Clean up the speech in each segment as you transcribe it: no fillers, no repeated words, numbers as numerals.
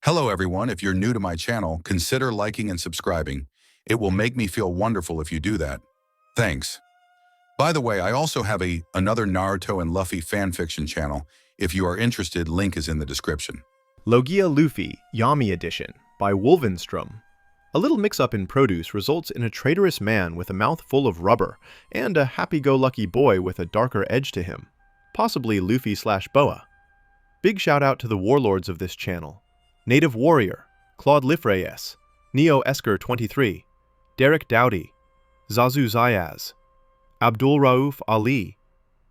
Hello everyone, if you're new to my channel, consider liking and subscribing. It will make me feel wonderful if you do that. Thanks. By the way, I also have another Naruto and Luffy fanfiction channel. If you are interested, link is in the description. Logia Luffy, Yami Edition, by Wolvenstrom. A little mix-up in produce results in a traitorous man with a mouth full of rubber, and a happy-go-lucky boy with a darker edge to him. Possibly Luffy/Boa. Big shout out to the warlords of this channel. Native Warrior, Claude Lifrayes, Neo Esker 23, Derek Dowdy, Zazu Zayaz, Abdul Rauf Ali,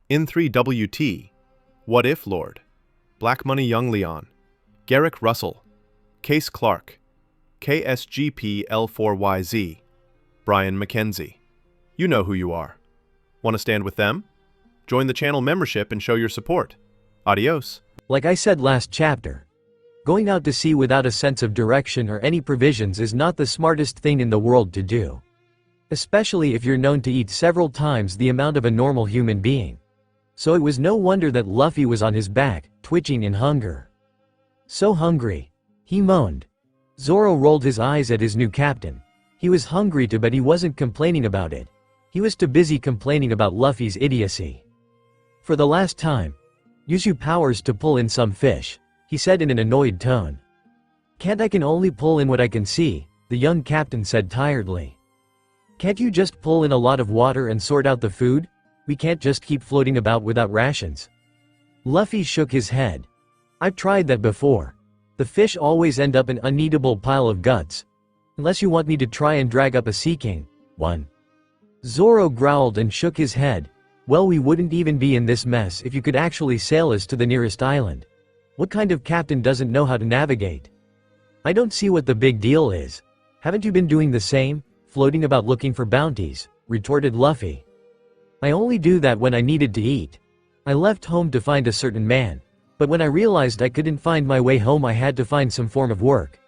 In3WT, What If Lord, Black Money Young Leon, Garrick Russell, Case Clark, KSGP L4YZ, Brian McKenzie. You know who you are. Want to stand with them? Join the channel membership and show your support. Adios. Like I said last chapter, going out to sea without a sense of direction or any provisions is not the smartest thing in the world to do. Especially if you're known to eat several times the amount of a normal human being. So it was no wonder that Luffy was on his back, twitching in hunger. So hungry, he moaned. Zoro rolled his eyes at his new captain. He was hungry too, but he wasn't complaining about it. He was too busy complaining about Luffy's idiocy. For the last time, use your powers to pull in some fish, he said in an annoyed tone. Can't I can only pull in what I can see, the young captain said tiredly. Can't you just pull in a lot of water and sort out the food? We can't just keep floating about without rations. Luffy shook his head. I've tried that before. The fish always end up an uneatable pile of guts. Unless you want me to try and drag up a sea king. One. Zoro growled and shook his head. Well, we wouldn't even be in this mess if you could actually sail us to the nearest island. What kind of captain doesn't know how to navigate? I don't see what the big deal is. Haven't you been doing the same, floating about looking for bounties, retorted Luffy. I only do that when I needed to eat. I left home to find a certain man, but when I realized I couldn't find my way home I had to find some form of work.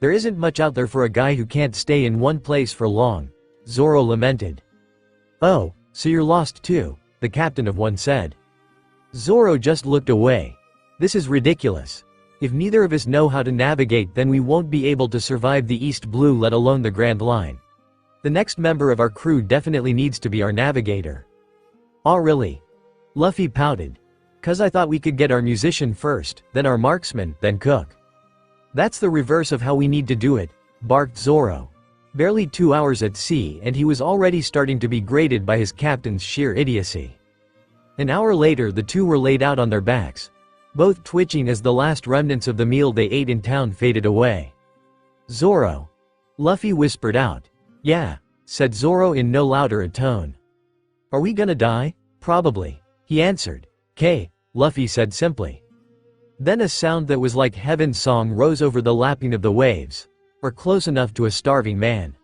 There isn't much out there for a guy who can't stay in one place for long, Zoro lamented. Oh, so you're lost too, the captain of one said. Zoro just looked away. This is ridiculous. If neither of us know how to navigate, then we won't be able to survive the East Blue, let alone the Grand Line. The next member of our crew definitely needs to be our navigator. Oh really? Luffy pouted. 'Cause I thought we could get our musician first, then our marksman, then cook. That's the reverse of how we need to do it, barked Zoro. Barely 2 hours at sea and he was already starting to be grated by his captain's sheer idiocy. An hour later the two were laid out on their backs, both twitching as the last remnants of the meal they ate in town faded away. Zoro. Luffy whispered out. Yeah, said Zoro in no louder a tone. Are we gonna die? Probably, he answered. "'Kay," Luffy said simply. Then a sound that was like heaven's song rose over the lapping of the waves, or close enough to a starving man.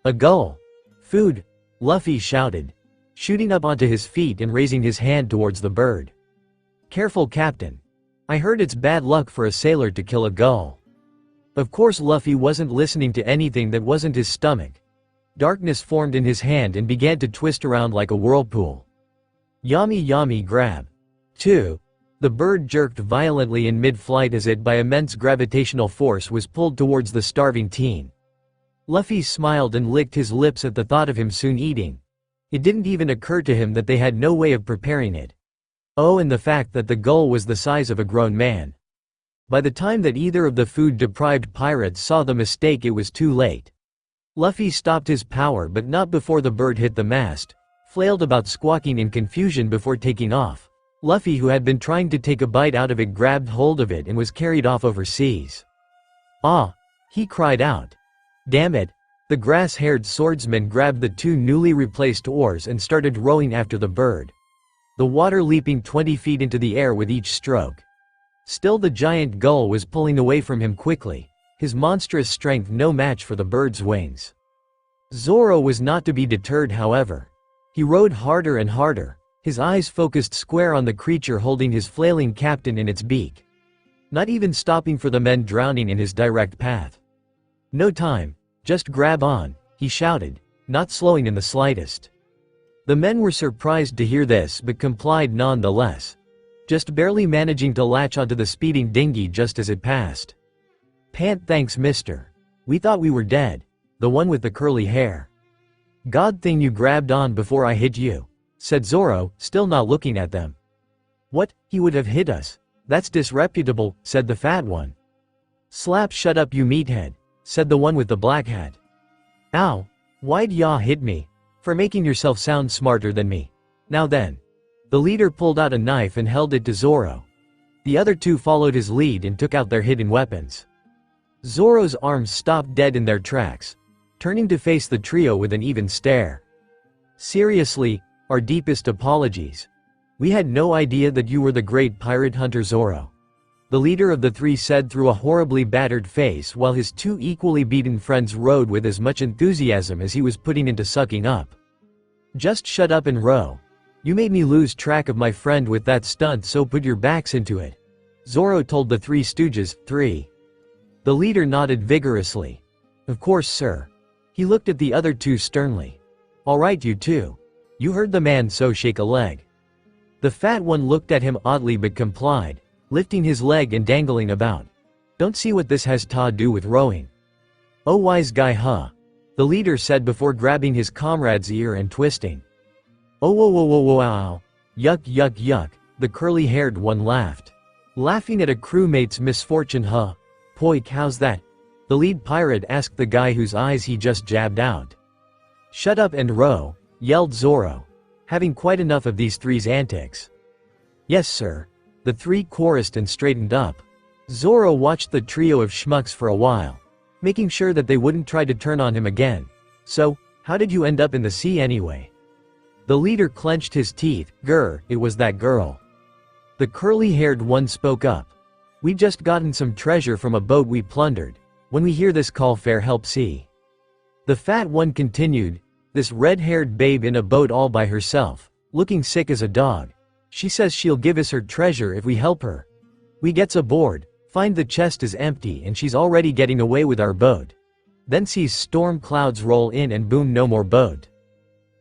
A gull. Food, Luffy shouted, shooting up onto his feet and raising his hand towards the bird. Careful, Captain. I heard it's bad luck for a sailor to kill a gull. Of course Luffy wasn't listening to anything that wasn't his stomach. Darkness formed in his hand and began to twist around like a whirlpool. Yami grab. 2. The bird jerked violently in mid-flight as it by immense gravitational force was pulled towards the starving teen. Luffy smiled and licked his lips at the thought of him soon eating. It didn't even occur to him that they had no way of preparing it. Oh, and the fact that the gull was the size of a grown man. By the time that either of the food-deprived pirates saw the mistake, it was too late. Luffy stopped his power, but not before the bird hit the mast, flailed about squawking in confusion before taking off. Luffy, who had been trying to take a bite out of it, grabbed hold of it and was carried off overseas. Ah! He cried out. Damn it! The grass-haired swordsman grabbed the two newly replaced oars and started rowing after the bird. The water leaping 20 feet into the air with each stroke. Still the giant gull was pulling away from him quickly, his monstrous strength no match for the bird's wings. Zoro was not to be deterred, however. He rowed harder and harder, his eyes focused square on the creature holding his flailing captain in its beak. Not even stopping for the men drowning in his direct path. No time, just grab on, he shouted, not slowing in the slightest. The men were surprised to hear this but complied nonetheless, just barely managing to latch onto the speeding dinghy just as it passed. Pant, thanks mister. We thought we were dead. The one with the curly hair. God thing you grabbed on before I hit you, said Zoro, still not looking at them. What, he would have hit us? That's disreputable, said the fat one. Slap, shut up you meathead, said the one with the black hat. Ow, why'd ya hit me? For making yourself sound smarter than me. Now then. The leader pulled out a knife and held it to Zoro. The other two followed his lead and took out their hidden weapons. Zoro's arms stopped dead in their tracks, turning to face the trio with an even stare. Seriously, our deepest apologies. We had no idea that you were the great pirate hunter Zoro. The leader of the three said through a horribly battered face while his two equally beaten friends rowed with as much enthusiasm as he was putting into sucking up. Just shut up and row. You made me lose track of my friend with that stunt, so put your backs into it. Zoro told the three stooges. 3. The leader nodded vigorously. Of course, sir. He looked at the other two sternly. All right, you two. You heard the man, so shake a leg. The fat one looked at him oddly but complied, lifting his leg and dangling about. Don't see what this has to do with rowing. Oh, wise guy, huh? The leader said before grabbing his comrade's ear and twisting. Oh, whoa, whoa, whoa, whoa, ow. Yuck, yuck, yuck, the curly-haired one laughed. Laughing at a crewmate's misfortune, huh? Poik, how's that? The lead pirate asked the guy whose eyes he just jabbed out. Shut up and row, yelled Zoro, having quite enough of these three's antics. Yes, sir. The three chorused and straightened up. Zoro watched the trio of schmucks for a while, making sure that they wouldn't try to turn on him again. So, how did you end up in the sea anyway? The leader clenched his teeth. Grr, it was that girl. The curly-haired one spoke up. We just gotten some treasure from a boat we plundered. When we hear this call, fair help see. The fat one continued. This red-haired babe in a boat all by herself, looking sick as a dog. She says she'll give us her treasure if we help her. We gets aboard, find the chest is empty and she's already getting away with our boat. Then sees storm clouds roll in and boom, no more boat.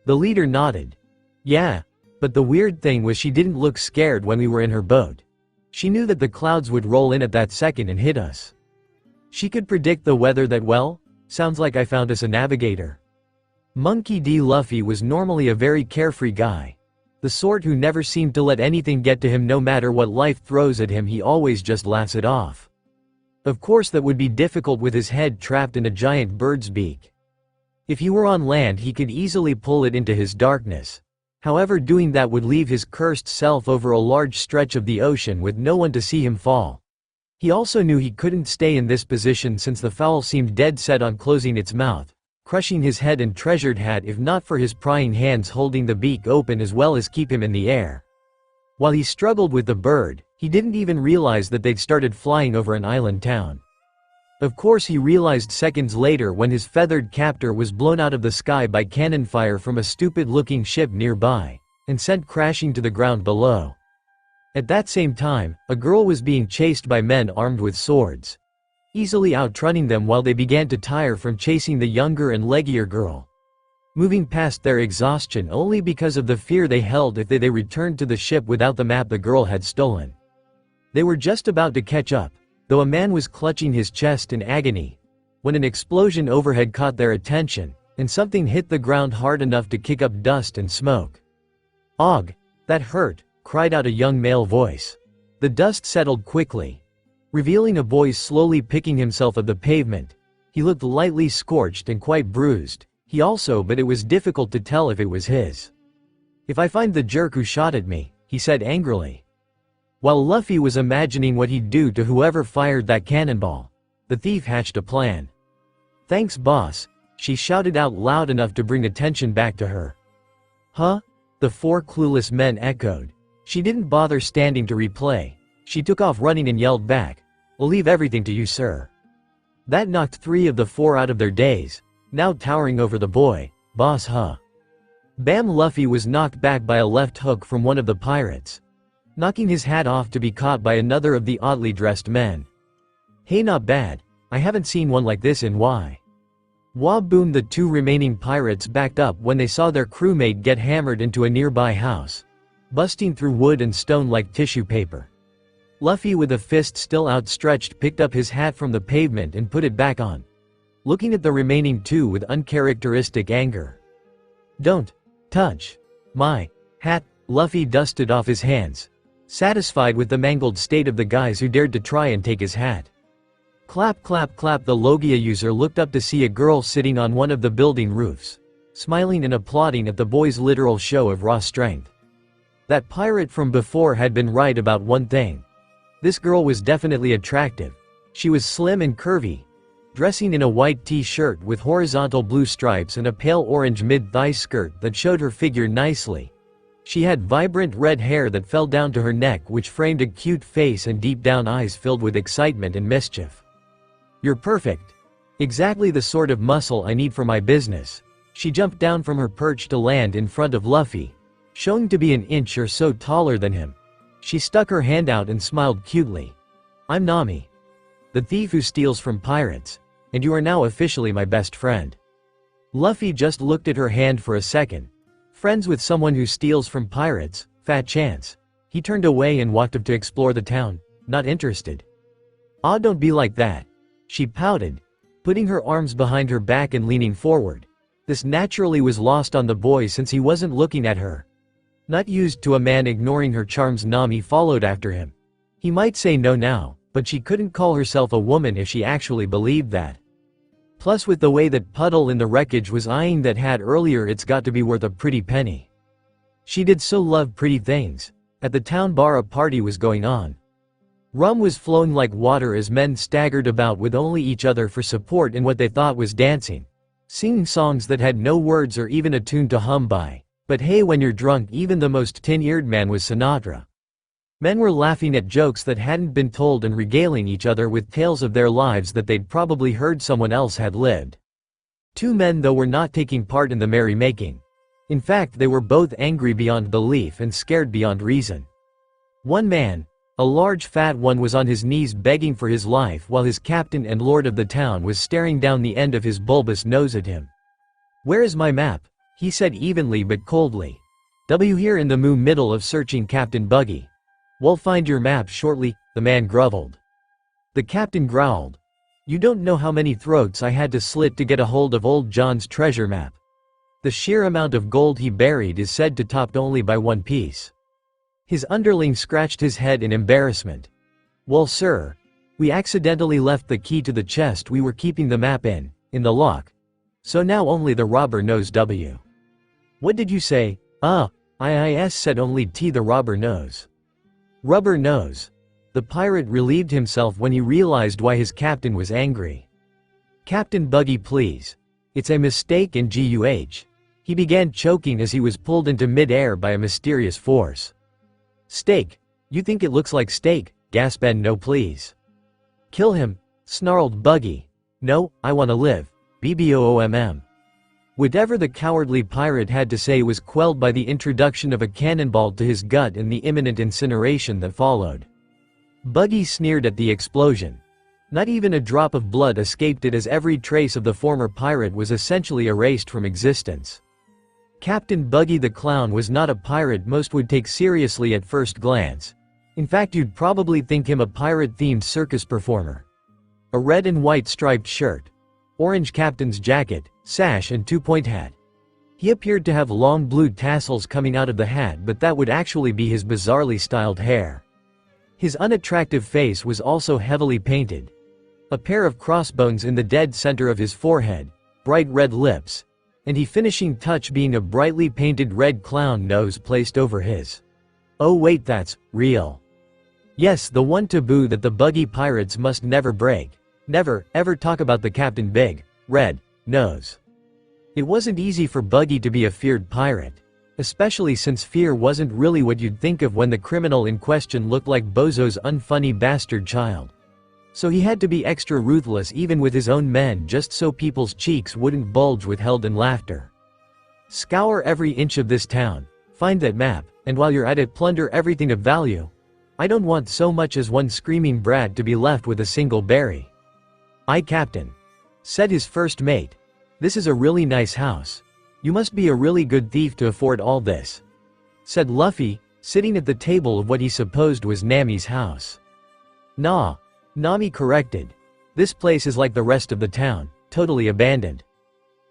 The leader nodded. Yeah, but the weird thing was she didn't look scared when we were in her boat. She knew that the clouds would roll in at that second and hit us. She could predict the weather that well? Sounds like I found us a navigator. Monkey D. Luffy was normally a very carefree guy. The sort who never seemed to let anything get to him no matter what life throws at him, he always just laughs it off. Of course that would be difficult with his head trapped in a giant bird's beak. If he were on land he could easily pull it into his darkness. However, doing that would leave his cursed self over a large stretch of the ocean with no one to see him fall. He also knew he couldn't stay in this position since the fowl seemed dead set on closing its mouth, crushing his head and treasured hat if not for his prying hands holding the beak open as well as keep him in the air. While he struggled with the bird, he didn't even realize that they'd started flying over an island town. Of course he realized seconds later when his feathered captor was blown out of the sky by cannon fire from a stupid-looking ship nearby, and sent crashing to the ground below. At that same time, a girl was being chased by men armed with swords, easily outrunning them while they began to tire from chasing the younger and leggier girl, moving past their exhaustion only because of the fear they held if they returned to the ship without the map the girl had stolen. They were just about to catch up, though a man was clutching his chest in agony, when an explosion overhead caught their attention, and something hit the ground hard enough to kick up dust and smoke. "Og, that hurt," cried out a young male voice. The dust settled quickly, revealing a boy slowly picking himself up the pavement. He looked lightly scorched and quite bruised, but it was difficult to tell if it was his. "If I find the jerk who shot at me," he said angrily. While Luffy was imagining what he'd do to whoever fired that cannonball, the thief hatched a plan. "Thanks, boss," she shouted out loud enough to bring attention back to her. "Huh?" the four clueless men echoed. She didn't bother standing to replay. She took off running and yelled back, "I'll leave everything to you, sir." That knocked 3 of the 4 out of their daze, now towering over the boy. "Boss, huh?" Bam! Luffy was knocked back by a left hook from one of the pirates, knocking his hat off to be caught by another of the oddly dressed men. "Hey, not bad. I haven't seen one like this in why." Boom! The 2 remaining pirates backed up when they saw their crewmate get hammered into a nearby house, busting through wood and stone like tissue paper. Luffy, with a fist still outstretched, picked up his hat from the pavement and put it back on, looking at the remaining two with uncharacteristic anger. "Don't touch my hat." Luffy dusted off his hands, satisfied with the mangled state of the guys who dared to try and take his hat. Clap clap clap. The Logia user looked up to see a girl sitting on one of the building roofs, smiling and applauding at the boy's literal show of raw strength. That pirate from before had been right about one thing. This girl was definitely attractive. She was slim and curvy, dressing in a white t-shirt with horizontal blue stripes and a pale orange mid-thigh skirt that showed her figure nicely. She had vibrant red hair that fell down to her neck, which framed a cute face and deep down eyes filled with excitement and mischief. "You're perfect. Exactly the sort of muscle I need for my business." She jumped down from her perch to land in front of Luffy, showing to be an inch or so taller than him. She stuck her hand out and smiled cutely. "I'm Nami, the thief who steals from pirates, and you are now officially my best friend." Luffy just looked at her hand for a second. Friends with someone who steals from pirates? Fat chance. He turned away and walked up to explore the town, not interested. "Aw, don't be like that." She pouted, putting her arms behind her back and leaning forward. This naturally was lost on the boy since he wasn't looking at her. Not used to a man ignoring her charms, Nami followed after him. He might say no now, but she couldn't call herself a woman if she actually believed that. Plus, with the way that Puddle in the wreckage was eyeing that hat earlier, it's got to be worth a pretty penny. She did so love pretty things. At the town bar, a party was going on. Rum was flowing like water as men staggered about with only each other for support in what they thought was dancing, singing songs that had no words or even a tune to hum by. But hey, when you're drunk, even the most tin-eared man was Sinatra. Men were laughing at jokes that hadn't been told and regaling each other with tales of their lives that they'd probably heard someone else had lived. Two men, though, were not taking part in the merrymaking. In fact, they were both angry beyond belief and scared beyond reason. One man, a large fat one, was on his knees begging for his life while his captain and lord of the town was staring down the end of his bulbous nose at him. "Where is my map?" he said evenly but coldly. "W here in the middle of searching, Captain Buggy." "We'll find your map shortly," the man groveled. The captain growled. "You don't know how many throats I had to slit to get a hold of old John's treasure map. The sheer amount of gold he buried is said to topped only by one piece." His underling scratched his head in embarrassment. "Well, sir, we accidentally left the key to the chest we were keeping the map in the lock. So now only the robber knows." "W. What did you say?" "IIS said only T the robber knows." "Rubber nose." The pirate relieved himself when he realized why his captain was angry. "Captain Buggy, please. It's a mistake in GUH." He began choking as he was pulled into mid-air by a mysterious force. "Steak? You think it looks like steak?" gasped Ben. "No, please." "Kill him," snarled Buggy. "No, I wanna live. BBOOMM." Whatever the cowardly pirate had to say was quelled by the introduction of a cannonball to his gut and the imminent incineration that followed. Buggy sneered at the explosion. Not even a drop of blood escaped it, as every trace of the former pirate was essentially erased from existence. Captain Buggy the Clown was not a pirate most would take seriously at first glance. In fact, you'd probably think him a pirate-themed circus performer. A red and white striped shirt, orange captain's jacket, sash and two-point hat. He appeared to have long blue tassels coming out of the hat, but that would actually be his bizarrely styled hair. His unattractive face was also heavily painted. A pair of crossbones in the dead center of his forehead, bright red lips, and the finishing touch being a brightly painted red clown nose placed over his. Oh wait, that's real. Yes, the one taboo that the Buggy pirates must never break. Never, ever talk about the Captain Big Red Nose. It wasn't easy for Buggy to be a feared pirate, especially since fear wasn't really what you'd think of when the criminal in question looked like Bozo's unfunny bastard child. So he had to be extra ruthless even with his own men, just so people's cheeks wouldn't bulge with held and laughter. Scour every inch of this town, find that map, and while you're at it, plunder everything of value. I don't want so much as one screaming brat to be left with a single berry. "Aye, Captain," said his first mate. "This is a really nice house. You must be a really good thief to afford all this," said Luffy, sitting at the table of what he supposed was Nami's house. Nah. Nami corrected. This place is like the rest of the town, totally abandoned.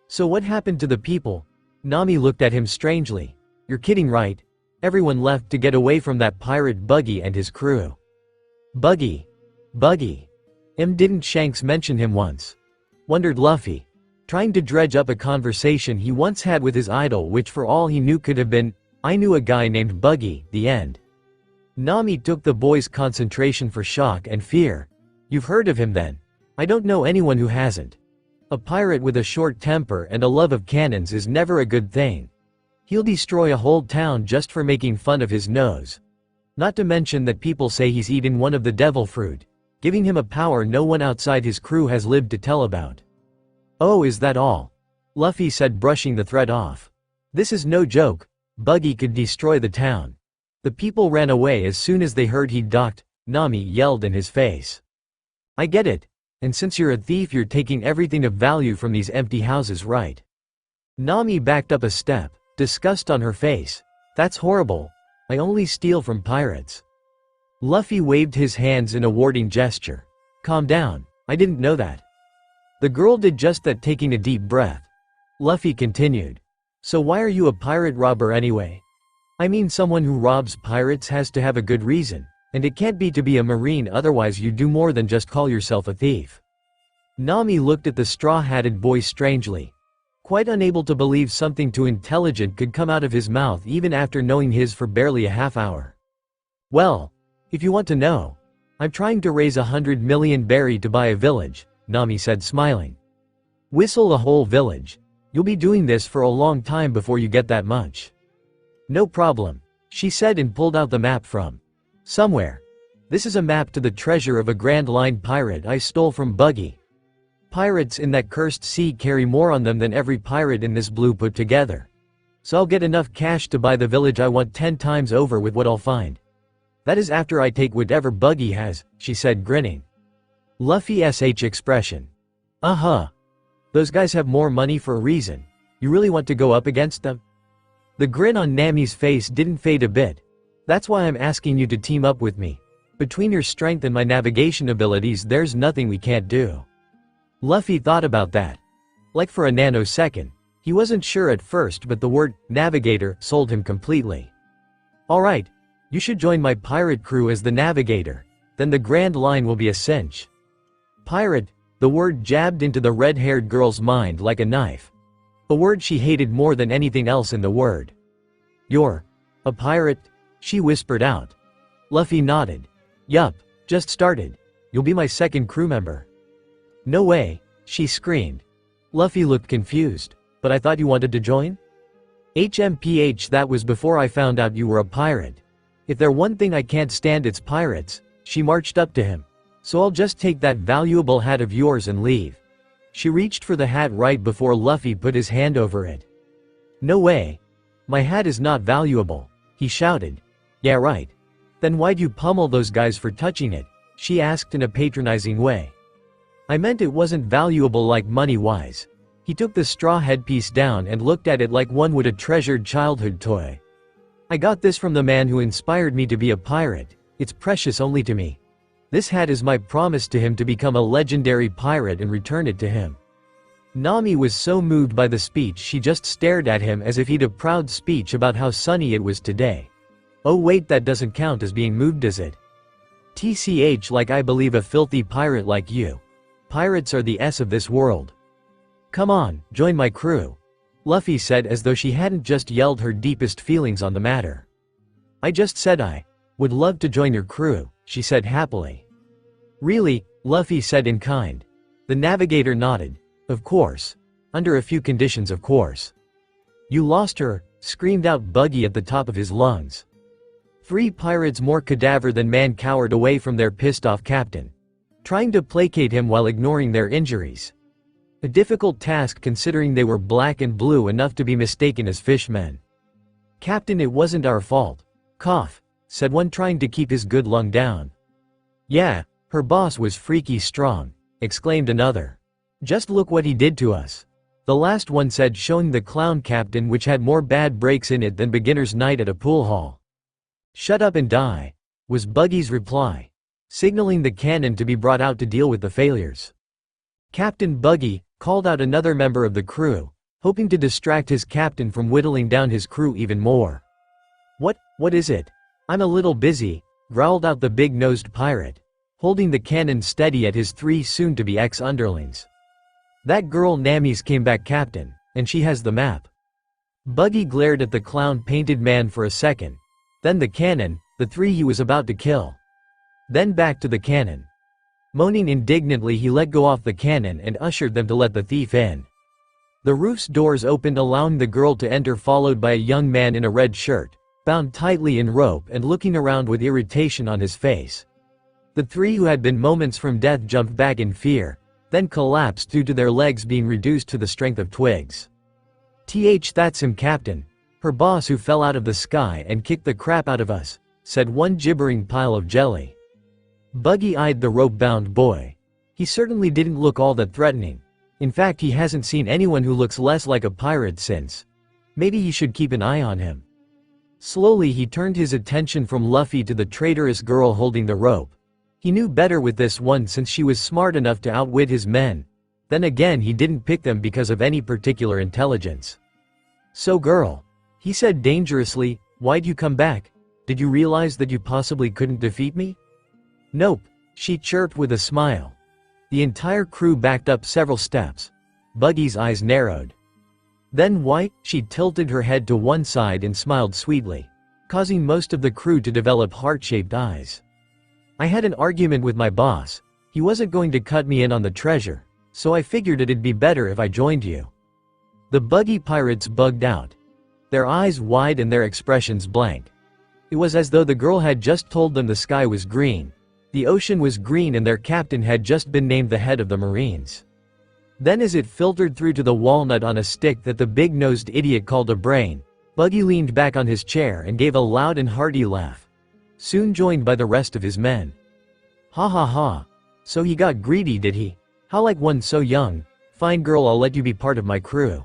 So what happened to the people? Nami looked at him strangely. You're kidding, right? Everyone left to get away from that pirate Buggy and his crew. Buggy. Buggy. Didn't Shanks mention him once? Wondered Luffy, trying to dredge up a conversation he once had with his idol, which for all he knew could have been, I knew a guy named Buggy, the end. Nami took the boy's concentration for shock and fear. You've heard of him then? I don't know anyone who hasn't. A pirate with a short temper and a love of cannons is never a good thing. He'll destroy a whole town just for making fun of his nose. Not to mention that people say he's eaten one of the devil fruit, giving him a power no one outside his crew has lived to tell about. Oh, is that all? Luffy said, brushing the threat off. This is no joke. Buggy could destroy the town. The people ran away as soon as they heard he'd docked, Nami yelled in his face. I get it. And since you're a thief, you're taking everything of value from these empty houses, right? Nami backed up a step, disgust on her face. That's horrible. I only steal from pirates. Luffy waved his hands in a warning gesture. Calm down, I didn't know that. The girl did just that, taking a deep breath. Luffy continued. So why are you a pirate robber anyway? I mean, someone who robs pirates has to have a good reason, and it can't be to be a marine, otherwise you do more than just call yourself a thief. Nami looked at the straw-hatted boy strangely, quite unable to believe something too intelligent could come out of his mouth even after knowing his for barely a half hour. Well, if you want to know, I'm trying to raise 100 million berry to buy a village, Nami said, smiling. Whistle a whole village. You'll be doing this for a long time before you get that much. No problem, she said, and pulled out the map from somewhere. This is a map to the treasure of a Grand Line pirate I stole from Buggy. Pirates in that cursed sea carry more on them than every pirate in this blue put together. So I'll get enough cash to buy the village I want 10 times over with what I'll find. That is after I take whatever Buggy has, she said, grinning. Luffy SH expression. Uh-huh. Those guys have more money for a reason. You really want to go up against them? The grin on Nami's face didn't fade a bit. That's why I'm asking you to team up with me. Between your strength and my navigation abilities, there's nothing we can't do. Luffy thought about that. Like for a nanosecond. He wasn't sure at first, but the word navigator sold him completely. Alright, you should join my pirate crew as the navigator. Then the Grand Line will be a cinch. Pirate, the word jabbed into the red-haired girl's mind like a knife. A word she hated more than anything else in the word. You're a pirate? She whispered out. Luffy nodded. Yup, just started. You'll be my second crew member. No way, she screamed. Luffy looked confused. But I thought you wanted to join? HMPH, that was before I found out you were a pirate. If there's one thing I can't stand, it's pirates. She marched up to him. So I'll just take that valuable hat of yours and leave. She reached for the hat right before Luffy put his hand over it. No way. My hat is not valuable, he shouted. Yeah, right. Then why'd you pummel those guys for touching it? She asked in a patronizing way. I meant it wasn't valuable like money-wise. He took the straw headpiece down and looked at it like one would a treasured childhood toy. I got this from the man who inspired me to be a pirate. It's precious only to me. This hat is my promise to him to become a legendary pirate and return it to him. Nami was so moved by the speech she just stared at him as if he'd a proud speech about how sunny it was today. Oh wait, that doesn't count as being moved, does it? TCH, like I believe a filthy pirate like you. Pirates are the S of this world. Come on, join my crew. Luffy said, as though she hadn't just yelled her deepest feelings on the matter. I just said I would love to join your crew, she said happily. Really? Luffy said in kind. The navigator nodded. Of course. Under a few conditions, of course. You lost her, screamed out Buggy at the top of his lungs. 3 pirates more cadaver than man cowered away from their pissed-off captain, trying to placate him while ignoring their injuries. A difficult task considering they were black and blue enough to be mistaken as fishmen. Captain, it wasn't our fault. Cough, said one trying to keep his good lung down. Yeah, her boss was freaky strong, exclaimed another. Just look what he did to us. The last one said, showing the clown captain, which had more bad breaks in it than beginner's night at a pool hall. Shut up and die, was Buggy's reply. signaling the cannon to be brought out to deal with the failures. Captain Buggy called out another member of the crew, hoping to distract his captain from whittling down his crew even more. What is it? I'm a little busy, growled out the big-nosed pirate, holding the cannon steady at his 3 soon-to-be ex-underlings. That girl Nami's came back, Captain, and she has the map. Buggy glared at the clown-painted man for a second, then the cannon, the 3 he was about to kill. Then back to the cannon. Moaning indignantly, he let go off the cannon and ushered them to let the thief in. The roof's doors opened, allowing the girl to enter, followed by a young man in a red shirt, bound tightly in rope and looking around with irritation on his face. The 3 who had been moments from death jumped back in fear, then collapsed due to their legs being reduced to the strength of twigs. That's him, Captain. Her boss who fell out of the sky and kicked the crap out of us, said one gibbering pile of jelly. Buggy eyed the rope-bound boy. He certainly didn't look all that threatening. In fact, he hasn't seen anyone who looks less like a pirate since. Maybe he should keep an eye on him. Slowly he turned his attention from Luffy to the traitorous girl holding the rope. He knew better with this one since she was smart enough to outwit his men. Then again, he didn't pick them because of any particular intelligence. So girl, he said dangerously, why'd you come back? Did you realize that you possibly couldn't defeat me? Nope, she chirped with a smile. The entire crew backed up several steps. Buggy's eyes narrowed. Then why? She tilted her head to one side and smiled sweetly, causing most of the crew to develop heart-shaped eyes. I had an argument with my boss. He wasn't going to cut me in on the treasure, so I figured it'd be better if I joined you. The Buggy pirates bugged out, their eyes wide and their expressions blank. It was as though the girl had just told them the sky was green, the ocean was green, and their captain had just been named the head of the Marines. Then as it filtered through to the walnut on a stick that the big-nosed idiot called a brain, Buggy leaned back on his chair and gave a loud and hearty laugh, soon joined by the rest of his men. Ha ha ha. So he got greedy, did he? How like one so young. Fine girl, I'll let you be part of my crew.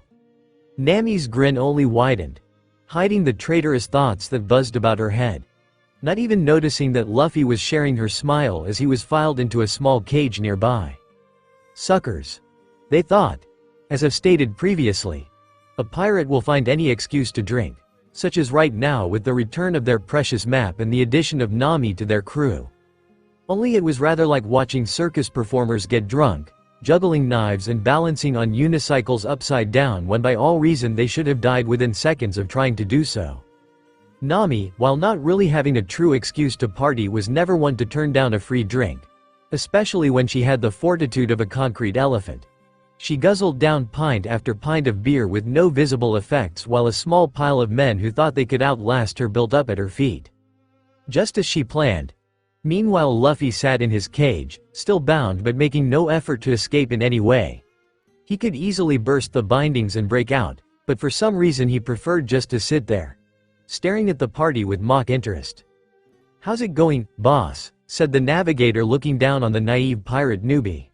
Nami's grin only widened, hiding the traitorous thoughts that buzzed about her head, not even noticing that Luffy was sharing her smile as he was filed into a small cage nearby. Suckers. They thought. As I've stated previously, a pirate will find any excuse to drink, such as right now with the return of their precious map and the addition of Nami to their crew. Only it was rather like watching circus performers get drunk, juggling knives and balancing on unicycles upside down when by all reason they should have died within seconds of trying to do so. Nami, while not really having a true excuse to party, was never one to turn down a free drink, especially when she had the fortitude of a concrete elephant. She guzzled down pint after pint of beer with no visible effects, while a small pile of men who thought they could outlast her built up at her feet. Just as she planned. Meanwhile, Luffy sat in his cage, still bound but making no effort to escape in any way. He could easily burst the bindings and break out, but for some reason he preferred just to sit there, staring at the party with mock interest. "How's it going, boss?" said the navigator, looking down on the naive pirate newbie.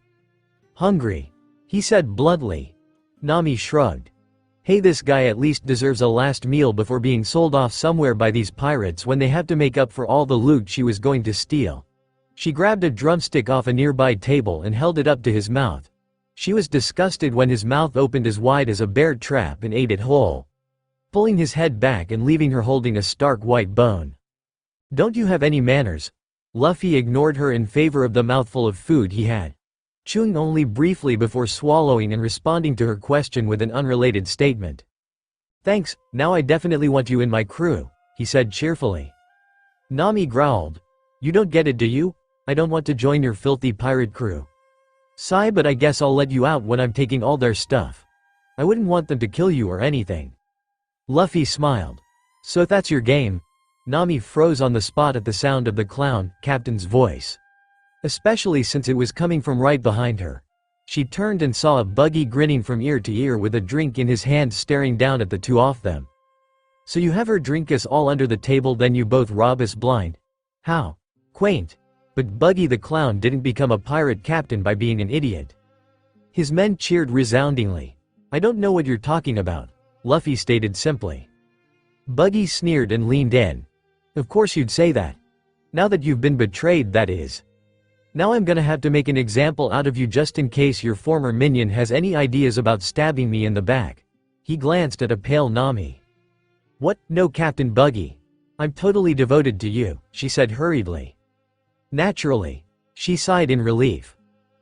"Hungry," he said bluntly. Nami shrugged. "Hey, this guy at least deserves a last meal before being sold off somewhere by these pirates when they have to make up for all the loot she was going to steal." She grabbed a drumstick off a nearby table and held it up to his mouth. She was disgusted when his mouth opened as wide as a bear trap and ate it whole, pulling his head back and leaving her holding a stark white bone. "Don't you have any manners?" Luffy ignored her in favor of the mouthful of food he had, chewing only briefly before swallowing and responding to her question with an unrelated statement. "Thanks, now I definitely want you in my crew," he said cheerfully. Nami growled. "You don't get it, do you? I don't want to join your filthy pirate crew. Sigh, but I guess I'll let you out when I'm taking all their stuff. I wouldn't want them to kill you or anything." Luffy smiled. "So that's your game?" Nami froze on the spot at the sound of the clown captain's voice, especially since it was coming from right behind her. She turned and saw a Buggy grinning from ear to ear with a drink in his hand, staring down at the two of them. "So you have her drink us all under the table, then you both rob us blind? How quaint." But Buggy the clown didn't become a pirate captain by being an idiot. His men cheered resoundingly. "I don't know what you're talking about," Luffy stated simply. Buggy sneered and leaned in. "Of course you'd say that. Now that you've been betrayed, that is. Now I'm gonna have to make an example out of you just in case your former minion has any ideas about stabbing me in the back. He glanced at a pale Nami. What? No, Captain Buggy. I'm totally devoted to you, she said hurriedly. Naturally. She sighed in relief.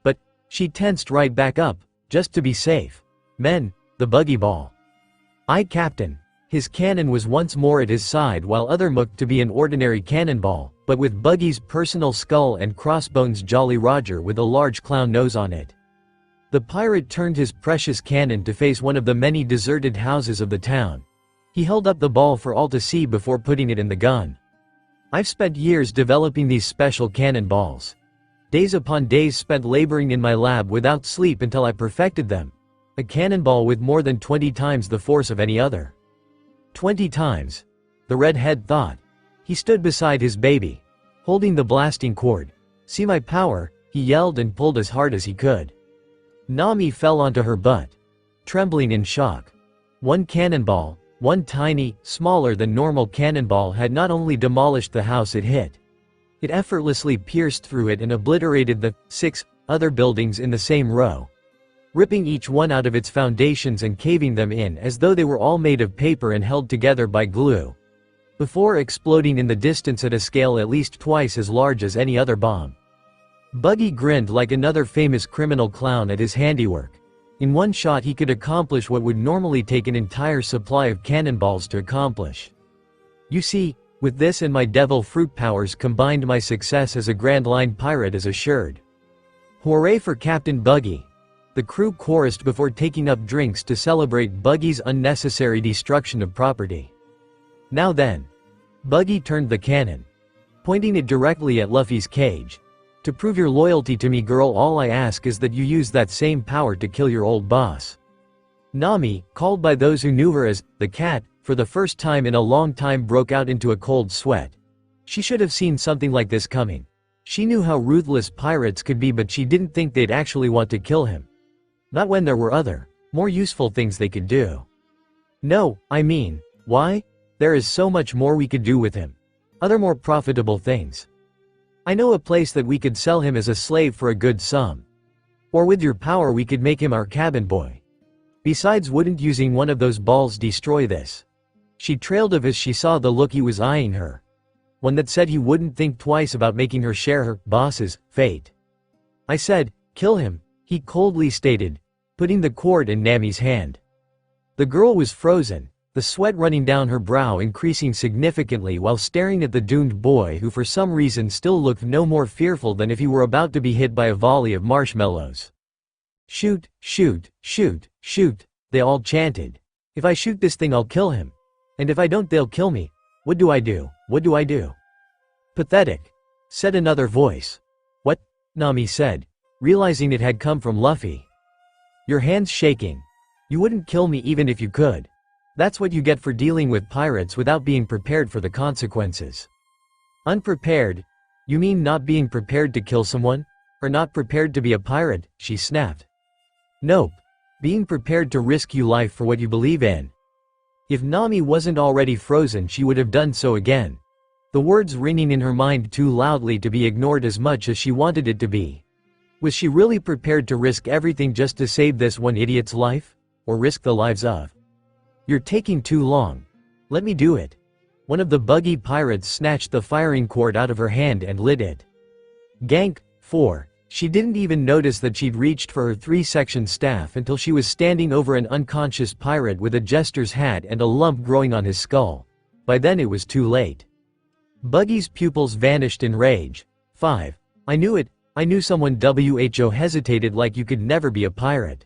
But, she tensed right back up, just to be safe. Men, the buggy ball. Aye, Captain. His cannon was once more at his side while other looked to be an ordinary cannonball, but with Buggy's personal skull and crossbones Jolly Roger with a large clown nose on it. The pirate turned his precious cannon to face one of the many deserted houses of the town. He held up the ball for all to see before putting it in the gun. I've spent years developing these special cannonballs. Days upon days spent laboring in my lab without sleep until I perfected them. A cannonball with more than 20 times the force of any other. 20 times. The redhead thought. He stood beside his baby, holding the blasting cord. See my power, he yelled and pulled as hard as he could. Nami fell onto her butt, trembling in shock. One cannonball, one tiny, smaller than normal cannonball had not only demolished the house it hit. It effortlessly pierced through it and obliterated the 6 other buildings in the same row, ripping each one out of its foundations and caving them in as though they were all made of paper and held together by glue, before exploding in the distance at a scale at least twice as large as any other bomb. Buggy grinned like another famous criminal clown at his handiwork. In one shot he could accomplish what would normally take an entire supply of cannonballs to accomplish. You see, with this and my devil fruit powers combined, my success as a Grand Line pirate is assured. Hooray for Captain Buggy! The crew chorused before taking up drinks to celebrate Buggy's unnecessary destruction of property. Now then. Buggy turned the cannon, pointing it directly at Luffy's cage. To prove your loyalty to me, girl, all I ask is that you use that same power to kill your old boss. Nami, called by those who knew her as the cat, for the first time in a long time broke out into a cold sweat. She should have seen something like this coming. She knew how ruthless pirates could be, but she didn't think they'd actually want to kill him. Not when there were other, more useful things they could do. No, I mean, why? There is so much more we could do with him. Other more profitable things. I know a place that we could sell him as a slave for a good sum. Or with your power we could make him our cabin boy. Besides, wouldn't using one of those balls destroy this? She trailed off as she saw the look he was eyeing her. One that said he wouldn't think twice about making her share her boss's fate. I said, kill him, he coldly stated, putting the cord in Nami's hand. The girl was frozen, the sweat running down her brow increasing significantly while staring at the doomed boy who for some reason still looked no more fearful than if he were about to be hit by a volley of marshmallows. Shoot, shoot, shoot, shoot, they all chanted. If I shoot this thing I'll kill him. And if I don't they'll kill me. What do I do? What do I do? Pathetic, said another voice. What? Nami said, realizing it had come from Luffy. Your hands shaking. You wouldn't kill me even if you could. That's what you get for dealing with pirates without being prepared for the consequences. Unprepared? You mean not being prepared to kill someone? Or not prepared to be a pirate? She snapped. Nope. Being prepared to risk your life for what you believe in. If Nami wasn't already frozen, she would have done so again. The words ringing in her mind too loudly to be ignored as much as she wanted it to be. Was she really prepared to risk everything just to save this one idiot's life? Or risk the lives of? You're taking too long. Let me do it. One of the buggy pirates snatched the firing cord out of her hand and lit it. Gank, fore. She didn't even notice that she'd reached for her 3-section staff until she was standing over an unconscious pirate with a jester's hat and a lump growing on his skull. By then it was too late. Buggy's pupils vanished in rage. 5. I knew it. I knew someone. Who hesitated like you could never be a pirate.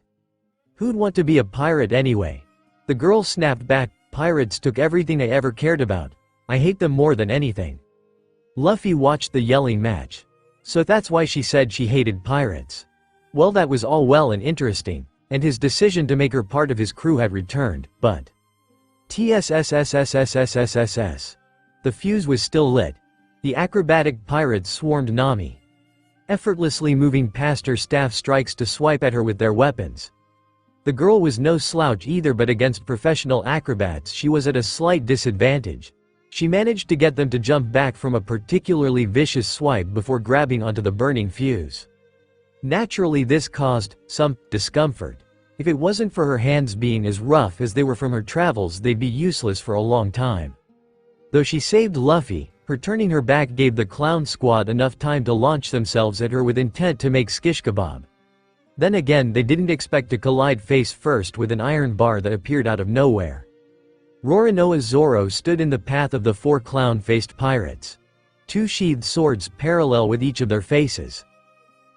Who'd want to be a pirate anyway? The girl snapped back. Pirates took everything I ever cared about. I hate them more than anything. Luffy watched the yelling match. So that's why she said she hated pirates. Well, that was all well and interesting, and his decision to make her part of his crew had returned, but TSSSSSSSSS. The fuse was still lit. The acrobatic pirates swarmed Nami, effortlessly moving past her staff strikes to swipe at her with their weapons. The girl was no slouch either, but against professional acrobats she was at a slight disadvantage. She managed to get them to jump back from a particularly vicious swipe before grabbing onto the burning fuse. Naturally, this caused some discomfort. If it wasn't for her hands being as rough as they were from her travels, they'd be useless for a long time. Though she saved Luffy, her turning her back gave the clown squad enough time to launch themselves at her with intent to make skish kebab. Then again, they didn't expect to collide face first with an iron bar that appeared out of nowhere. Roronoa Zoro stood in the path of the 4 clown-faced pirates. 2 sheathed swords parallel with each of their faces.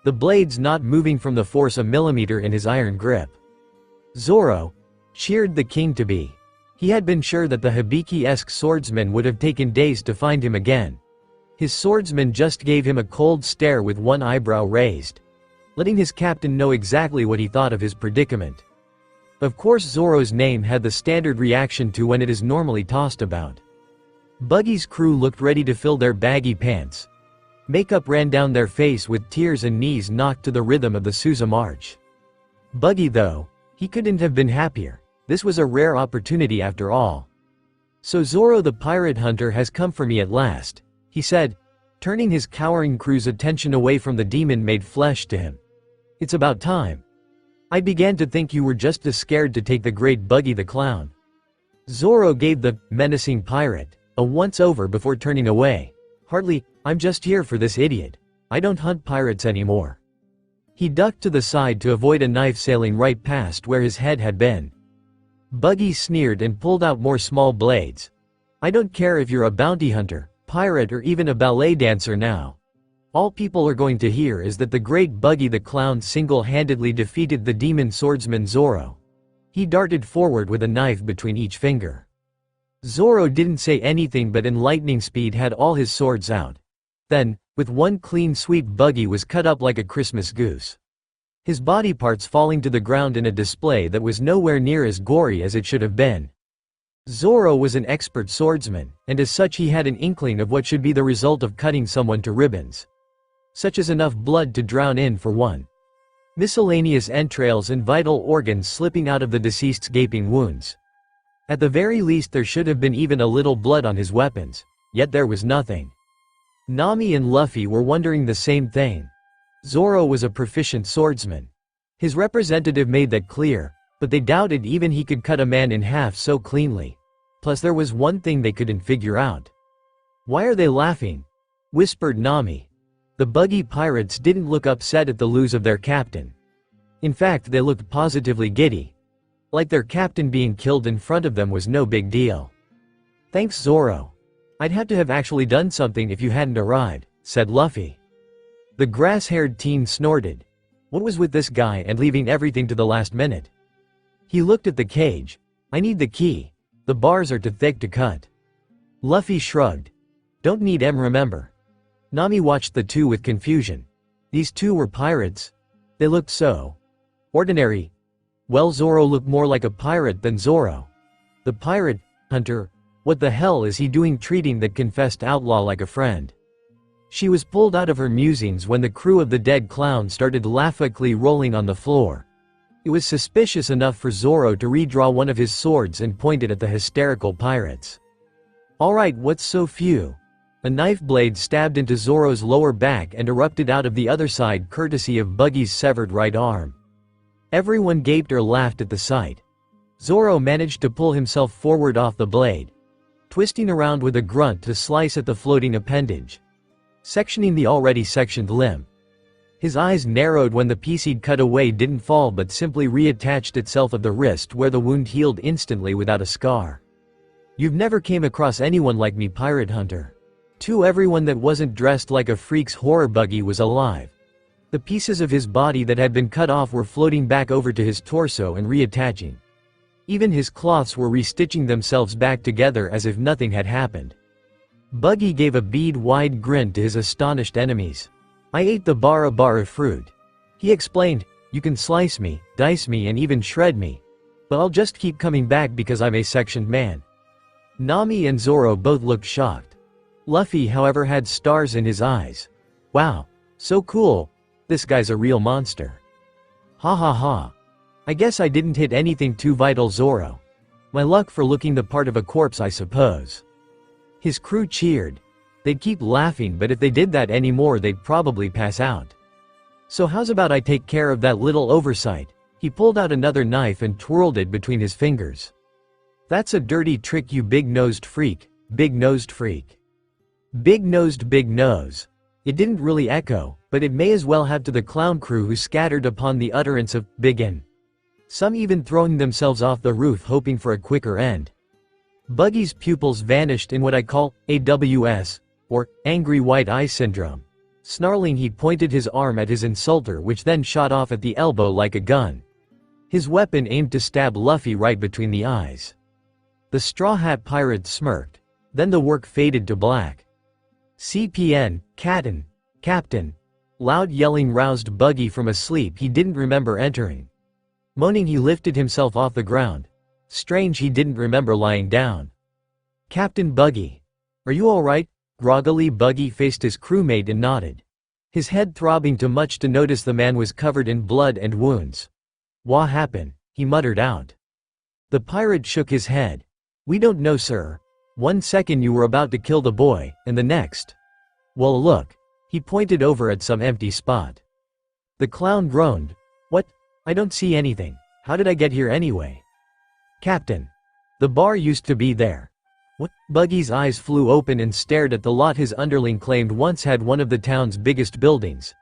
The blades not moving from the force a millimeter in his iron grip. Zoro cheered the king-to-be. He had been sure that the Hibiki-esque swordsman would have taken days to find him again. His swordsman just gave him a cold stare with one eyebrow raised, letting his captain know exactly what he thought of his predicament. Of course, Zoro's name had the standard reaction to when it is normally tossed about. Buggy's crew looked ready to fill their baggy pants. Makeup ran down their face with tears and knees knocked to the rhythm of the Sousa March. Buggy, though, he couldn't have been happier. This was a rare opportunity after all. "So Zoro the pirate hunter has come for me at last," he said, turning his cowering crew's attention away from the demon-made flesh to him. "It's about time. I began to think you were just as scared to take the great Buggy the clown." Zoro gave the menacing pirate a once-over before turning away. "Hardly, I'm just here for this idiot. I don't hunt pirates anymore." He ducked to the side to avoid a knife sailing right past where his head had been. Buggy sneered and pulled out more small blades. "I don't care if you're a bounty hunter, pirate, or even a ballet dancer now. All people are going to hear is that the great Buggy the clown single-handedly defeated the demon swordsman Zoro." He darted forward with a knife between each finger. Zoro didn't say anything but in lightning speed had all his swords out. Then, with one clean sweep, Buggy was cut up like a Christmas goose, his body parts falling to the ground in a display that was nowhere near as gory as it should have been. Zoro was an expert swordsman, and as such he had an inkling of what should be the result of cutting someone to ribbons. Such as enough blood to drown in for one. Miscellaneous entrails and vital organs slipping out of the deceased's gaping wounds. At the very least there should have been even a little blood on his weapons, yet there was nothing. Nami and Luffy were wondering the same thing. Zoro was a proficient swordsman. His representative made that clear, but they doubted even he could cut a man in half so cleanly. Plus there was one thing they couldn't figure out. "Why are they laughing?" whispered Nami. The Buggy pirates didn't look upset at the lose of their captain. In fact, they looked positively giddy. Like their captain being killed in front of them was no big deal. "Thanks, Zoro. I'd have to have actually done something if you hadn't arrived," said Luffy. The grass-haired teen snorted. What was with this guy and leaving everything to the last minute? He looked at the cage. "I need the key. The bars are too thick to cut." Luffy shrugged. "Don't need em, remember." Nami watched the two with confusion. These two were pirates. They looked so ordinary. Well, Zoro looked more like a pirate than Zoro. The pirate hunter, what the hell is he doing treating that confessed outlaw like a friend? She was pulled out of her musings when the crew of the dead clown started laughably rolling on the floor. It was suspicious enough for Zoro to redraw one of his swords and point it at the hysterical pirates. "Alright, what's so few?" A knife blade stabbed into Zoro's lower back and erupted out of the other side courtesy of Buggy's severed right arm. Everyone gaped or laughed at the sight. Zoro managed to pull himself forward off the blade, twisting around with a grunt to slice at the floating appendage, sectioning the already sectioned limb. His eyes narrowed when the piece he'd cut away didn't fall but simply reattached itself at the wrist where the wound healed instantly without a scar. "You've never came across anyone like me, pirate hunter." Everyone that wasn't dressed like a freak's horror Buggy was alive. The pieces of his body that had been cut off were floating back over to his torso and reattaching. Even his cloths were restitching themselves back together as if nothing had happened. Buggy gave a bead-wide grin to his astonished enemies. "I ate the bara fruit," he explained. "You can slice me, dice me, and even shred me, but I'll just keep coming back because I'm a sectioned man." Nami and Zoro both looked shocked. Luffy, however, had stars in his eyes. "Wow, so cool. This guy's a real monster." "Ha ha ha. I guess I didn't hit anything too vital, Zoro. My luck for looking the part of a corpse, I suppose." His crew cheered. They'd keep laughing, but if they did that anymore they'd probably pass out. So how's about I take care of that little oversight? He pulled out another knife and twirled it between his fingers. That's a dirty trick, you big-nosed freak, big-nosed freak. Big-nosed big nose. It didn't really echo, but it may as well have to the clown crew who scattered upon the utterance of "biggin." Some even throwing themselves off the roof hoping for a quicker end. Buggy's pupils vanished in what I call AWS, or angry white eye syndrome. Snarling, he pointed his arm at his insulter, which then shot off at the elbow like a gun. His weapon aimed to stab Luffy right between the eyes. The Straw Hat Pirate smirked. Then the work faded to black. CPN, Captain. Loud yelling roused Buggy from a sleep he didn't remember entering. Moaning, he lifted himself off the ground. Strange, he didn't remember lying down. Captain Buggy. Are you alright? Groggily, Buggy faced his crewmate and nodded. His head throbbing too much to notice the man was covered in blood and wounds. What happened? He muttered out. The pirate shook his head. We don't know, sir. 1 second you were about to kill the boy, and the next. Well, look. He pointed over at some empty spot. The clown groaned. What? I don't see anything. How did I get here anyway? Captain. The bar used to be there. What? Buggy's eyes flew open and stared at the lot his underling claimed once had one of the town's biggest buildings.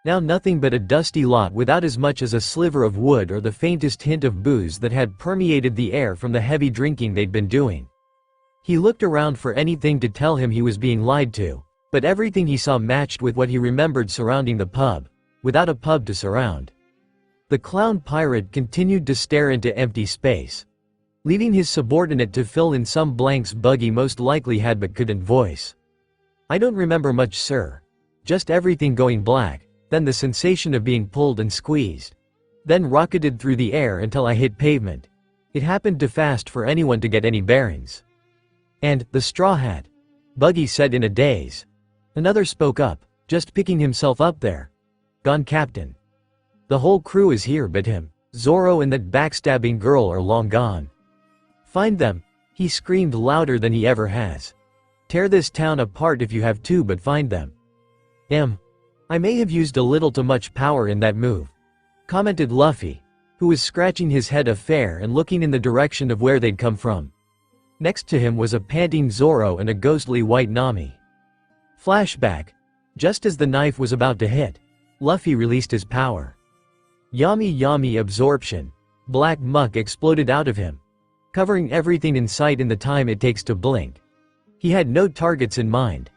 Now nothing but a dusty lot without as much as a sliver of wood or the faintest hint of booze that had permeated the air from the heavy drinking they'd been doing. He looked around for anything to tell him he was being lied to, but everything he saw matched with what he remembered surrounding the pub, without a pub to surround. The clown pirate continued to stare into empty space, leaving his subordinate to fill in some blanks Buggy most likely had but couldn't voice. I don't remember much, sir. Just everything going black, then the sensation of being pulled and squeezed. Then rocketed through the air until I hit pavement. It happened too fast for anyone to get any bearings. And, the Straw Hat? Buggy said in a daze. Another spoke up, just picking himself up there. Gone, Captain. The whole crew is here but him. Zoro and that backstabbing girl are long gone. Find them, he screamed louder than he ever has. Tear this town apart if you have to, but find them. I may have used a little too much power in that move, commented Luffy, who was scratching his head affair and looking in the direction of where they'd come from. Next to him was a panting Zoro and a ghostly white Nami. Flashback. Just as the knife was about to hit, Luffy released his power. Yami absorption. Black muck exploded out of him, covering everything in sight in the time it takes to blink. He had no targets in mind.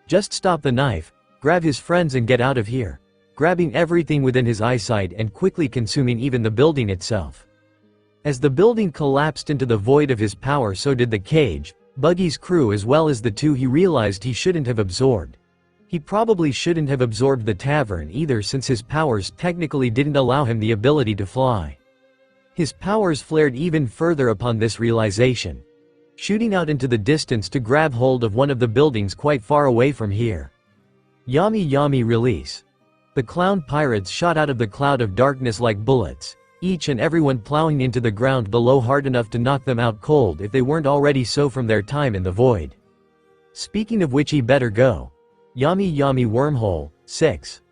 Just stop the knife, grab his friends and get out of here, grabbing everything within his eyesight and quickly consuming even the building itself. As the building collapsed into the void of his power, so did the cage, Buggy's crew, as well as the two he realized he shouldn't have absorbed. He probably shouldn't have absorbed the tavern either, since his powers technically didn't allow him the ability to fly. His powers flared even further upon this realization, shooting out into the distance to grab hold of one of the buildings quite far away from here. Yami release. The clown pirates shot out of the cloud of darkness like bullets, each and everyone plowing into the ground below hard enough to knock them out cold if they weren't already so from their time in the void. Speaking of which, he better go. Yami wormhole, 6.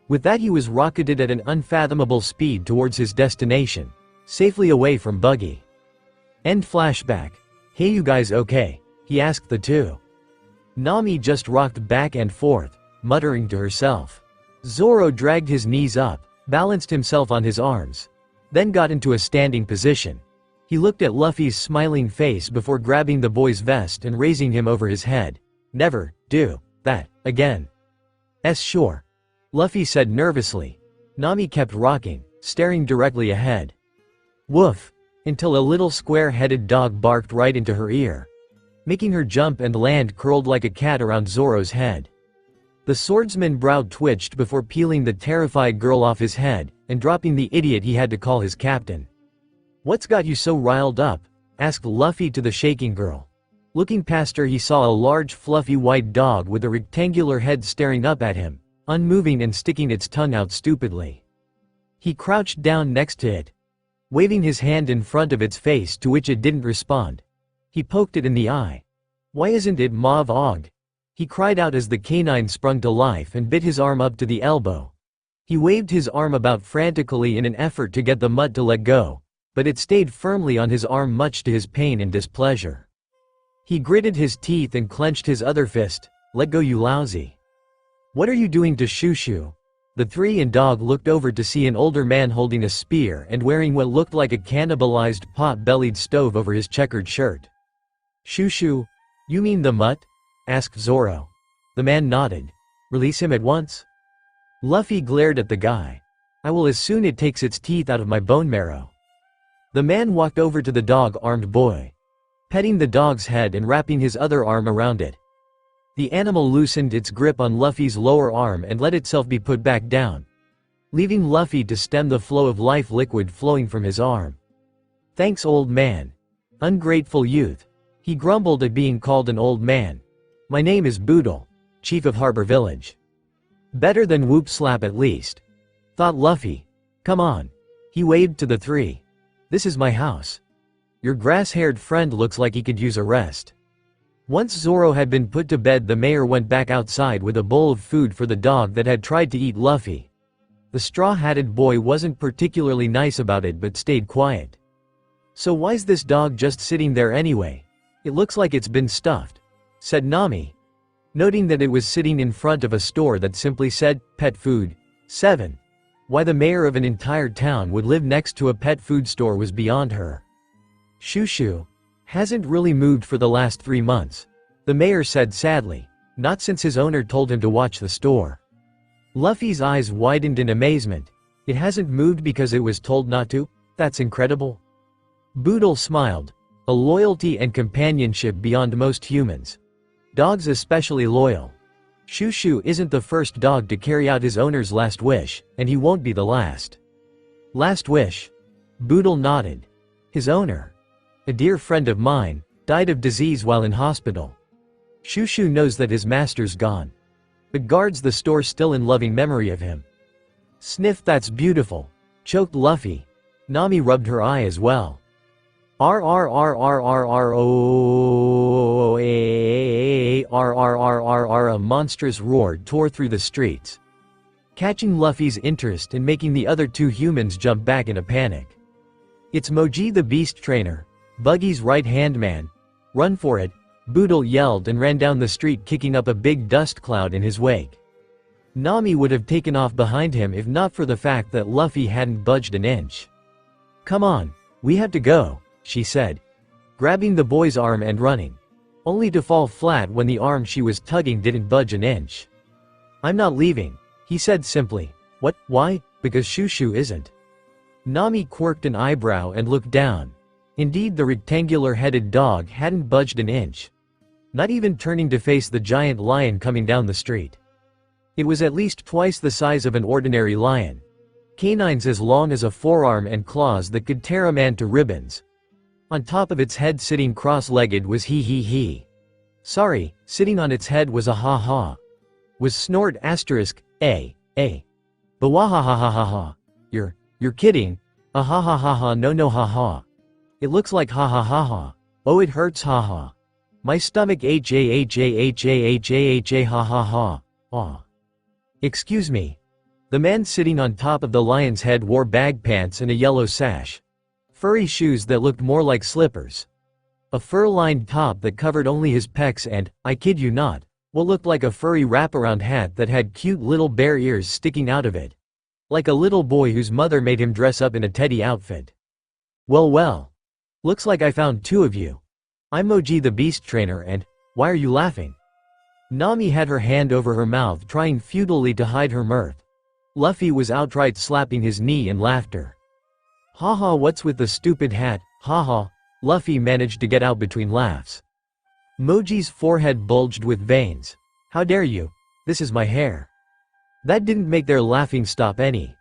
With that he was rocketed at an unfathomable speed towards his destination, safely away from Buggy. End flashback. Hey, you guys okay? He asked the two. Nami just rocked back and forth, muttering to herself. Zoro dragged his knees up, balanced himself on his arms, then got into a standing position. He looked at Luffy's smiling face before grabbing the boy's vest and raising him over his head. Never do that again. Sure. Luffy said nervously. Nami kept rocking, staring directly ahead. Woof, until a little square-headed dog barked right into her ear, making her jump and land curled like a cat around Zoro's head. The swordsman brow twitched before peeling the terrified girl off his head and dropping the idiot he had to call his captain. What's got you so riled up? Asked Luffy to the shaking girl. Looking past her, he saw a large fluffy white dog with a rectangular head staring up at him, unmoving and sticking its tongue out stupidly. He crouched down next to it, waving his hand in front of its face, to which it didn't respond. He poked it in the eye. Why isn't it Mauve Og? He cried out as the canine sprung to life and bit his arm up to the elbow. He waved his arm about frantically in an effort to get the mutt to let go, but it stayed firmly on his arm much to his pain and displeasure. He gritted his teeth and clenched his other fist. Let go, you lousy. What are you doing to Shushu? The three and dog looked over to see an older man holding a spear and wearing what looked like a cannibalized pot-bellied stove over his checkered shirt. Shushu? You mean the mutt? Asked Zoro. The man nodded. Release him at once? Luffy glared at the guy. I will as soon it takes its teeth out of my bone marrow. The man walked over to the dog-armed boy, petting the dog's head and wrapping his other arm around it. The animal loosened its grip on Luffy's lower arm and let itself be put back down, leaving Luffy to stem the flow of life liquid flowing from his arm. Thanks, old man. Ungrateful youth. He grumbled at being called an old man. My name is Boodle, chief of Harbor Village. Better than Whoop Slap at least, thought Luffy. Come on. He waved to the three. This is my house. Your grass-haired friend looks like he could use a rest. Once Zoro had been put to bed, the mayor went back outside with a bowl of food for the dog that had tried to eat Luffy. The straw-hatted boy wasn't particularly nice about it but stayed quiet. So why's this dog just sitting there anyway? It looks like it's been stuffed, said Nami, noting that it was sitting in front of a store that simply said, pet food. 7. Why the mayor of an entire town would live next to a pet food store was beyond her. Shushu hasn't really moved for the last 3 months, the mayor said sadly, not since his owner told him to watch the store. Luffy's eyes widened in amazement. It hasn't moved because it was told not to? That's incredible. Boodle smiled. A loyalty and companionship beyond most humans. Dogs especially loyal. Shushu isn't the first dog to carry out his owner's last wish, and he won't be the last. Last wish? Boodle nodded. His owner, a dear friend of mine, died of disease while in hospital. Shushu knows that his master's gone, but guards the store still in loving memory of him. Sniff, that's beautiful, choked Luffy. Nami rubbed her eye as well. R. A monstrous roar tore through the streets, catching Luffy's interest and making the other two humans jump back in a panic. It's Moji the Beast Trainer, Buggy's right-hand man. Run for it, Boodle yelled and ran down the street kicking up a big dust cloud in his wake. Nami would have taken off behind him if not for the fact that Luffy hadn't budged an inch. Come on, we have to go, she said, grabbing the boy's arm and running, only to fall flat when the arm she was tugging didn't budge an inch. I'm not leaving, he said simply. What, why? Because Shushu isn't. Nami quirked an eyebrow and looked down. Indeed, the rectangular-headed dog hadn't budged an inch, not even turning to face the giant lion coming down the street. It was at least twice the size of an ordinary lion, canines as long as a forearm and claws that could tear a man to ribbons. On top of its head, sitting cross-legged, was he. Sorry, sitting on its head was a ha-ha. Was snort asterisk, a. Bawahahahaha. You're kidding. A ha-ha-ha-ha, no ha-ha. It looks like ha-ha-ha-ha. Oh, it hurts, ha-ha. My stomach ha-ha-ha-ha, ha-ha-ha. Aw. Excuse me. The man sitting on top of the lion's head wore bag pants and a yellow sash, furry shoes that looked more like slippers, a fur-lined top that covered only his pecs and, I kid you not, what looked like a furry wraparound hat that had cute little bear ears sticking out of it, like a little boy whose mother made him dress up in a teddy outfit. Well, looks like I found two of you. I'm Moji the Beast Trainer and, why are you laughing? Nami had her hand over her mouth trying futilely to hide her mirth. Luffy was outright slapping his knee in laughter. Haha, what's with the stupid hat, haha, Luffy managed to get out between laughs. Moji's forehead bulged with veins. How dare you? This is my hair. That didn't make their laughing stop any.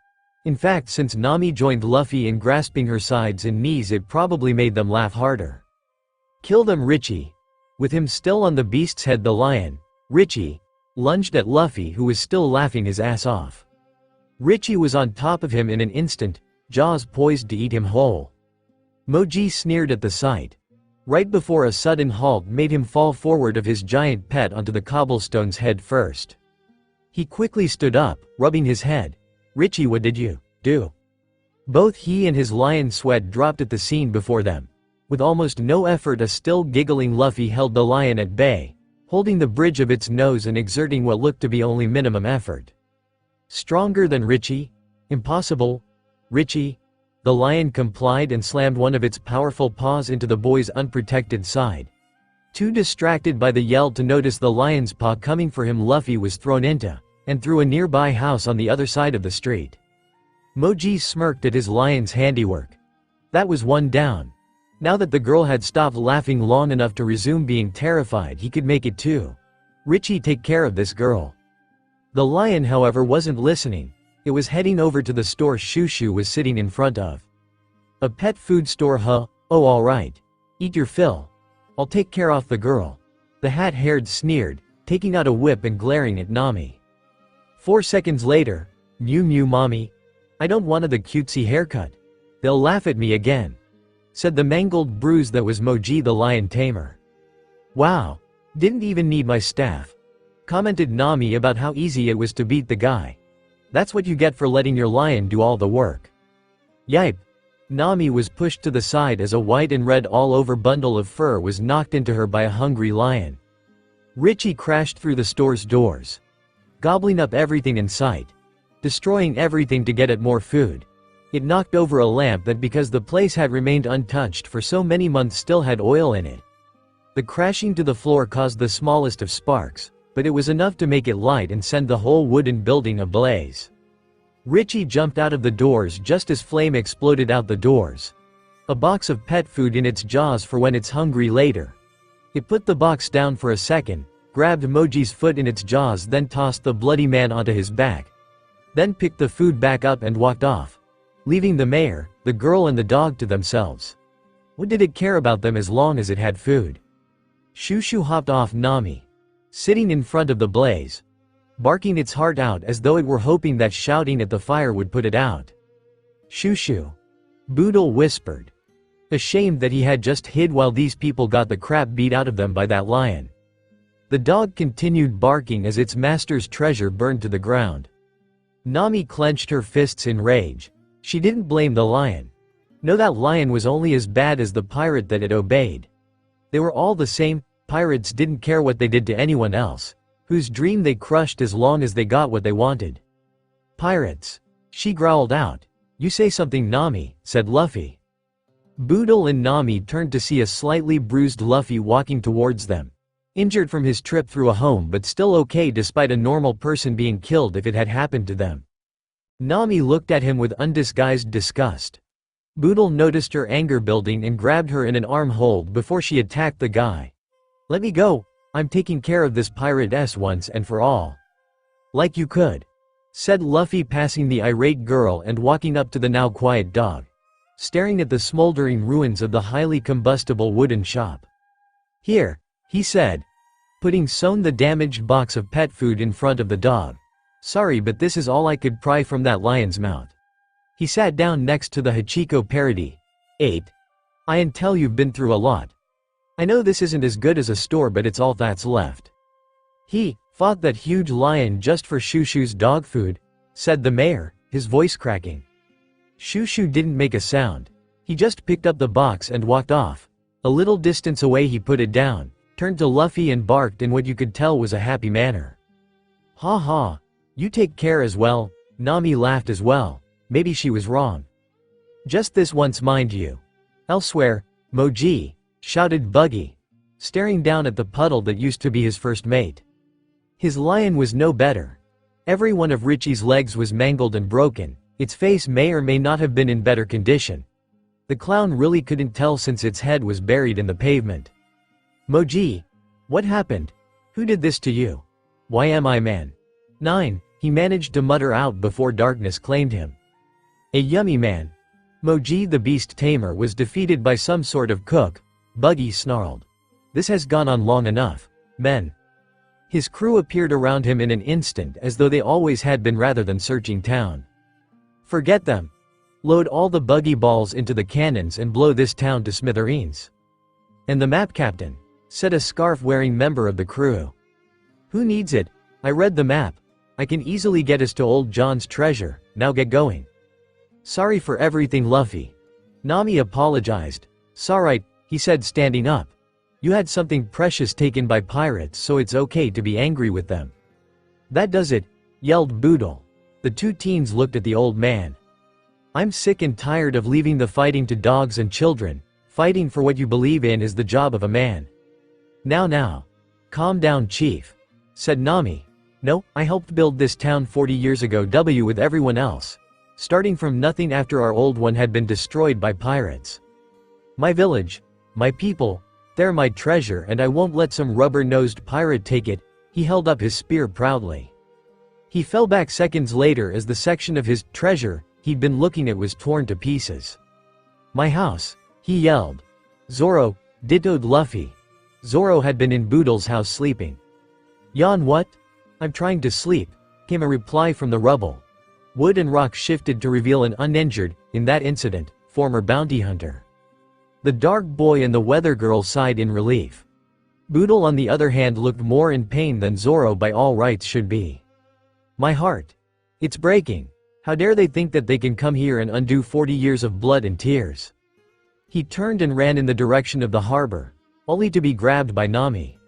In fact, since Nami joined Luffy in grasping her sides and knees, it probably made them laugh harder. Kill them, Richie. With him still on the beast's head, the lion, Richie, lunged at Luffy, who was still laughing his ass off. Richie was on top of him in an instant, jaws poised to eat him whole. Moji sneered at the sight. right before a sudden halt made him fall forward of his giant pet onto the cobblestones head first. He quickly stood up, rubbing his head. "Richie, what did you do?" Both he and his lion sweat dropped at the scene before them. With almost no effort, a still giggling Luffy held the lion at bay, holding the bridge of its nose and exerting what looked to be only minimum effort. "Stronger than Richie? Impossible. Richie?" The lion complied and slammed one of its powerful paws into the boy's unprotected side. Too distracted by the yell to notice the lion's paw coming for him, Luffy was thrown into and through a nearby house on the other side of the street. Moji smirked at his lion's handiwork. That was one down. Now that the girl had stopped laughing long enough to resume being terrified, he could make it too. "Richie, take care of this girl." The lion, however, wasn't listening. It was heading over to the store Shushu was sitting in front of. "A pet food store, huh? Oh, alright. Eat your fill. I'll take care of the girl." The hat-haired sneered, taking out a whip and glaring at Nami. 4 seconds later, "Mew mew mommy. I don't want the cutesy haircut. They'll laugh at me again," said the mangled bruise that was Moji the lion tamer. "Wow. Didn't even need my staff," commented Nami about how easy it was to beat the guy. "That's what you get for letting your lion do all the work." Yipe. Nami was pushed to the side as a white and red all-over bundle of fur was knocked into her by a hungry lion. Richie crashed through the store's doors, gobbling up everything in sight, destroying everything to get at more food. It knocked over a lamp that, because the place had remained untouched for so many months, still had oil in it. The crashing to the floor caused the smallest of sparks, but it was enough to make it light and send the whole wooden building ablaze. Richie jumped out of the doors just as flame exploded out the doors. A box of pet food in its jaws for when it's hungry later. It put the box down for a second, grabbed Moji's foot in its jaws, then tossed the bloody man onto his back. Then picked the food back up and walked off, leaving the mayor, the girl and the dog to themselves. What did it care about them as long as it had food? Shushu hopped off Nami, sitting in front of the blaze, barking its heart out as though it were hoping that shouting at the fire would put it out. "Shushu," Boodle whispered, ashamed that he had just hid while these people got the crap beat out of them by that lion. The dog continued barking as its master's treasure burned to the ground. Nami clenched her fists in rage. She didn't blame the lion. No, that lion was only as bad as the pirate that it obeyed. They were all the same. Pirates didn't care what they did to anyone else, whose dream they crushed as long as they got what they wanted. "Pirates," she growled out. "You say something, Nami," said Luffy. Boodle and Nami turned to see a slightly bruised Luffy walking towards them, injured from his trip through a home but still okay despite a normal person being killed if it had happened to them. Nami looked at him with undisguised disgust. Boodle noticed her anger building and grabbed her in an arm hold before she attacked the guy. "Let me go. I'm taking care of this pirate once and for all." "Like you could," said Luffy, passing the irate girl and walking up to the now quiet dog, staring at the smoldering ruins of the highly combustible wooden shop. "Here," he said, putting Zoan the damaged box of pet food in front of the dog. "Sorry, but this is all I could pry from that lion's mouth." He sat down next to the Hachiko parody. "8. I can tell you've been through a lot. I know this isn't as good as a store, but it's all that's left." "He fought that huge lion just for Shushu's dog food," said the mayor, his voice cracking. Shushu didn't make a sound. He just picked up the box and walked off. A little distance away he put it down, turned to Luffy and barked in what you could tell was a happy manner. "Ha ha. You take care as well." Nami laughed as well. Maybe she was wrong. "Just this once, mind you. Elsewhere, Moji," shouted Buggy, staring down at the puddle that used to be his first mate. His lion was no better. Every one of Richie's legs was mangled and broken. Its face may or may not have been in better condition. The clown really couldn't tell since its head was buried in the pavement. "Moji, what happened? Who did this to you? Why am I man?" 9, he managed to mutter out before darkness claimed him. "A yummy man." Moji the beast tamer was defeated by some sort of cook, Buggy snarled. "This has gone on long enough, men." His crew appeared around him in an instant as though they always had been rather than searching town. "Forget them. Load all the buggy balls into the cannons and blow this town to smithereens." "And the map, Captain," said a scarf-wearing member of the crew. "Who needs it? I read the map. I can easily get us to Old John's treasure, now get going." "Sorry for everything, Luffy." Nami apologized. "S'alright," he said, standing up. "You had something precious taken by pirates, so it's okay to be angry with them." "That does it," yelled Boodle. The two teens looked at the old man. "I'm sick and tired of leaving the fighting to dogs and children. Fighting for what you believe in is the job of a man." Now. Calm down, Chief," said Nami. "No, I helped build this town 40 years ago with everyone else. Starting from nothing after our old one had been destroyed by pirates. My village, my people, they're my treasure, and I won't let some rubber-nosed pirate take it." He held up his spear proudly. He fell back seconds later as the section of his treasure he'd been looking at was torn to pieces. "My house," he yelled. "Zoro," dittoed Luffy. Zoro had been in Boodle's house sleeping. "Yawn what?" "I'm trying to sleep," came a reply from the rubble. Wood and rock shifted to reveal an uninjured, in that incident, former bounty hunter. The dark boy and the weather girl sighed in relief. Boodle on the other hand looked more in pain than Zoro by all rights should be. "My heart. It's breaking. How dare they think that they can come here and undo 40 years of blood and tears." He turned and ran in the direction of the harbor, only to be grabbed by Nami.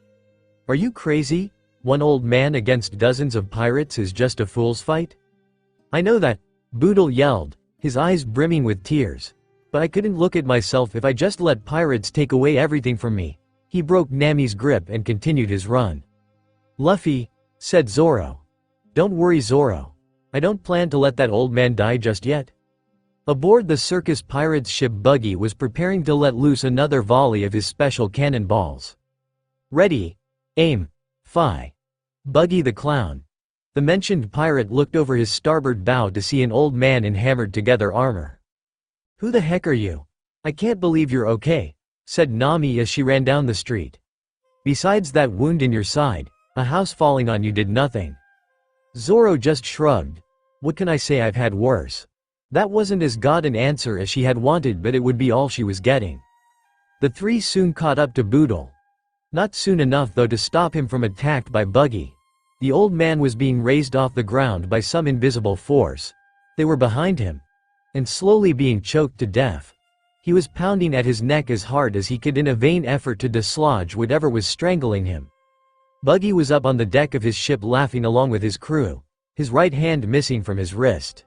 "Are you crazy? One old man against dozens of pirates is just a fool's fight?" "I know that," Boodle yelled, his eyes brimming with tears. "But I couldn't look at myself if I just let pirates take away everything from me." He broke Nami's grip and continued his run. "Luffy," said Zoro. "Don't worry, Zoro. I don't plan to let that old man die just yet." Aboard the circus pirate's ship, Buggy was preparing to let loose another volley of his special cannonballs. "Ready, aim, fire." Buggy the clown. The mentioned pirate looked over his starboard bow to see an old man in hammered-together armor. "Who the heck are you? I can't believe you're okay," said Nami as she ran down the street. "Besides that wound in your side, a house falling on you did nothing." Zoro just shrugged. "What can I say, I've had worse." That wasn't as good an answer as she had wanted, but it would be all she was getting. The three soon caught up to Boodle. Not soon enough though to stop him from attacked by Buggy. The old man was being raised off the ground by some invisible force. They were behind him. And slowly being choked to death. He was pounding at his neck as hard as he could in a vain effort to dislodge whatever was strangling him. Buggy was up on the deck of his ship laughing along with his crew, his right hand missing from his wrist.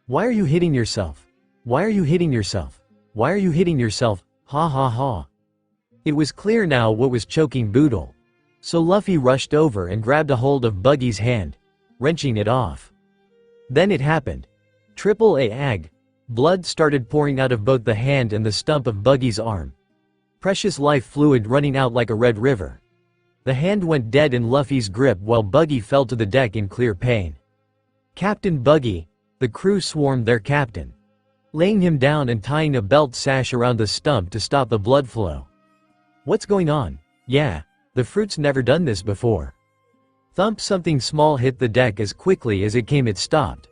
"Why are you hitting yourself? Why are you hitting yourself? Why are you hitting yourself? Ha ha ha." It was clear now what was choking Boodle. So Luffy rushed over and grabbed a hold of Buggy's hand, wrenching it off. Then it happened. Triple ag. Blood started pouring out of both the hand and the stump of Buggy's arm. Precious life fluid running out like a red river. The hand went dead in Luffy's grip while Buggy fell to the deck in clear pain. "Captain Buggy!" The crew swarmed their captain, laying him down and tying a belt sash around the stump to stop the blood flow. "What's going on?" "Yeah, the fruit's never done this before." Thump! Something small hit the deck. As quickly as it came it stopped.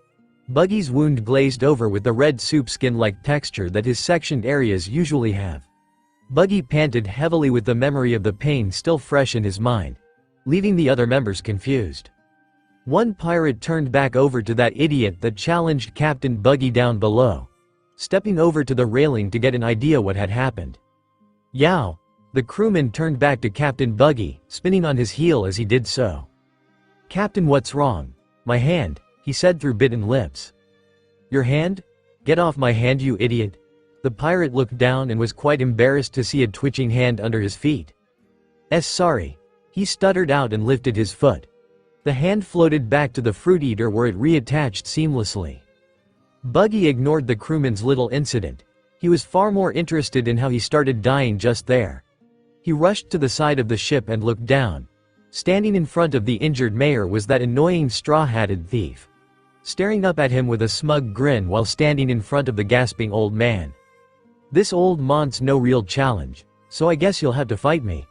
Buggy's wound glazed over with the red soup skin-like texture that his sectioned areas usually have. Buggy panted heavily with the memory of the pain still fresh in his mind, leaving the other members confused. One pirate turned back over to that idiot that challenged Captain Buggy down below, stepping over to the railing to get an idea what had happened. "Yow!" The crewman turned back to Captain Buggy, spinning on his heel as he did so. "Captain, what's wrong?" "My hand," he said through bitten lips. "Your hand? Get off my hand, you idiot." The pirate looked down and was quite embarrassed to see a twitching hand under his feet. Sorry," he stuttered out and lifted his foot. The hand floated back to the fruit eater where it reattached seamlessly. Buggy ignored the crewman's little incident. He was far more interested in how he started dying just there. He rushed to the side of the ship and looked down. Standing in front of the injured mayor was that annoying straw-hatted thief, staring up at him with a smug grin while standing in front of the gasping old man. "This old mont's no real challenge, so I guess you'll have to fight me."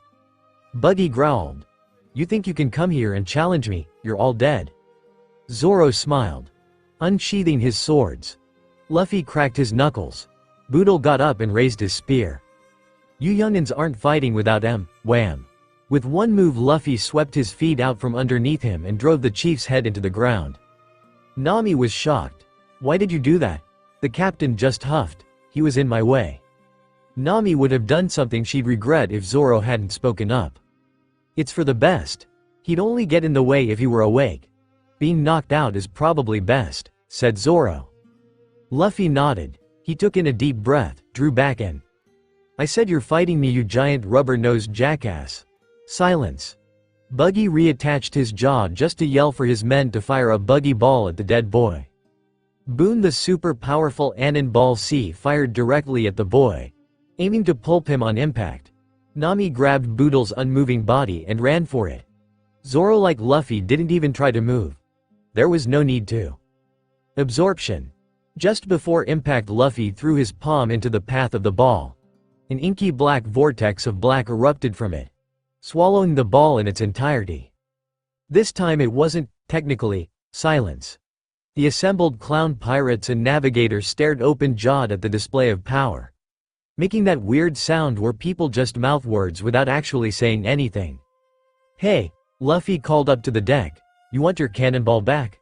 Buggy growled. "You think you can come here and challenge me? You're all dead." Zoro smiled, unsheathing his swords. Luffy cracked his knuckles. Boodle got up and raised his spear. You youngins aren't fighting without em, wham. With one move Luffy swept his feet out from underneath him and drove the chief's head into the ground. Nami was shocked. Why did you do that? The captain just huffed. He was in my way. Nami would have done something she'd regret if Zoro hadn't spoken up. It's for the best. He'd only get in the way if he were awake. Being knocked out is probably best, said Zoro. Luffy nodded. He took in a deep breath, drew back and, I said you're fighting me, you giant rubber-nosed jackass. Silence. Buggy reattached his jaw just to yell for his men to fire a buggy ball at the dead boy. Boone, the super-powerful Anon Ball C, fired directly at the boy, aiming to pulp him on impact. Nami grabbed Boodle's unmoving body and ran for it. Zoro, like Luffy, didn't even try to move. There was no need to. Absorption. Just before impact, Luffy threw his palm into the path of the ball. An inky black vortex of black erupted from it, swallowing the ball in its entirety. This time it wasn't, technically, silence. The assembled clown pirates and navigators stared open-jawed at the display of power, making that weird sound where people just mouth words without actually saying anything. Hey, Luffy called up to the deck, you want your cannonball back?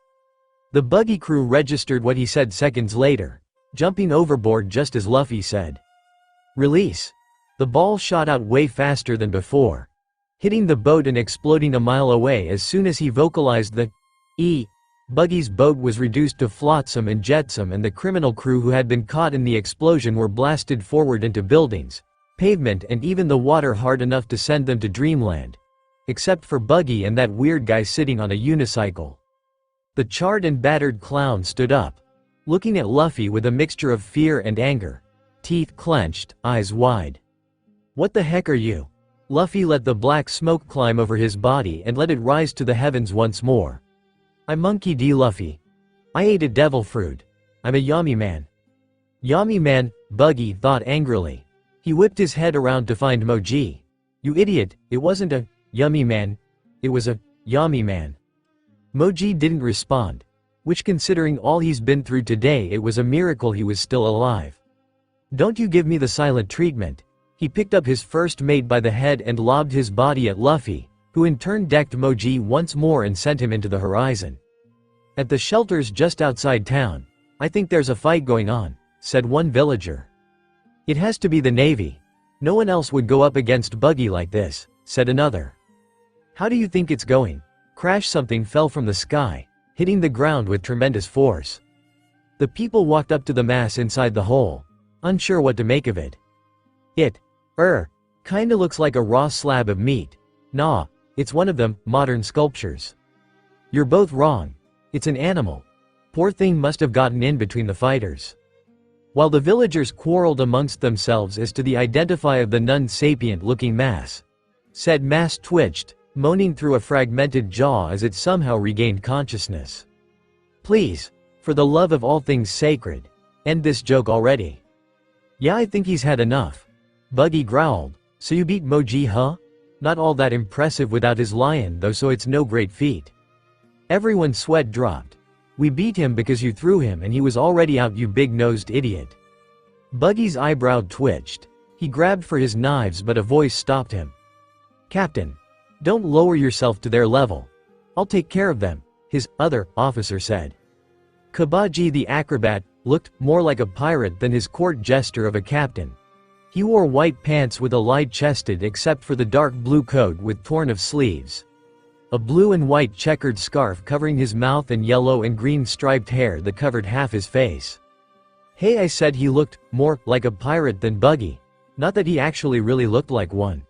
The buggy crew registered what he said seconds later, jumping overboard just as Luffy said, release. The ball shot out way faster than before, hitting the boat and exploding a mile away as soon as he vocalized the E. Buggy's boat was reduced to flotsam and jetsam, and the criminal crew who had been caught in the explosion were blasted forward into buildings, pavement, and even the water hard enough to send them to dreamland. Except for Buggy and that weird guy sitting on a unicycle. The charred and battered clown stood up, looking at Luffy with a mixture of fear and anger, teeth clenched, eyes wide. What the heck are you? Luffy let the black smoke climb over his body and let it rise to the heavens once more. I'm Monkey D. Luffy. I ate a devil fruit. I'm a Yami man. Yami man, Buggy thought angrily. He whipped his head around to find Moji. You idiot, it wasn't a Yummy man. It was a Yami man. Moji didn't respond, which, considering all he's been through today, it was a miracle he was still alive. Don't you give me the silent treatment. He picked up his first mate by the head and lobbed his body at Luffy, who in turn decked Moji once more and sent him into the horizon. At the shelters just outside town, I think there's a fight going on, said one villager. It has to be the Navy. No one else would go up against Buggy like this, said another. How do you think it's going? Crash. Something fell from the sky, hitting the ground with tremendous force. The people walked up to the mass inside the hole, unsure what to make of it. It, kinda looks like a raw slab of meat. Nah, it's one of them modern sculptures. You're both wrong. It's an animal. Poor thing must have gotten in between the fighters. While the villagers quarreled amongst themselves as to the identify of the non-sapient-looking mass, said mass twitched, moaning through a fragmented jaw as it somehow regained consciousness. Please, for the love of all things sacred, end this joke already. Yeah, I think he's had enough. Buggy growled. So you beat Moji, huh? Not all that impressive without his lion though, so it's no great feat. Everyone's sweat dropped. We beat him because you threw him and he was already out, you big-nosed idiot. Buggy's eyebrow twitched. He grabbed for his knives but a voice stopped him. Captain, don't lower yourself to their level. I'll take care of them, his other officer said. Kabaji the acrobat looked more like a pirate than his court jester of a captain. He wore white pants with a light-chested except for the dark blue coat with torn of sleeves. A blue and white checkered scarf covering his mouth and yellow and green striped hair that covered half his face. Hey, I said he looked more like a pirate than Buggy. Not that he actually really looked like one.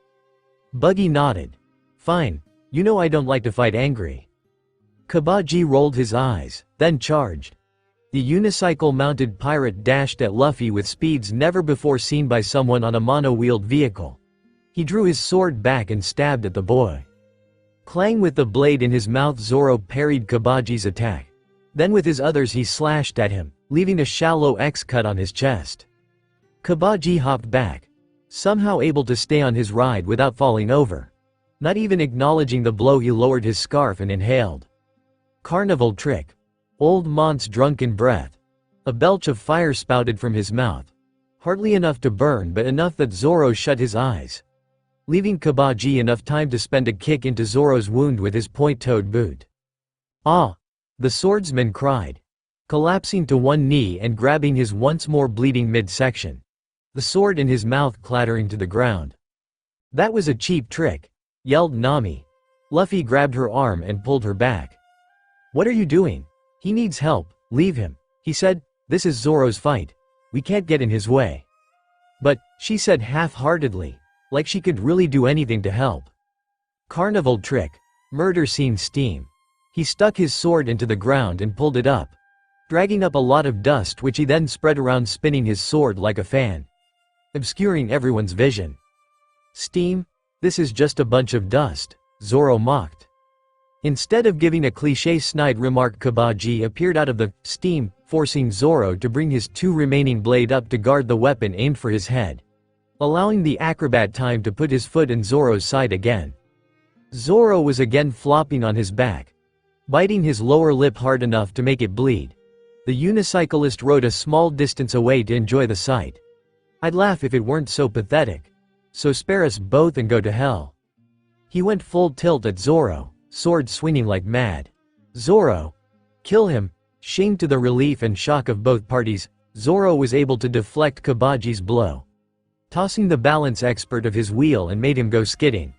Buggy nodded. Fine, you know I don't like to fight angry. Kabaji rolled his eyes, then charged. The unicycle-mounted pirate dashed at Luffy with speeds never before seen by someone on a mono-wheeled vehicle. He drew his sword back and stabbed at the boy. Clang, with the blade in his mouth, Zoro parried Kabaji's attack. Then with his others he slashed at him, leaving a shallow X-cut on his chest. Kabaji hopped back, somehow able to stay on his ride without falling over. Not even acknowledging the blow, he lowered his scarf and inhaled. Carnival trick. Old Mont's drunken breath. A belch of fire spouted from his mouth. hardly enough to burn but enough that Zoro shut his eyes, leaving Kabaji enough time to spend a kick into Zoro's wound with his point-toed boot. "Ah!" the swordsman cried, collapsing to one knee and grabbing his once more bleeding midsection, the sword in his mouth clattering to the ground. "That was a cheap trick," yelled Nami. Luffy grabbed her arm and pulled her back. "What are you doing? He needs help, leave him," he said. "This is Zoro's fight. We can't get in his way." "But," she said half-heartedly, like she could really do anything to help. "Carnival trick. Murder scene steam." He stuck his sword into the ground and pulled it up, dragging up a lot of dust which he then spread around, spinning his sword like a fan, obscuring everyone's vision. "Steam? This is just a bunch of dust," Zoro mocked. Instead of giving a cliché snide remark, Kabaji appeared out of the steam, forcing Zoro to bring his two remaining blade up to guard the weapon aimed for his head, allowing the acrobat time to put his foot in Zoro's side again. Zoro was again flopping on his back, biting his lower lip hard enough to make it bleed. The unicyclist rode a small distance away to enjoy the sight. "I'd laugh if it weren't so pathetic. So spare us both and go to hell." He went full tilt at Zoro, sword swinging like mad. "Zoro! Kill him!" Shamed to the relief and shock of both parties, Zoro was able to deflect Kabaji's blow, tossing the balance expert of his wheel and made him go skidding.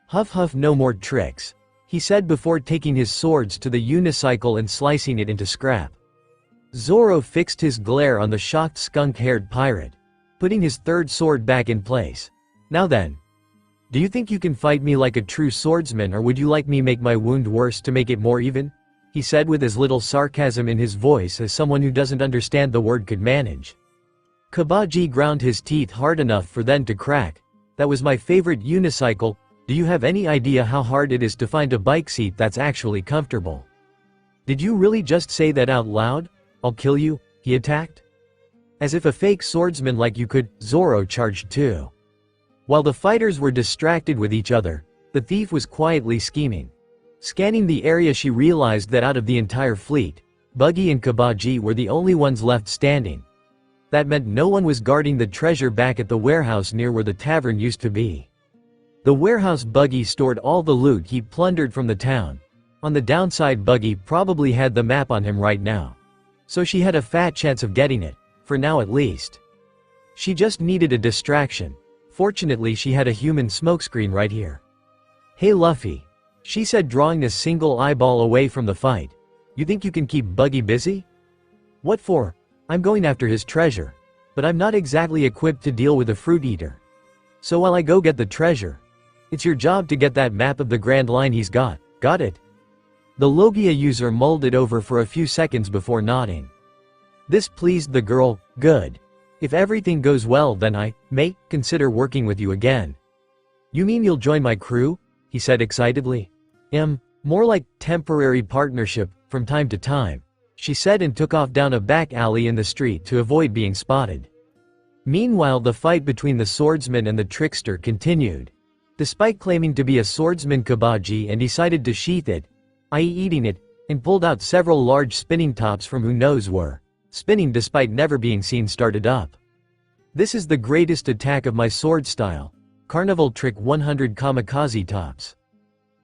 "Huff huff, no more tricks," he said before taking his swords to the unicycle and slicing it into scrap. Zoro fixed his glare on the shocked skunk-haired pirate, putting his third sword back in place. "Now then, do you think you can fight me like a true swordsman, or would you like me make my wound worse to make it more even?" he said with as little sarcasm in his voice as someone who doesn't understand the word could manage. Kabaji ground his teeth hard enough for them to crack. "That was my favorite unicycle. Do you have any idea how hard it is to find a bike seat that's actually comfortable?" "Did you really just say that out loud? I'll kill you," he attacked. As if a fake swordsman like you could, Zoro charged too. While the fighters were distracted with each other, the thief was quietly scheming. Scanning the area, she realized that out of the entire fleet, Buggy and Kabaji were the only ones left standing. That meant no one was guarding the treasure back at the warehouse near where the tavern used to be. The warehouse Buggy stored all the loot he plundered from the town. On the downside, Buggy probably had the map on him right now, so she had a fat chance of getting it, for now at least. She just needed a distraction. Fortunately, she had a human smokescreen right here. "Hey Luffy," she said, drawing a single eyeball away from the fight. "You think you can keep Buggy busy?" "What for? I'm going after his treasure. But I'm not exactly equipped to deal with a fruit eater. So while I go get the treasure, it's your job to get that map of the Grand Line he's got it?" The Logia user mulled it over for a few seconds before nodding. This pleased the girl. "Good. If everything goes well, then I may consider working with you again." "You mean you'll join my crew?" he said excitedly. More like temporary partnership, from time to time," she said, and took off down a back alley in the street to avoid being spotted. Meanwhile, the fight between the swordsman and the trickster continued. Despite claiming to be a swordsman, Kabaji and decided to sheath it, i.e. eating it, and pulled out several large spinning tops from who knows where, spinning despite never being seen started up. "This is the greatest attack of my sword style. Carnival trick 100 kamikaze tops."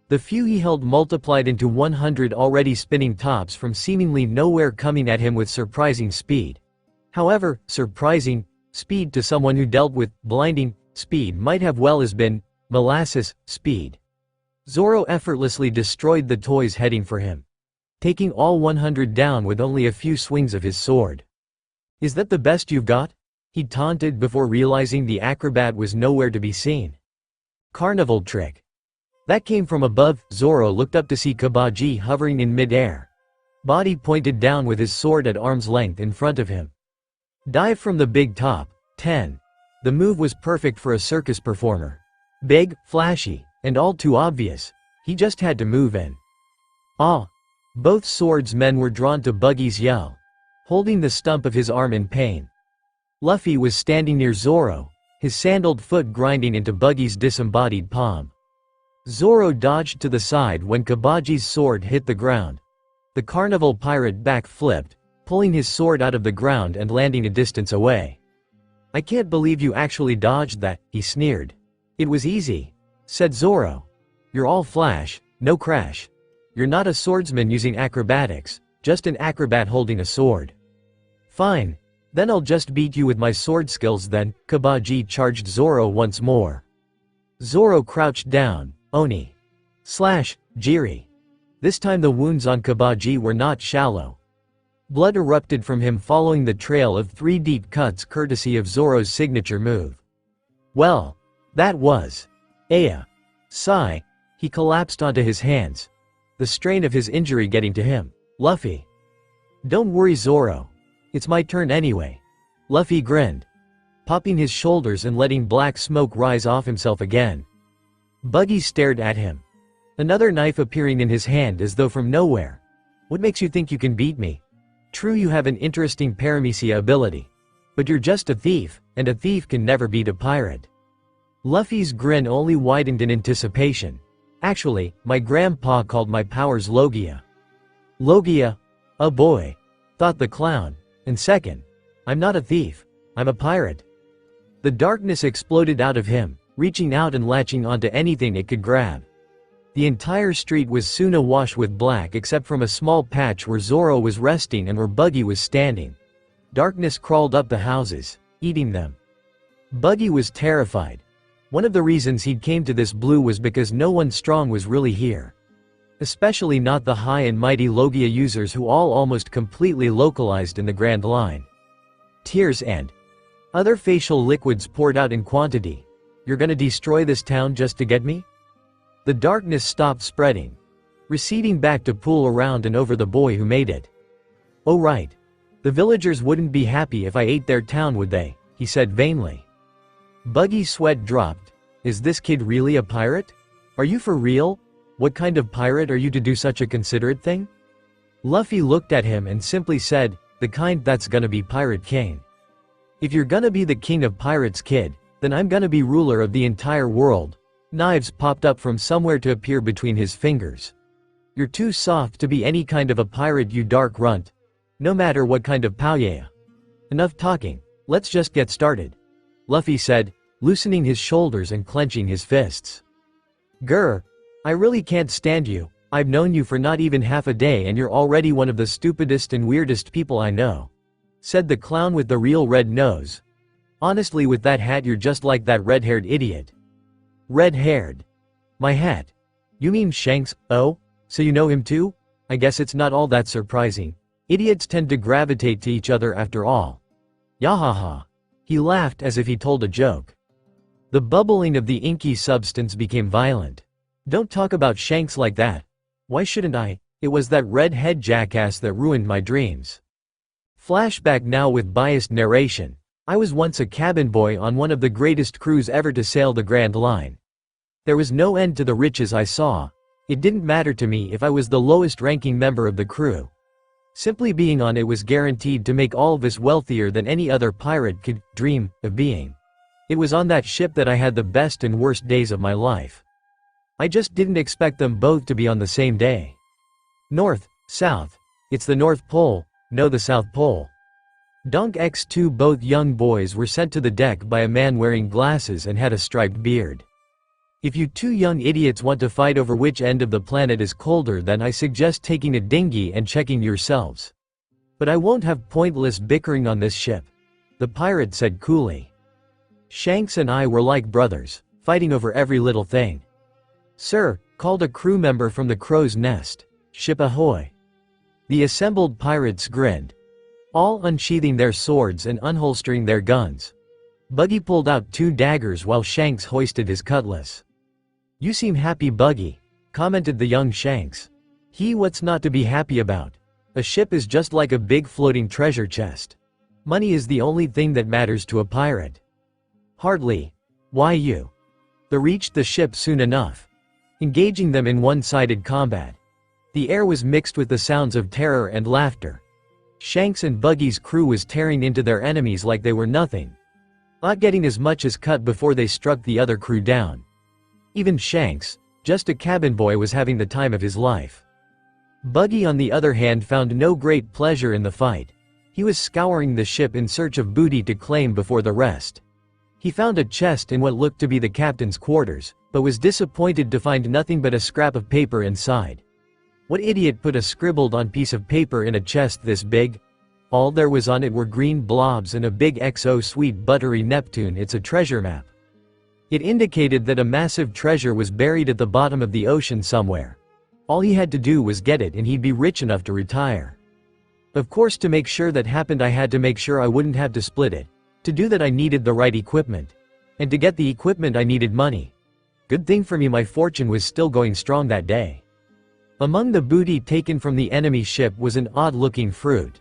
The few he held multiplied into 100 already spinning tops from seemingly nowhere, coming at him with surprising speed. However, surprising speed to someone who dealt with blinding speed might have well as been molasses speed. Zoro effortlessly destroyed the toys heading for him, taking all 100 down with only a few swings of his sword. "Is that the best you've got?" he taunted before realizing the acrobat was nowhere to be seen. "Carnival trick." That came from above. Zoro looked up to see Kabaji hovering in mid-air, body pointed down with his sword at arm's length in front of him. Dive from the big top. 10. The move was perfect for a circus performer. Big, flashy, and all too obvious. He just had to move in. "Ah!" Both swordsmen were drawn to Buggy's yell, holding the stump of his arm in pain. Luffy was standing near Zoro, his sandaled foot grinding into Buggy's disembodied palm. Zoro dodged to the side when Kabaji's sword hit the ground. The carnival pirate back flipped, pulling his sword out of the ground and landing a distance away. I can't believe you actually dodged that, he sneered. It was easy, said Zoro. You're all flash, no crash. You're not a swordsman using acrobatics, just an acrobat holding a sword. Fine. Then I'll just beat you with my sword skills then, Kabaji charged Zoro once more. Zoro crouched down, Oni. Jiri. This time the wounds on Kabaji were not shallow. Blood erupted from him following the trail of 3 deep cuts courtesy of Zoro's signature move. Well, that was. Aya. Sigh. He collapsed onto his hands. The strain of his injury getting to him. Luffy. Don't worry Zoro. It's my turn anyway. Luffy grinned, popping his shoulders and letting black smoke rise off himself again. Buggy stared at him. Another knife appearing in his hand as though from nowhere. What makes you think you can beat me? True, you have an interesting paramecia ability. But you're just a thief, and a thief can never beat a pirate. Luffy's grin only widened in anticipation. Actually, my grandpa called my powers Logia. Logia? Oh boy. Thought the clown. And second, I'm not a thief. I'm a pirate. The darkness exploded out of him, reaching out and latching onto anything it could grab. The entire street was soon awash with black except from a small patch where Zoro was resting and where Buggy was standing. Darkness crawled up the houses, eating them. Buggy was terrified. One of the reasons he'd came to this blue was because no one strong was really here. Especially not the high and mighty Logia users who all almost completely localized in the Grand Line. Tears and other facial liquids poured out in quantity. You're gonna destroy this town just to get me? The darkness stopped spreading, receding back to pool around and over the boy who made it. Oh right. The villagers wouldn't be happy if I ate their town, would they? He said vainly. Buggy's sweat dropped. Is this kid really a pirate? Are you for real? What kind of pirate are you to do such a considerate thing? Luffy looked at him and simply said, the kind that's gonna be Pirate King. If you're gonna be the king of pirates, kid, then I'm gonna be ruler of the entire world. Knives popped up from somewhere to appear between his fingers. You're too soft to be any kind of a pirate, you dark runt. No matter what kind of paoya. Enough talking, let's just get started. Luffy said, loosening his shoulders and clenching his fists. Grr. I really can't stand you. I've known you for not even half a day and you're already one of the stupidest and weirdest people I know. Said the clown with the real red nose. Honestly, with that hat you're just like that red-haired idiot. Red-haired. My hat. You mean Shanks? Oh? So you know him too? I guess it's not all that surprising. Idiots tend to gravitate to each other after all. Yahaha. He laughed as if he told a joke. The bubbling of the inky substance became violent. Don't talk about Shanks like that. Why shouldn't I? It was that red-head jackass that ruined my dreams. Flashback now with biased narration. I was once a cabin boy on one of the greatest crews ever to sail the Grand Line. There was no end to the riches I saw. It didn't matter to me if I was the lowest ranking member of the crew. Simply being on it was guaranteed to make all of us wealthier than any other pirate could dream of being. It was on that ship that I had the best and worst days of my life. I just didn't expect them both to be on the same day. North, South. It's the North Pole, no the South Pole. Donk X2. Both young boys were sent to the deck by a man wearing glasses and had a striped beard. If you two young idiots want to fight over which end of the planet is colder, then I suggest taking a dinghy and checking yourselves. But I won't have pointless bickering on this ship, the pirate said coolly. Shanks and I were like brothers, fighting over every little thing. Sir, called a crew member from the crow's nest. Ship ahoy. The assembled pirates grinned, all unsheathing their swords and unholstering their guns. Buggy pulled out 2 daggers while Shanks hoisted his cutlass. You seem happy, Buggy, commented the young Shanks. What's not to be happy about? A ship is just like a big floating treasure chest. Money is the only thing that matters to a pirate. Hardly. Why you? They reached the ship soon enough, engaging them in one-sided combat. The air was mixed with the sounds of terror and laughter. Shanks and Buggy's crew was tearing into their enemies like they were nothing, not getting as much as cut before they struck the other crew down. Even Shanks, just a cabin boy, was having the time of his life. Buggy on the other hand found no great pleasure in the fight. He was scouring the ship in search of booty to claim before the rest. He found a chest in what looked to be the captain's quarters, but was disappointed to find nothing but a scrap of paper inside. What idiot put a scribbled-on piece of paper in a chest this big? All there was on it were green blobs and a big XO sweet buttery Neptune. It's a treasure map. It indicated that a massive treasure was buried at the bottom of the ocean somewhere. All he had to do was get it and he'd be rich enough to retire. Of course, to make sure that happened, I had to make sure I wouldn't have to split it. To do that I needed the right equipment. And to get the equipment I needed money. Good thing for me my fortune was still going strong that day. Among the booty taken from the enemy ship was an odd-looking fruit.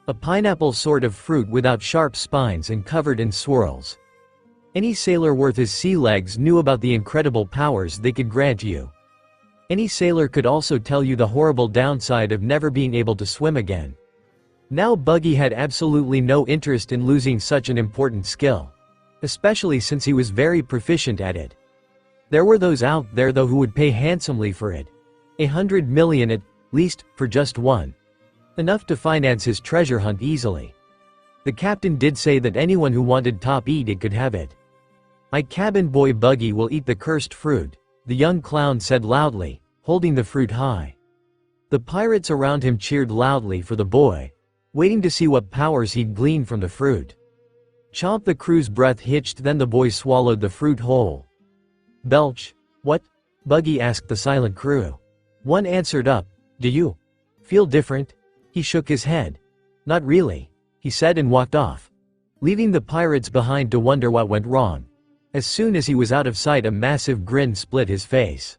A pineapple sort of fruit without sharp spines and covered in swirls. Any sailor worth his sea legs knew about the incredible powers they could grant you. Any sailor could also tell you the horrible downside of never being able to swim again. Now Buggy had absolutely no interest in losing such an important skill. Especially since he was very proficient at it. There were those out there though who would pay handsomely for it. 100 million at least, for just one. Enough to finance his treasure hunt easily. The captain did say that anyone who wanted top eat it could have it. My cabin boy Buggy will eat the cursed fruit, the young clown said loudly, holding the fruit high. The pirates around him cheered loudly for the boy, waiting to see what powers he'd glean from the fruit. Chomp, the crew's breath hitched, then the boy swallowed the fruit whole. Belch. What? Buggy asked the silent crew. One answered up, do you feel different? He shook his head. Not really, he said and walked off, leaving the pirates behind to wonder what went wrong. As soon as he was out of sight, a massive grin split his face.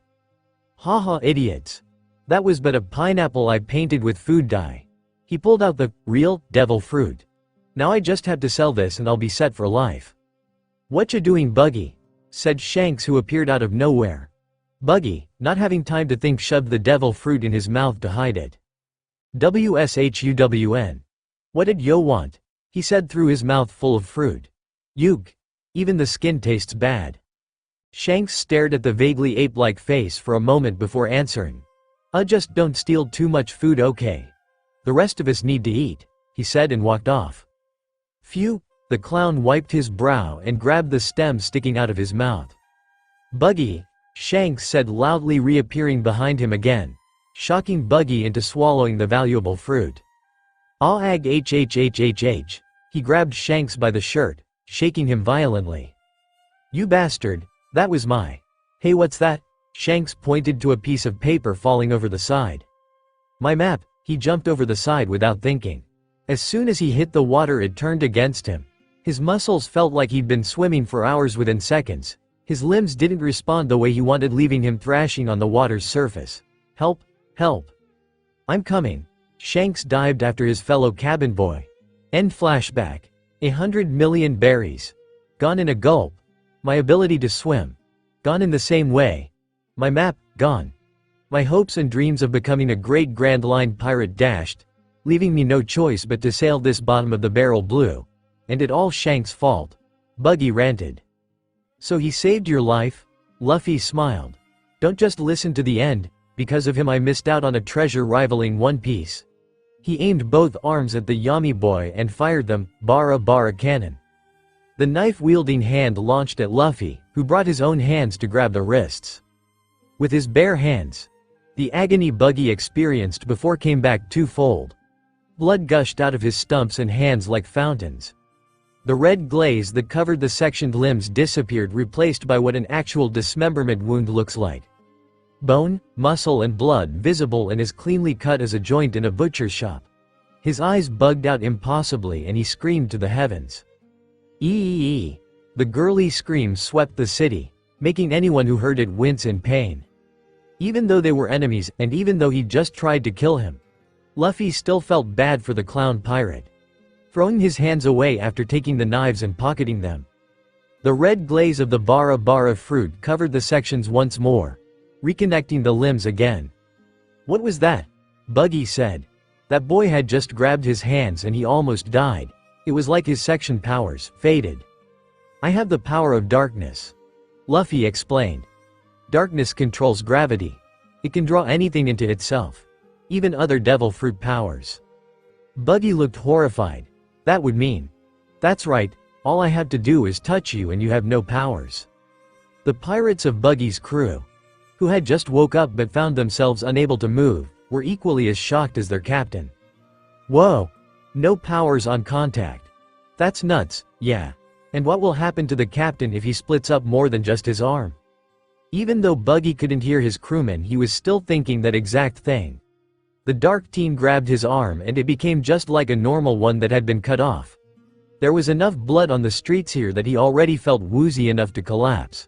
Haha, idiots. That was but a pineapple I painted with food dye. He pulled out the real devil fruit. Now I just have to sell this and I'll be set for life. What you doing, Buggy? Said Shanks, who appeared out of nowhere. Buggy, not having time to think, shoved the devil fruit in his mouth to hide it. WSHUWN. What did yo want? He said through his mouth full of fruit. Yug. Even the skin tastes bad. Shanks stared at the vaguely ape-like face for a moment before answering. Just don't steal too much food, okay? The rest of us need to eat, he said and walked off. Phew, the clown wiped his brow and grabbed the stem sticking out of his mouth. Buggy, Shanks said loudly, reappearing behind him again, shocking Buggy into swallowing the valuable fruit. Ag hhhhh. He grabbed Shanks by the shirt, shaking him violently. You bastard, that was my. Hey, what's that? Shanks pointed to a piece of paper falling over the side. My map. He jumped over the side without thinking. As soon as he hit the water, it turned against him. His muscles felt like he'd been swimming for hours within seconds. His limbs didn't respond the way he wanted, leaving him thrashing on the water's surface. Help, help. I'm coming. Shanks dived after his fellow cabin boy. End flashback. 100 million berries. Gone in a gulp. My ability to swim. Gone in the same way. My map, gone. My hopes and dreams of becoming a great Grand Line pirate dashed, leaving me no choice but to sail this bottom of the barrel blue. And it all Shanks' fault. Buggy ranted. So he saved your life? Luffy smiled. Don't just listen to the end. Because of him I missed out on a treasure rivaling One Piece. He aimed both arms at the Yami boy and fired them, bara bara cannon. The knife-wielding hand launched at Luffy, who brought his own hands to grab the wrists. With his bare hands, the agony Buggy experienced before came back twofold. Blood gushed out of his stumps and hands like fountains. The red glaze that covered the sectioned limbs disappeared, replaced by what an actual dismemberment wound looks like. Bone, muscle and blood visible and as cleanly cut as a joint in a butcher's shop. His eyes bugged out impossibly and he screamed to the heavens. Eee! The girly scream swept the city, making anyone who heard it wince in pain. Even though they were enemies, and even though he'd just tried to kill him, Luffy still felt bad for the clown pirate. Throwing his hands away after taking the knives and pocketing them. The red glaze of the bara bara fruit covered the sections once more, reconnecting the limbs again. What was that? Buggy said. That boy had just grabbed his hands and he almost died. It was like his section powers faded. I have the power of darkness. Luffy explained. Darkness controls gravity. It can draw anything into itself. Even other devil fruit powers. Buggy looked horrified. That would mean. That's right, all I have to do is touch you and you have no powers. The pirates of Buggy's crew, who had just woke up but found themselves unable to move, were equally as shocked as their captain. Whoa! No powers on contact. That's nuts, yeah. And what will happen to the captain if he splits up more than just his arm? Even though Buggy couldn't hear his crewman, he was still thinking that exact thing. The dark teen grabbed his arm and it became just like a normal one that had been cut off. There was enough blood on the streets here that he already felt woozy enough to collapse.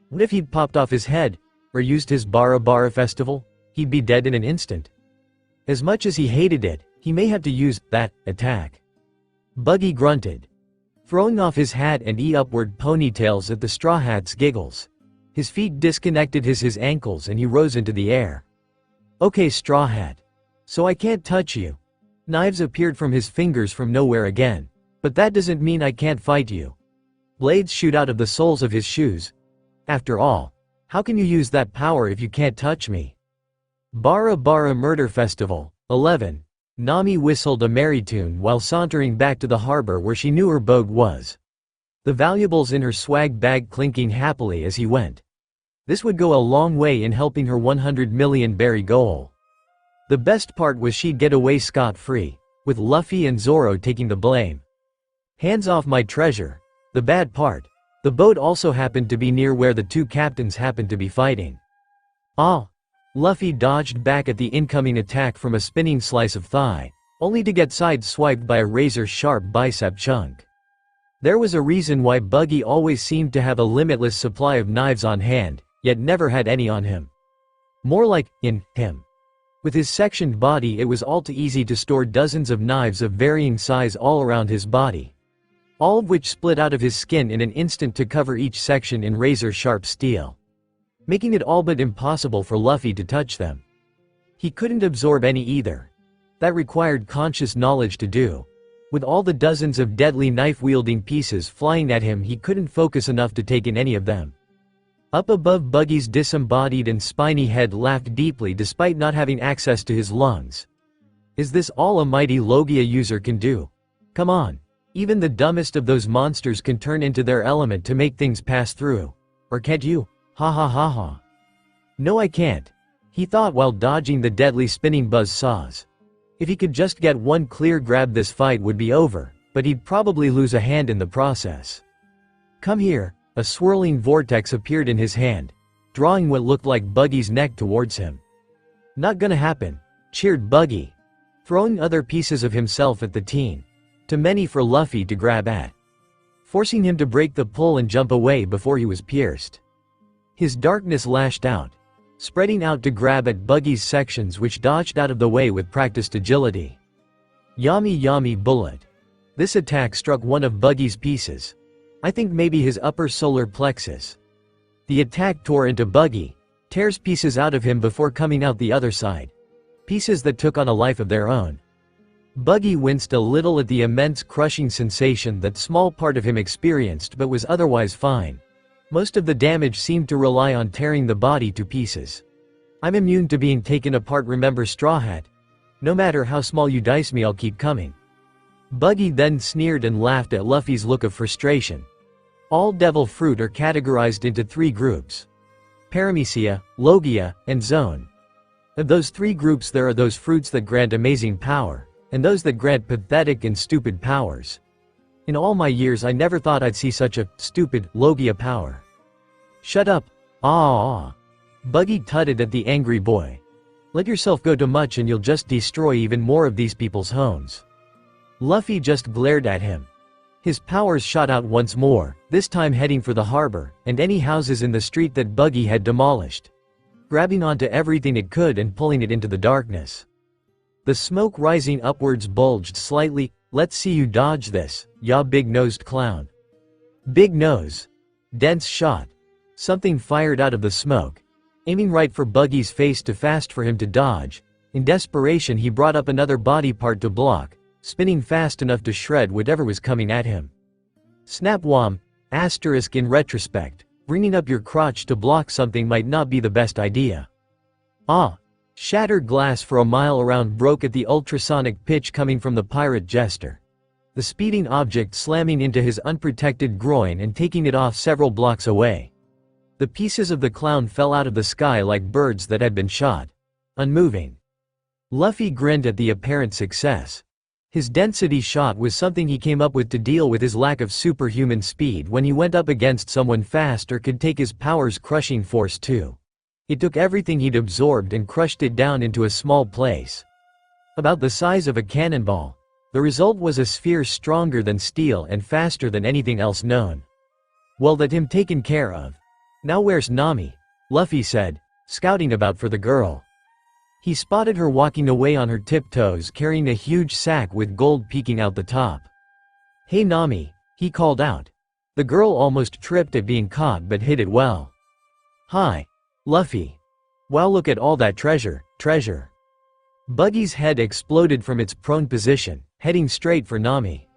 What if he'd popped off his head, or used his Bara Bara festival? He'd be dead in an instant. As much as he hated it, he may have to use that attack. Buggy grunted, throwing off his hat and upward ponytails at the Straw Hat's giggles. His feet disconnected his ankles and he rose into the air. Okay, Straw Hat. So I can't touch you. Knives appeared from his fingers from nowhere again. But that doesn't mean I can't fight you. Blades shoot out of the soles of his shoes. After all, how can you use that power if you can't touch me? Bara Bara Murder Festival, 11. Nami whistled a merry tune while sauntering back to the harbor where she knew her boat was. The valuables in her swag bag clinking happily as he went. This would go a long way in helping her 100 million berry goal. The best part was she'd get away scot-free, with Luffy and Zoro taking the blame. Hands off my treasure. The bad part. The boat also happened to be near where the two captains happened to be fighting. Ah! Luffy dodged back at the incoming attack from a spinning slice of thigh, only to get side-swiped by a razor-sharp bicep chunk. There was a reason why Buggy always seemed to have a limitless supply of knives on hand, yet never had any on him. More like, in him. With his sectioned body, it was all too easy to store dozens of knives of varying size all around his body, all of which split out of his skin in an instant to cover each section in razor-sharp steel, making it all but impossible for Luffy to touch them. He couldn't absorb any either. That required conscious knowledge to do. With all the dozens of deadly knife-wielding pieces flying at him, he couldn't focus enough to take in any of them. Up above, Buggy's disembodied and spiny head laughed deeply despite not having access to his lungs. Is this all a mighty Logia user can do? Come on. Even the dumbest of those monsters can turn into their element to make things pass through. Or can't you? Ha ha ha ha. No, I can't, he thought while dodging the deadly spinning buzz saws. If he could just get one clear grab, this fight would be over, but he'd probably lose a hand in the process. Come here. A swirling vortex appeared in his hand, drawing what looked like Buggy's neck towards him. Not gonna happen, cheered Buggy, throwing other pieces of himself at the teen. Too many for Luffy to grab at, forcing him to break the pull and jump away before he was pierced. His darkness lashed out, spreading out to grab at Buggy's sections, which dodged out of the way with practiced agility. Yami Yami bullet. This attack struck one of Buggy's pieces. I think maybe his upper solar plexus. The attack tore into Buggy, tears pieces out of him before coming out the other side. Pieces that took on a life of their own. Buggy winced a little at the immense crushing sensation that small part of him experienced, but was otherwise fine. Most of the damage seemed to rely on tearing the body to pieces. I'm immune to being taken apart, remember, Straw Hat? No matter how small you dice me, I'll keep coming. Buggy then sneered and laughed at Luffy's look of frustration. All devil fruit are categorized into three groups: Paramecia, Logia, and Zoan. Of those three groups, there are those fruits that grant amazing power, and those that grant pathetic and stupid powers. In all my years, I never thought I'd see such a stupid Logia power. Shut up. Ah. Buggy tutted at the angry boy. Let yourself go too much and you'll just destroy even more of these people's homes. Luffy just glared at him. His powers shot out once more, this time heading for the harbor, and any houses in the street that Buggy had demolished, grabbing onto everything it could and pulling it into the darkness. The smoke rising upwards bulged slightly. Let's see you dodge this, ya big-nosed clown. Big nose. Dense shot. Something fired out of the smoke, aiming right for Buggy's face, too fast for him to dodge. In desperation, he brought up another body part to block, spinning fast enough to shred whatever was coming at him. Snap-wham, asterisk. In retrospect, bringing up your crotch to block something might not be the best idea. Ah. Shattered glass for a mile around broke at the ultrasonic pitch coming from the pirate jester. The speeding object slamming into his unprotected groin and taking it off several blocks away. The pieces of the clown fell out of the sky like birds that had been shot. Unmoving. Luffy grinned at the apparent success. His density shot was something he came up with to deal with his lack of superhuman speed when he went up against someone fast or could take his power's crushing force too. It took everything he'd absorbed and crushed it down into a small place. About the size of a cannonball. The result was a sphere stronger than steel and faster than anything else known. Well, that him taken care of. Now where's Nami? Luffy said, scouting about for the girl. He spotted her walking away on her tiptoes carrying a huge sack with gold peeking out the top. Hey Nami, he called out. The girl almost tripped at being caught but hid it well. Hi. Luffy. Wow, look at all that treasure. Buggy's head exploded from its prone position, heading straight for Nami.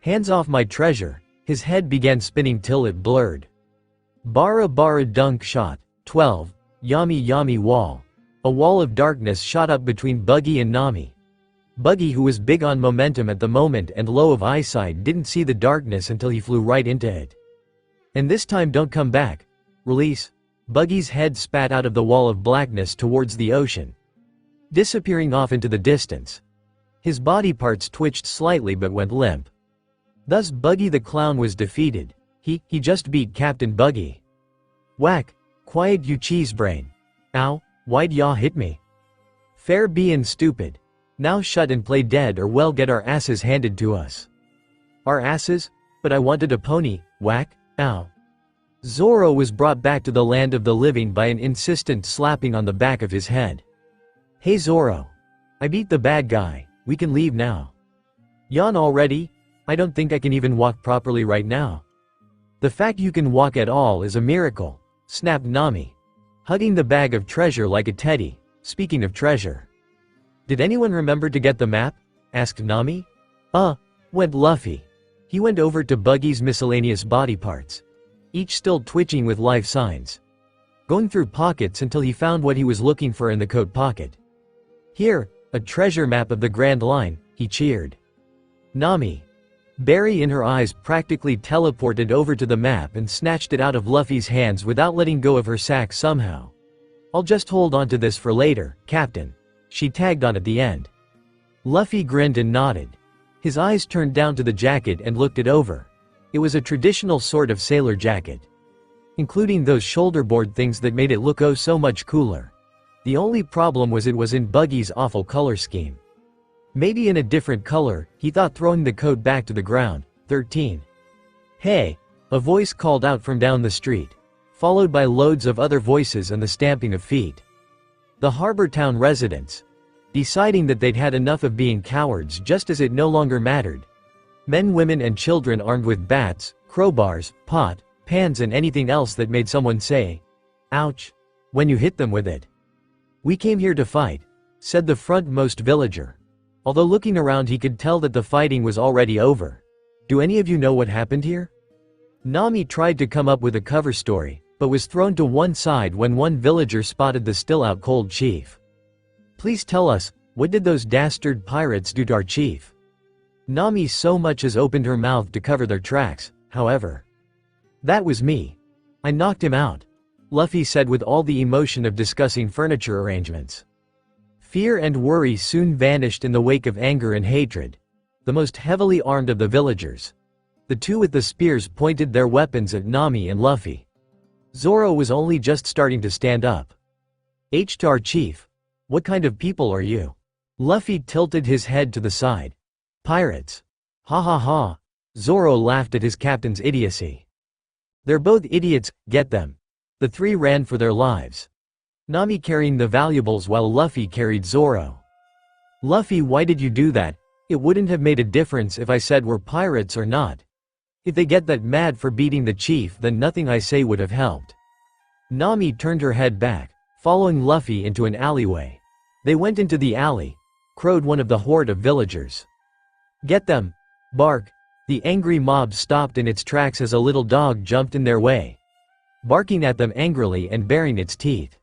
Hands off my treasure. His head began spinning till it blurred. Bara Bara dunk shot. 12. Yami wall. A wall of darkness shot up between Buggy and Nami. Buggy, who was big on momentum at the moment and low of eyesight, didn't see the darkness until he flew right into it. And this time don't come back. Release. Buggy's head spat out of the wall of blackness towards the ocean, disappearing off into the distance. His body parts twitched slightly but went limp. Thus Buggy the clown was defeated. He just beat Captain Buggy. Whack. Quiet you cheesebrain. Ow, why'd y'all hit me? Fair bein' stupid. Now shut and play dead or well get our asses handed to us. Our asses? But I wanted a pony. Whack. Ow. Zoro was brought back to the land of the living by an insistent slapping on the back of his head. Hey Zoro. I beat the bad guy, we can leave now. Yawn already? I don't think I can even walk properly right now. The fact you can walk at all is a miracle, snapped Nami, hugging the bag of treasure like a teddy. Speaking of treasure. Did anyone remember to get the map? Asked Nami. Went Luffy. He went over to Buggy's miscellaneous body parts, each still twitching with life signs, going through pockets until he found what he was looking for in the coat pocket. Here, a treasure map of the Grand Line, he cheered. Nami, berry in her eyes, practically teleported over to the map and snatched it out of Luffy's hands without letting go of her sack somehow. I'll just hold on to this for later, Captain. She tagged on at the end. Luffy grinned and nodded. His eyes turned down to the jacket and looked it over. It was a traditional sort of sailor jacket, including those shoulderboard things that made it look oh so much cooler. The only problem was it was in Buggy's awful color scheme. Maybe in a different color, he thought, throwing the coat back to the ground. 13. Hey, a voice called out from down the street, followed by loads of other voices and the stamping of feet. The Harbor Town residents, deciding that they'd had enough of being cowards just as it no longer mattered. Men, women and children armed with bats, crowbars, pot, pans and anything else that made someone say, ouch, when you hit them with it. We came here to fight, said the frontmost villager. Although looking around he could tell that the fighting was already over. Do any of you know what happened here? Nami tried to come up with a cover story, but was thrown to one side when one villager spotted the still out cold chief. Please tell us, what did those dastard pirates do to our chief? Nami so much as opened her mouth to cover their tracks, however. That was me. I knocked him out, Luffy said with all the emotion of discussing furniture arrangements. Fear and worry soon vanished in the wake of anger and hatred. The most heavily armed of the villagers, the two with the spears, pointed their weapons at Nami and Luffy. Zoro was only just starting to stand up. H to our chief. What kind of people are you? Luffy tilted his head to the side. Pirates. Ha ha ha. Zoro laughed at his captain's idiocy. They're both idiots, get them. The three ran for their lives, Nami carrying the valuables while Luffy carried Zoro. Luffy, why did you do that? It wouldn't have made a difference if I said we're pirates or not. If they get that mad for beating the chief, then nothing I say would have helped. Nami turned her head back, following Luffy into an alleyway. They went into the alley, crowed one of the horde of villagers. Get them! Bark! The angry mob stopped in its tracks as a little dog jumped in their way, barking at them angrily and baring its teeth.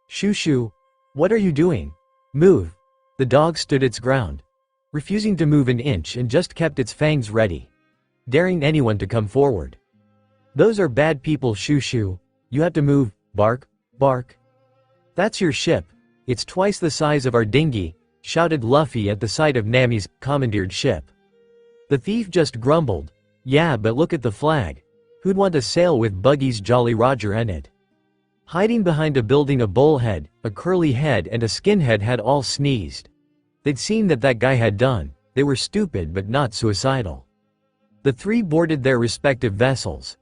Shoo shoo! What are you doing? Move. The dog stood its ground, refusing to move an inch and just kept its fangs ready, daring anyone to come forward. Those are bad people, shoo shoo. You have to move, bark, bark. That's your ship. It's twice the size of our dinghy, shouted Luffy at the sight of Nami's commandeered ship. The thief just grumbled, yeah, but look at the flag. Who'd want to sail with Buggy's Jolly Roger in it? Hiding behind a building, a bullhead, a curly head and a skinhead had all sneezed. They'd seen that guy had done. They were stupid but not suicidal. The three boarded their respective vessels.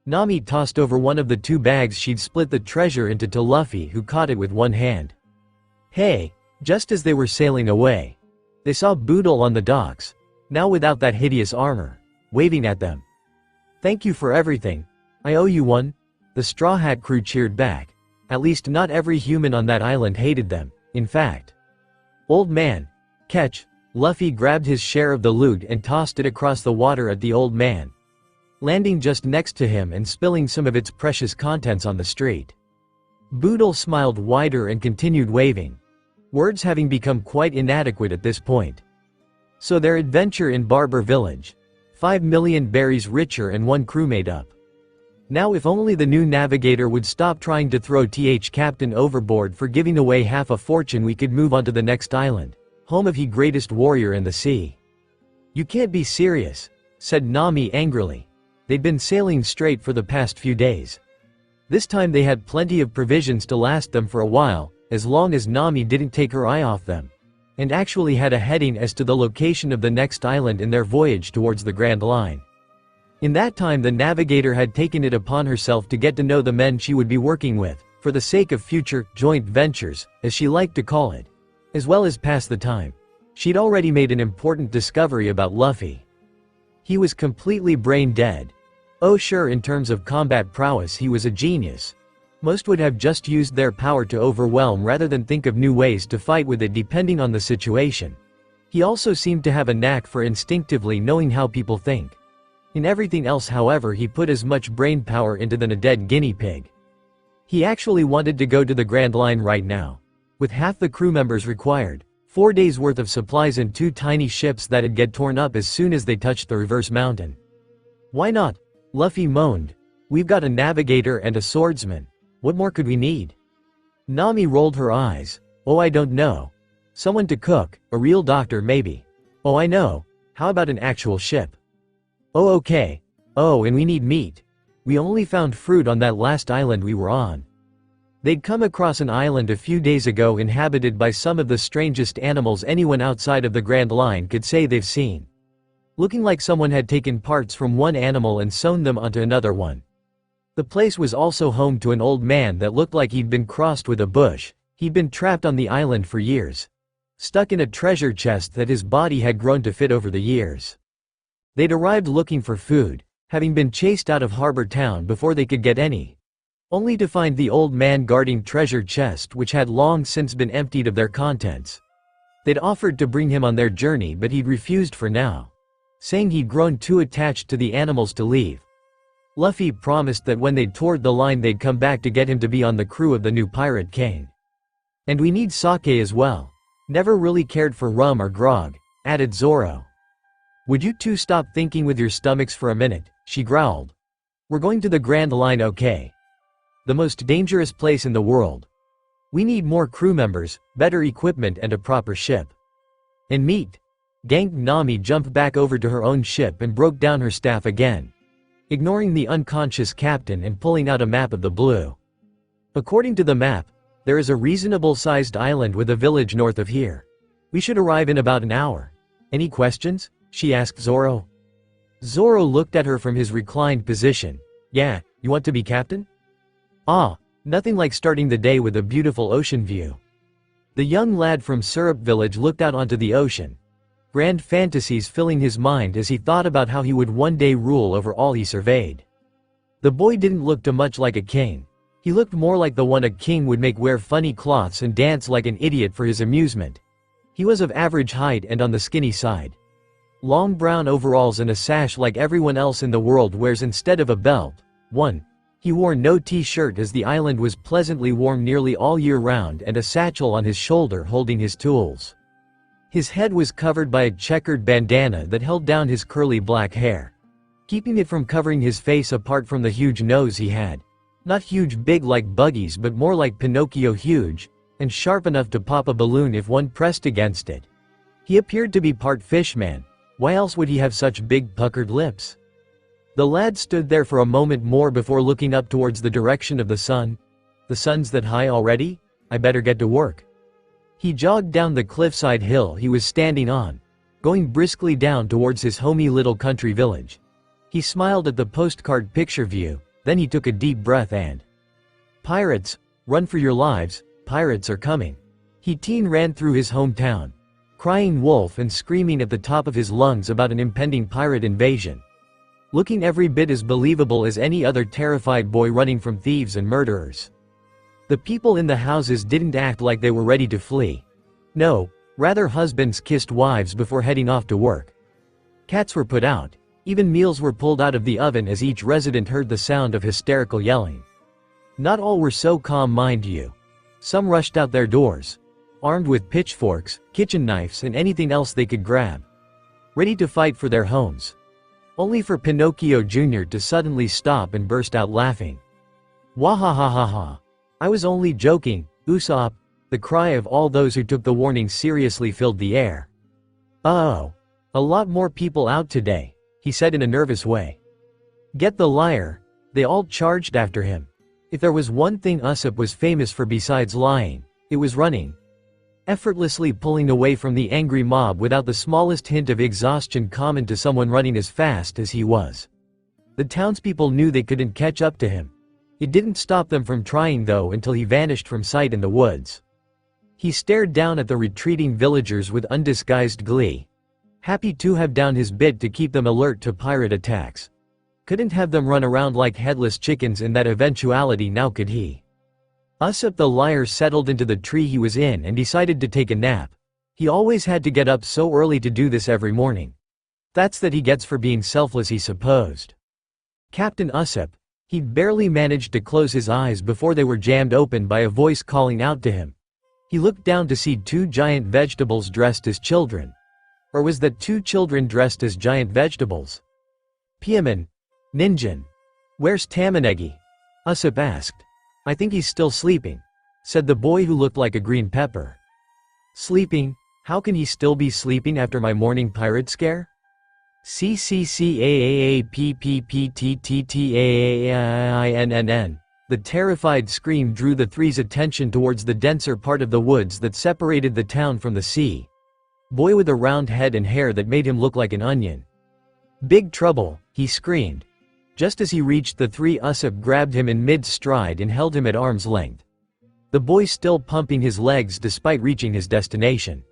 Nami tossed over one of the two bags she'd split the treasure into to Luffy, who caught it with one hand. Hey, just as they were sailing away, they saw Boodle on the docks, now without that hideous armor, waving at them. Thank you for everything. I owe you one. The Straw Hat crew cheered back. At least not every human on that island hated them, in fact. Old man, catch. Luffy grabbed his share of the loot and tossed it across the water at the old man, landing just next to him and spilling some of its precious contents on the street. Boodle smiled wider and continued waving, words having become quite inadequate at this point. So their adventure in Barber Village, 5 million berries richer and one crewmate up. Now if only the new navigator would stop trying to throw Captain overboard for giving away half a fortune, we could move on to the next island, home of he greatest warrior in the sea. You can't be serious, said Nami angrily. They'd been sailing straight for the past few days. This time they had plenty of provisions to last them for a while, as long as Nami didn't take her eye off them, and actually had a heading as to the location of the next island in their voyage towards the Grand Line. In that time the navigator had taken it upon herself to get to know the men she would be working with, for the sake of future joint ventures, as she liked to call it, as well as pass the time. She'd already made an important discovery about Luffy. He was completely brain dead. Oh sure, in terms of combat prowess he was a genius. Most would have just used their power to overwhelm rather than think of new ways to fight with it depending on the situation. He also seemed to have a knack for instinctively knowing how people think. In everything else, however, he put as much brain power into than a dead guinea pig. He actually wanted to go to the Grand Line right now, with half the crew members required, 4 days worth of supplies and 2 tiny ships that'd get torn up as soon as they touched the reverse mountain. Why not? Luffy moaned. We've got a navigator and a swordsman. What more could we need? Nami rolled her eyes. Oh, I don't know. Someone to cook, a real doctor maybe. Oh, I know. How about an actual ship? Oh, okay. Oh, and we need meat. We only found fruit on that last island we were on. They'd come across an island a few days ago inhabited by some of the strangest animals anyone outside of the Grand Line could say they've seen. Looking like someone had taken parts from one animal and sewn them onto another one. The place was also home to an old man that looked like he'd been crossed with a bush. He'd been trapped on the island for years, stuck in a treasure chest that his body had grown to fit over the years. They'd arrived looking for food, having been chased out of Harbor Town before they could get any, only to find the old man guarding treasure chest which had long since been emptied of their contents. They'd offered to bring him on their journey but he'd refused for now, saying he'd grown too attached to the animals to leave. Luffy promised that when they'd toured the line they'd come back to get him to be on the crew of the new Pirate King. And we need sake as well. Never really cared for rum or grog, added Zoro. Would you two stop thinking with your stomachs for a minute, she growled. We're going to the Grand Line, okay? The most dangerous place in the world. We need more crew members, better equipment and a proper ship. And meat. Ganged Nami jumped back over to her own ship and broke down her staff again, ignoring the unconscious captain and pulling out a map of the blue. According to the map, there is a reasonable-sized island with a village north of here. We should arrive in about an hour. Any questions? She asked Zoro. Zoro looked at her from his reclined position. Yeah, you want to be captain? Ah, nothing like starting the day with a beautiful ocean view. The young lad from Syrup Village looked out onto the ocean, grand fantasies filling his mind as he thought about how he would one day rule over all he surveyed. The boy didn't look too much like a king. He looked more like the one a king would make wear funny cloths and dance like an idiot for his amusement. He was of average height and on the skinny side. Long brown overalls and a sash like everyone else in the world wears instead of a belt. 1. He wore no t-shirt as the island was pleasantly warm nearly all year round, and a satchel on his shoulder holding his tools. His head was covered by a checkered bandana that held down his curly black hair, keeping it from covering his face apart from the huge nose he had. Not huge big like Buggy's, but more like Pinocchio huge, and sharp enough to pop a balloon if one pressed against it. He appeared to be part fishman. Why else would he have such big puckered lips? The lad stood there for a moment more before looking up towards the direction of the sun. The sun's that high already? I better get to work. He jogged down the cliffside hill he was standing on, going briskly down towards his homey little country village. He smiled at the postcard picture view, then he took a deep breath and, "Pirates, run for your lives, pirates are coming." He ran through his hometown, crying wolf and screaming at the top of his lungs about an impending pirate invasion, looking every bit as believable as any other terrified boy running from thieves and murderers. The people in the houses didn't act like they were ready to flee. No, rather husbands kissed wives before heading off to work. Cats were put out, even meals were pulled out of the oven as each resident heard the sound of hysterical yelling. Not all were so calm, mind you. Some rushed out their doors, armed with pitchforks, kitchen knives and anything else they could grab, ready to fight for their homes. Only for Pinocchio Jr. to suddenly stop and burst out laughing. Wahahahaha. I was only joking, Usopp. The cry of all those who took the warning seriously filled the air. Oh, a lot more people out today, he said in a nervous way. Get the liar. They all charged after him. If there was one thing Usopp was famous for besides lying, it was running. Effortlessly pulling away from the angry mob without the smallest hint of exhaustion common to someone running as fast as he was. The townspeople knew they couldn't catch up to him. It didn't stop them from trying though until he vanished from sight in the woods. He stared down at the retreating villagers with undisguised glee, happy to have done his bit to keep them alert to pirate attacks. Couldn't have them run around like headless chickens in that eventuality now, could he? Usopp the liar settled into the tree he was in and decided to take a nap. He always had to get up so early to do this every morning. That's that he gets for being selfless, he supposed. Captain Usopp. He'd barely managed to close his eyes before they were jammed open by a voice calling out to him. He looked down to see two giant vegetables dressed as children. Or was that two children dressed as giant vegetables? Piaman. Ninjin. Where's Tamanegi? Usopp asked. I think he's still sleeping, said the boy who looked like a green pepper. Sleeping? How can he still be sleeping after my morning pirate scare? CCCAAPPPTTTAINNN. The terrified scream drew the three's attention towards the denser part of the woods that separated the town from the sea. Boy with a round head and hair that made him look like an onion. Big trouble, he screamed. Just as he reached the three, Usopp grabbed him in mid-stride and held him at arm's length. The boy still pumping his legs despite reaching his destination.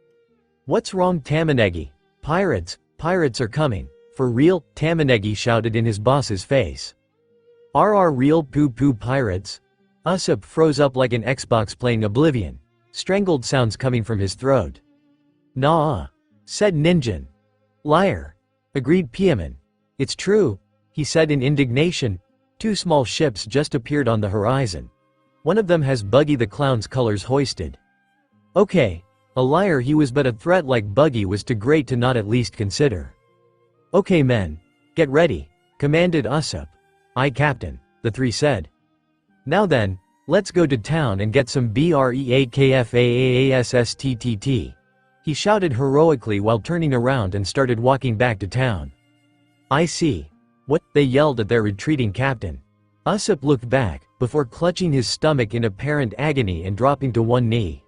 What's wrong, Tamanegi? Pirates are coming. For real? Tamanegi shouted in his boss's face. Are real poo-poo pirates? Usopp froze up like an Xbox playing Oblivion. Strangled sounds coming from his throat. Nah, said Ninjin. Liar, agreed Piaman. It's true, he said in indignation. Two small ships just appeared on the horizon. One of them has Buggy the Clown's colors hoisted. Okay, a liar he was, but a threat like Buggy was too great to not at least consider. Okay men, get ready, commanded Usopp. Aye Captain, the three said. Now then, let's go to town and get some breakfast, he shouted heroically while turning around and started walking back to town. I see. What? They yelled at their retreating captain. Usopp looked back, before clutching his stomach in apparent agony and dropping to one knee.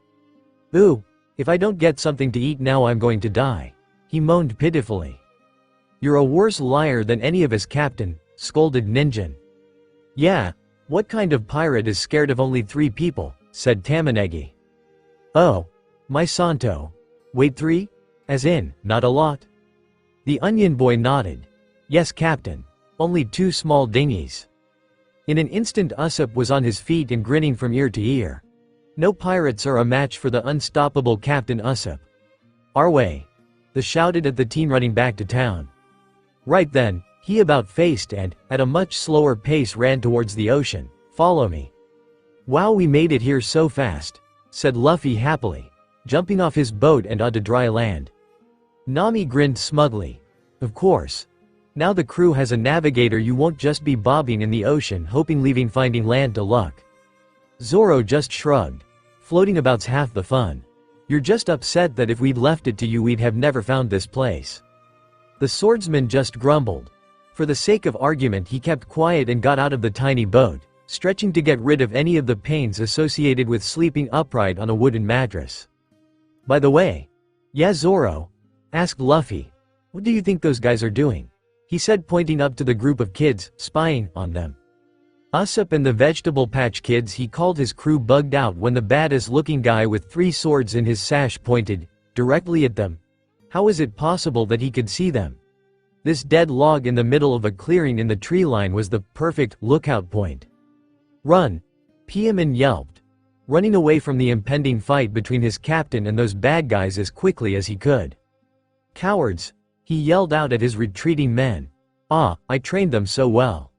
Ooh, if I don't get something to eat now I'm going to die, he moaned pitifully. You're a worse liar than any of us, Captain, scolded Ninjin. Yeah, what kind of pirate is scared of only 3 people, said Tamanegi. Oh, my santo. Wait, 3? As in, not a lot? The onion boy nodded. Yes, Captain. Only 2 small dinghies. In an instant Usopp was on his feet and grinning from ear to ear. No pirates are a match for the unstoppable Captain Usopp. Our way. They shouted at the teen running back to town. Right then, He about-faced and, at a much slower pace, ran towards the ocean. "Follow me." "Wow, we made it here so fast," said Luffy happily, jumping off his boat and onto dry land. Nami grinned smugly. "Of course. Now the crew has a navigator, you won't just be bobbing in the ocean hoping leaving finding land to luck." Zoro just shrugged. "Floating about's half the fun. You're just upset that if we'd left it to you we'd have never found this place." The swordsman just grumbled. For the sake of argument he kept quiet and got out of the tiny boat, stretching to get rid of any of the pains associated with sleeping upright on a wooden mattress. "By the way." "Yeah, Zoro?" asked Luffy. "What do you think those guys are doing?" he said, pointing up to the group of kids, spying on them. Usopp and the Vegetable Patch Kids he called his crew bugged out when the baddest-looking guy with 3 swords in his sash pointed directly at them. How is it possible that he could see them? This dead log in the middle of a clearing in the tree line was the perfect lookout point. "Run!" Piaman yelped, running away from the impending fight between his captain and those bad guys as quickly as he could. "Cowards!" he yelled out at his retreating men. "Ah, I trained them so well."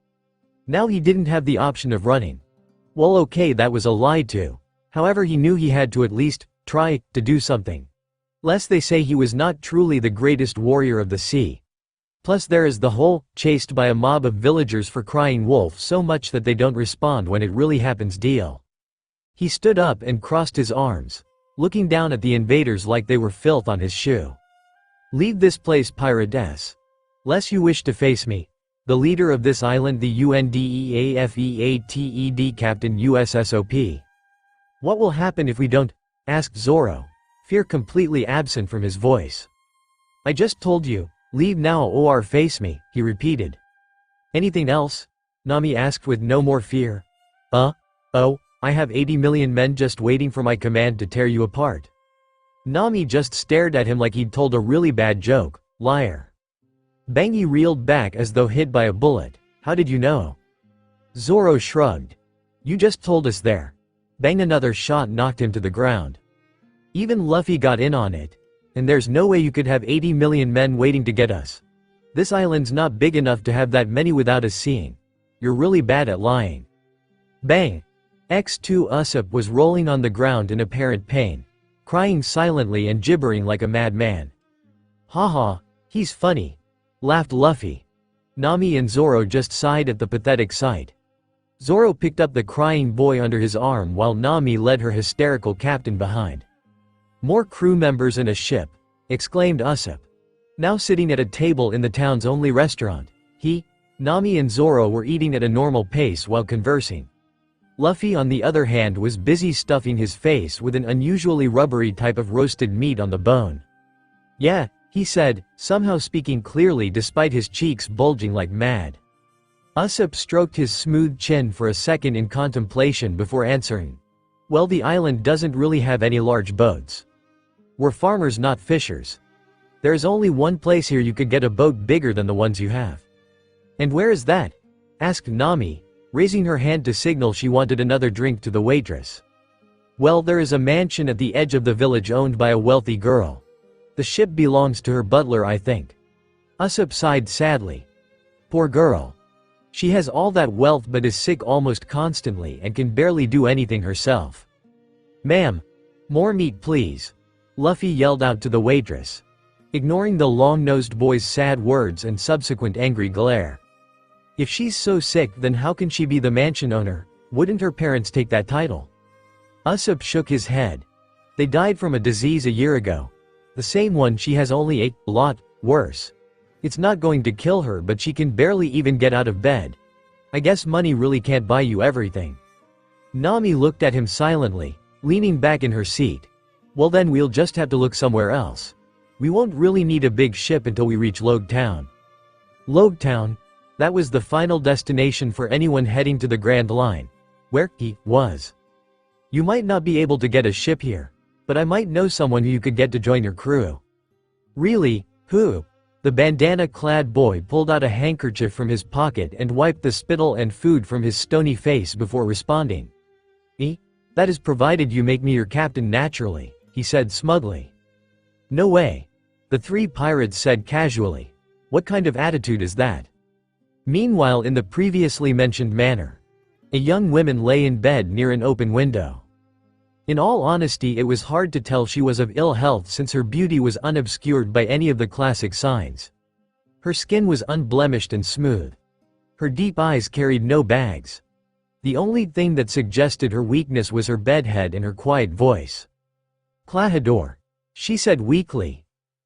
Now he didn't have the option of running. Well, okay, that was a lie too. However, he knew he had to at least try to do something. Lest they say he was not truly the greatest warrior of the sea. Plus there is the whole chased by a mob of villagers for crying wolf so much that they don't respond when it really happens deal. He stood up and crossed his arms, looking down at the invaders like they were filth on his shoe. "Leave this place, pirates. Lest you wish to face me, the leader of this island, the UNDEAFEATED Captain USSOP. "What will happen if we don't?" asked Zoro, fear completely absent from his voice. "I just told you, leave now or face me," he repeated. "Anything else?" Nami asked with no more fear. Oh, I have 80 million men just waiting for my command to tear you apart." Nami just stared at him like he'd told a really bad joke. "Liar." Bangi reeled back as though hit by a bullet. "How did you know?" Zoro shrugged. "You just told us there." Bang, another shot knocked him to the ground. Even Luffy got in on it. "And there's no way you could have 80 million men waiting to get us. This island's not big enough to have that many without us seeing. You're really bad at lying." Bang! X2 Usopp was rolling on the ground in apparent pain, crying silently and gibbering like a madman. "Haha, he's funny," laughed Luffy. Nami and Zoro just sighed at the pathetic sight. Zoro picked up the crying boy under his arm while Nami led her hysterical captain behind. "More crew members and a ship," exclaimed Usopp. Now sitting at a table in the town's only restaurant, Nami and Zoro were eating at a normal pace while conversing. Luffy, on the other hand, was busy stuffing his face with an unusually rubbery type of roasted meat on the bone. "Yeah," he said, somehow speaking clearly despite his cheeks bulging like mad. Usopp stroked his smooth chin for a second in contemplation before answering. "Well, the island doesn't really have any large boats. We're farmers, not fishers. There's only one place here you could get a boat bigger than the ones you have." "And where is that?" asked Nami, raising her hand to signal she wanted another drink to the waitress. "Well, there is a mansion at the edge of the village owned by a wealthy girl. The ship belongs to her butler, I think." Usopp sighed sadly. "Poor girl. She has all that wealth but is sick almost constantly and can barely do anything herself." "Ma'am, more meat please," Luffy yelled out to the waitress, ignoring the long-nosed boy's sad words and subsequent angry glare. If she's so sick, then how can she be the mansion owner? Wouldn't her parents take that title? Usopp shook his head. They died from a disease a year ago. The same one she has, only a lot worse. It's not going to kill her, but she can barely even get out of bed. I guess money really can't buy you everything. Nami looked at him silently, leaning back in her seat. "Well, then we'll just have to look somewhere else. We won't really need a big ship until we reach Logue Town." Logue Town? That was the final destination for anyone heading to the Grand Line, where he was. "You might not be able to get a ship here, but I might know someone who you could get to join your crew." "Really? Who?" The bandana-clad boy pulled out a handkerchief from his pocket and wiped the spittle and food from his stony face before responding. "Me? That is provided you make me your captain naturally," he said smugly. "No way," the 3 pirates said casually. "What kind of attitude is that?" Meanwhile, in the previously mentioned manor, a young woman lay in bed near an open window. In all honesty, it was hard to tell she was of ill health since her beauty was unobscured by any of the classic signs. Her skin was unblemished and smooth. Her deep eyes carried no bags. The only thing that suggested her weakness was her bedhead and her quiet voice. "Clahador," she said weakly.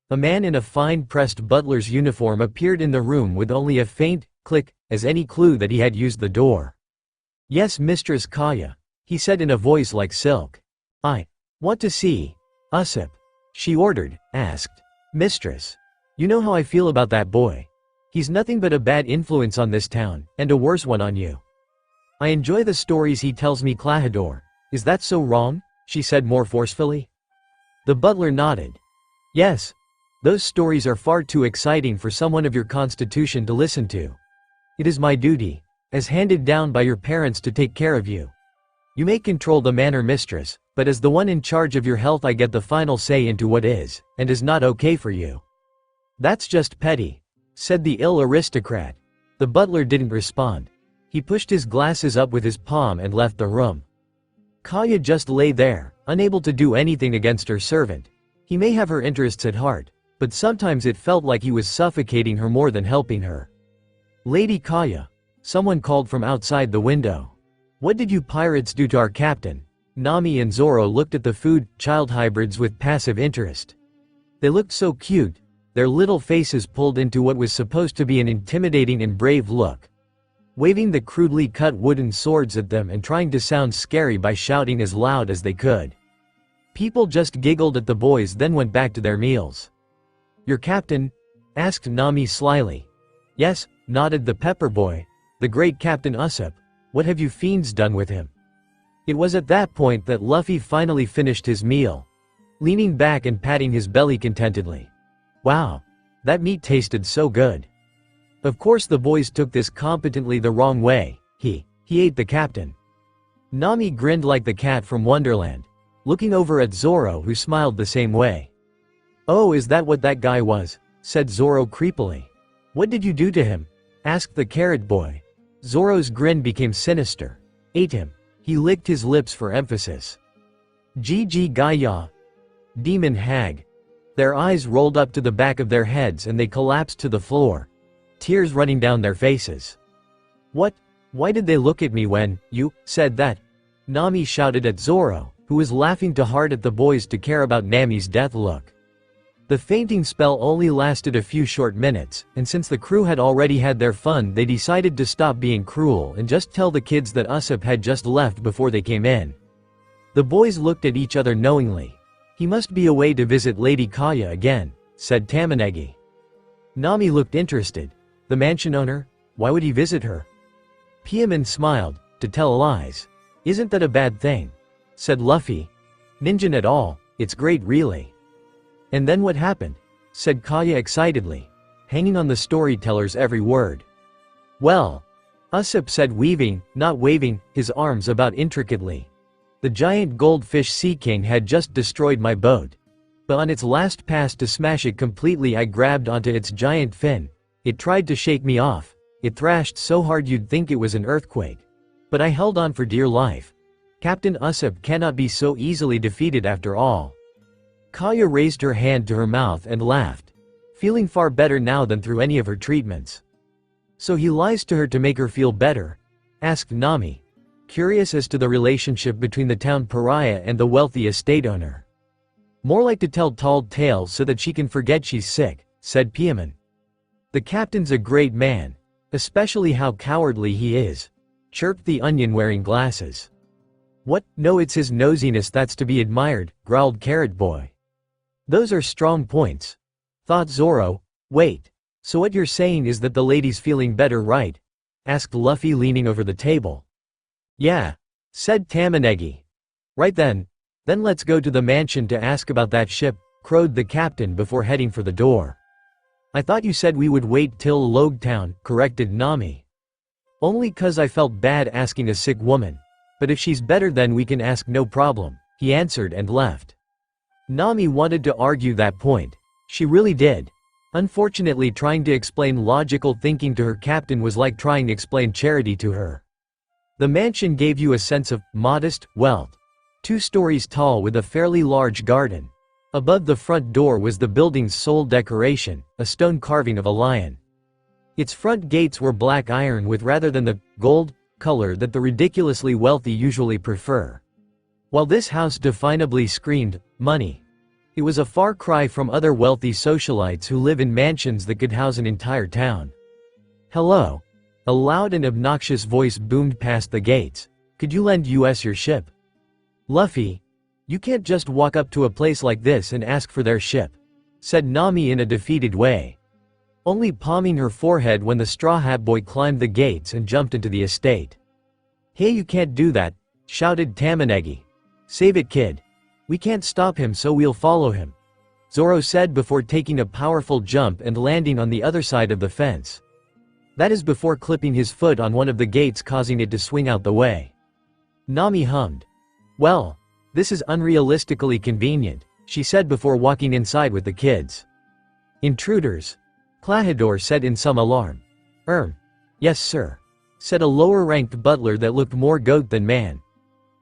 A man in a fine-pressed butler's uniform appeared in the room with only a faint click as any clue that he had used the door. "Yes, Mistress Kaya," he said in a voice like silk. "I want to see Usopp," she ordered, asked. "Mistress, you know how I feel about that boy. He's nothing but a bad influence on this town, and a worse one on you. I enjoy the stories he tells me, Clahador. Is that so wrong?" she said more forcefully. The butler nodded. "Yes. Those stories are far too exciting for someone of your constitution to listen to. It is my duty, as handed down by your parents, to take care of you. You may control the manor, mistress, but as the one in charge of your health I get the final say into what is, and is not okay for you." "That's just petty," said the ill aristocrat. The butler didn't respond. He pushed his glasses up with his palm and left the room. Kaya just lay there, unable to do anything against her servant. He may have her interests at heart, but sometimes it felt like he was suffocating her more than helping her. "Lady Kaya," someone called from outside the window. "What did you pirates do to our captain?" Nami and Zoro looked at the food child hybrids with passive interest. They looked so cute, their little faces pulled into what was supposed to be an intimidating and brave look. Waving the crudely cut wooden swords at them and trying to sound scary by shouting as loud as they could. People just giggled at the boys, then went back to their meals. "Your captain?" asked Nami slyly. "Yes," nodded the pepper boy. "The great Captain Usopp. What have you fiends done with him?" It was at that point that Luffy finally finished his meal, leaning back and patting his belly contentedly. "Wow, that meat tasted so good." Of course the boys took this competently the wrong way. He ate the captain. Nami grinned like the cat from Wonderland, looking over at Zoro, who smiled the same way. "Oh, is that what that guy was?" said Zoro creepily. "What did you do to him?" asked the carrot boy. Zoro's grin became sinister. "Ate him." He licked his lips for emphasis. "GG Gaia. Demon hag." Their eyes rolled up to the back of their heads and they collapsed to the floor, tears running down their faces. "What? Why did they look at me when you said that?" Nami shouted at Zoro, who was laughing too hard at the boys to care about Nami's death look. The fainting spell only lasted a few short minutes, and since the crew had already had their fun, they decided to stop being cruel and just tell the kids that Usopp had just left before they came in. The boys looked at each other knowingly. "He must be away to visit Lady Kaya again," said Tamanegi. Nami looked interested. "The mansion owner? Why would he visit her?" Piemon smiled. "To tell lies. Isn't that a bad thing?" said Luffy. "Ninja at all, it's great really." "And then what happened?" said Kaya excitedly, hanging on the storyteller's every word. "Well," Usopp said, not waving his arms about intricately. "The giant goldfish sea king had just destroyed my boat. But on its last pass to smash it completely I grabbed onto its giant fin. It tried to shake me off. It thrashed so hard you'd think it was an earthquake. But I held on for dear life. Captain Usopp cannot be so easily defeated after all." Kaya raised her hand to her mouth and laughed, feeling far better now than through any of her treatments. "So he lies to her to make her feel better?" asked Nami, curious as to the relationship between the town pariah and the wealthy estate owner. "More like to tell tall tales so that she can forget she's sick," said Piemon. "The captain's a great man, especially how cowardly he is," chirped the onion wearing glasses. "What? No, it's his nosiness that's to be admired," growled Carrot Boy. "Those are strong points," thought Zoro. "Wait, so what you're saying is that the lady's feeling better, right?" asked Luffy, leaning over the table. "Yeah," said Tamanegi. "Right then let's go to the mansion to ask about that ship," crowed the captain before heading for the door. "I thought you said we would wait till Logetown," corrected Nami. "Only 'cause I felt bad asking a sick woman. But if she's better then we can ask, no problem," he answered and left. Nami wanted to argue that point. She really did. Unfortunately, trying to explain logical thinking to her captain was like trying to explain charity to her. The mansion gave you a sense of modest wealth. 2 stories tall with a fairly large garden. Above the front door was the building's sole decoration, a stone carving of a lion. Its front gates were black iron with rather than the gold color that the ridiculously wealthy usually prefer. While this house definably screamed money, it was a far cry from other wealthy socialites who live in mansions that could house an entire town. "Hello." A loud and obnoxious voice boomed past the gates. "Could you lend us your ship?" "Luffy, you can't just walk up to a place like this and ask for their ship," said Nami in a defeated way, only palming her forehead when the Straw Hat Boy climbed the gates and jumped into the estate. "Hey, you can't do that," shouted Tamanegi. "Save it, kid. We can't stop him, so we'll follow him," Zoro said before taking a powerful jump and landing on the other side of the fence. That is before clipping his foot on one of the gates, causing it to swing out the way. Nami hummed. "Well, this is unrealistically convenient," she said before walking inside with the kids. "Intruders," Klahadore said in some alarm. Yes sir," said a lower-ranked butler that looked more goat than man.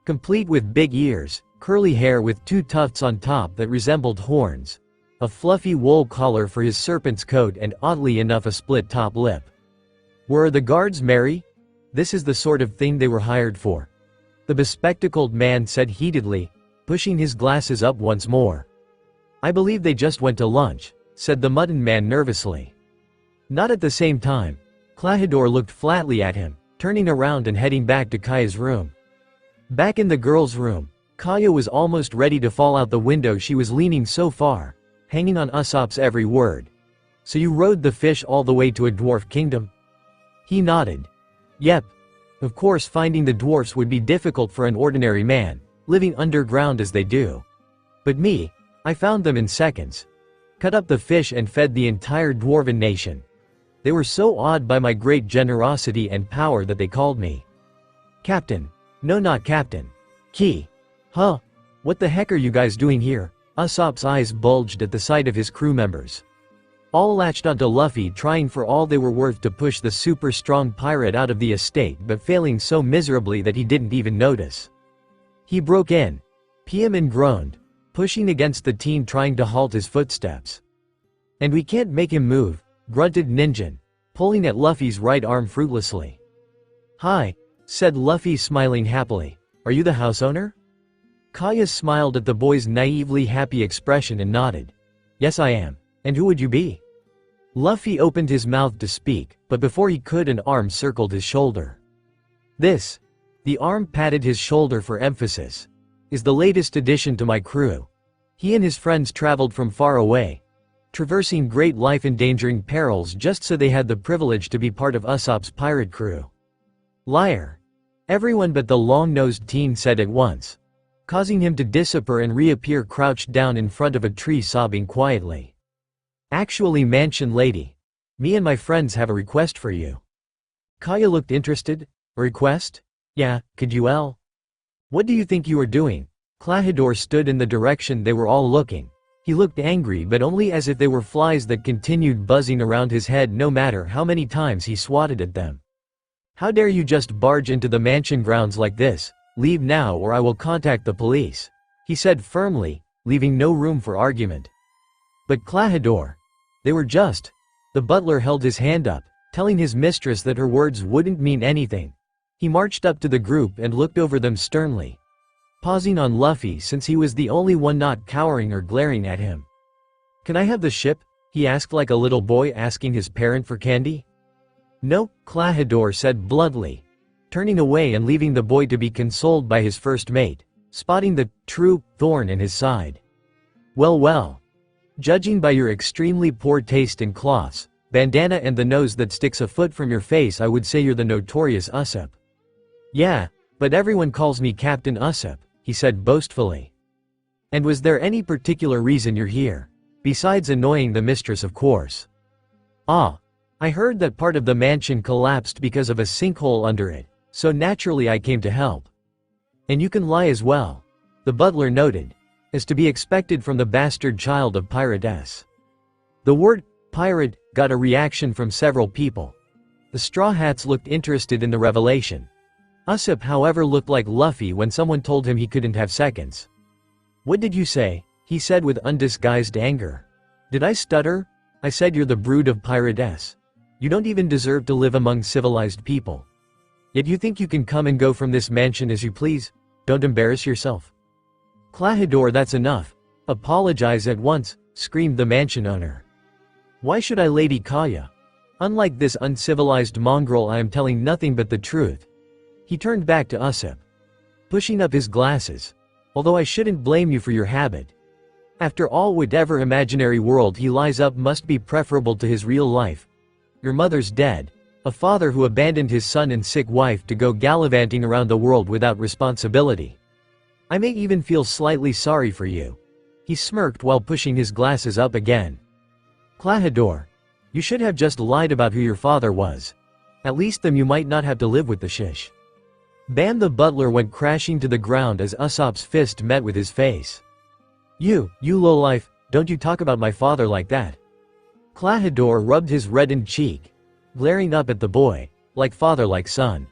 Complete with big ears, curly hair with 2 tufts on top that resembled horns, a fluffy wool collar for his serpent's coat, and oddly enough a split top lip. "Were the guards merry? This is the sort of thing they were hired for," the bespectacled man said heatedly, pushing his glasses up once more. "I believe they just went to lunch," said the mutton man nervously. Not at the same time. Klahadore looked flatly at him, turning around and heading back to Kaya's room. Back in the girls' room, Kaya was almost ready to fall out the window. She was leaning so far, hanging on Usopp's every word. "So you rode the fish all the way to a dwarf kingdom?" He nodded. "Yep. Of course, finding the dwarfs would be difficult for an ordinary man, living underground as they do. But me, I found them in seconds. Cut up the fish and fed the entire dwarven nation. They were so awed by my great generosity and power that they called me Captain. No, not Captain. Key. Huh? What the heck are you guys doing here?" Usopp's eyes bulged at the sight of his crew members. All latched onto Luffy, trying for all they were worth to push the super strong pirate out of the estate, but failing so miserably that he didn't even notice. He broke in. Piaman groaned, pushing against the team trying to halt his footsteps. "And we can't make him move," grunted Ninjin, pulling at Luffy's right arm fruitlessly. "Hi," said Luffy, smiling happily. "Are you the house owner?" Kaya smiled at the boy's naively happy expression and nodded. "Yes, I am. And who would you be?" Luffy opened his mouth to speak, but before he could, an arm circled his shoulder. "This," the arm patted his shoulder for emphasis, "is the latest addition to my crew. He and his friends traveled from far away, traversing great life-endangering perils just so they had the privilege to be part of Usopp's pirate crew." "Liar," everyone but the long-nosed teen said at once, causing him to disappear and reappear crouched down in front of a tree sobbing quietly. "Actually, mansion lady, me and my friends have a request for you." Kaya looked interested. "A request? Yeah, could you What do you think you are doing?" Klahadore stood in the direction they were all looking. He looked angry, but only as if they were flies that continued buzzing around his head no matter how many times he swatted at them. "How dare you just barge into the mansion grounds like this? Leave now or I will contact the police," he said firmly, leaving no room for argument. "But Klahadore, they were just..." The butler held his hand up, telling his mistress that her words wouldn't mean anything. He marched up to the group and looked over them sternly, pausing on Luffy since he was the only one not cowering or glaring at him. "Can I have the ship?" he asked like a little boy asking his parent for candy. "No," Klahadore said bluntly, turning away and leaving the boy to be consoled by his first mate, spotting the true thorn in his side. Well. Judging by your extremely poor taste in cloths, bandana and the nose that sticks a foot from your face, I would say you're the notorious Usopp." "Yeah, but everyone calls me Captain Usopp," he said boastfully. "And was there any particular reason you're here? Besides annoying the mistress, of course." "Ah, I heard that part of the mansion collapsed because of a sinkhole under it, so naturally I came to help." "And you can lie as well," the butler noted, as to be expected from the bastard child of Pirate S. The word pirate got a reaction from several people. The Straw Hats looked interested in the revelation. Usopp, however, looked like Luffy when someone told him he couldn't have seconds. "What did you say?" he said with undisguised anger. "Did I stutter? I said you're the brood of pirates. You don't even deserve to live among civilized people. Yet you think you can come and go from this mansion as you please? Don't embarrass yourself." "Klahadore, that's enough. Apologize at once," screamed the mansion owner. "Why should I, Lady Kaya? Unlike this uncivilized mongrel, I am telling nothing but the truth." He turned back to Usopp, pushing up his glasses. "Although I shouldn't blame you for your habit. After all, whatever imaginary world he lies up must be preferable to his real life. Your mother's dead, a father who abandoned his son and sick wife to go gallivanting around the world without responsibility. I may even feel slightly sorry for you." He smirked while pushing his glasses up again. "Klahadore, you should have just lied about who your father was. At least then you might not have to live with the shish." Bam! The butler went crashing to the ground as Usopp's fist met with his face. You lowlife, don't you talk about my father like that." Klahadore rubbed his reddened cheek, glaring up at the boy, like father like son.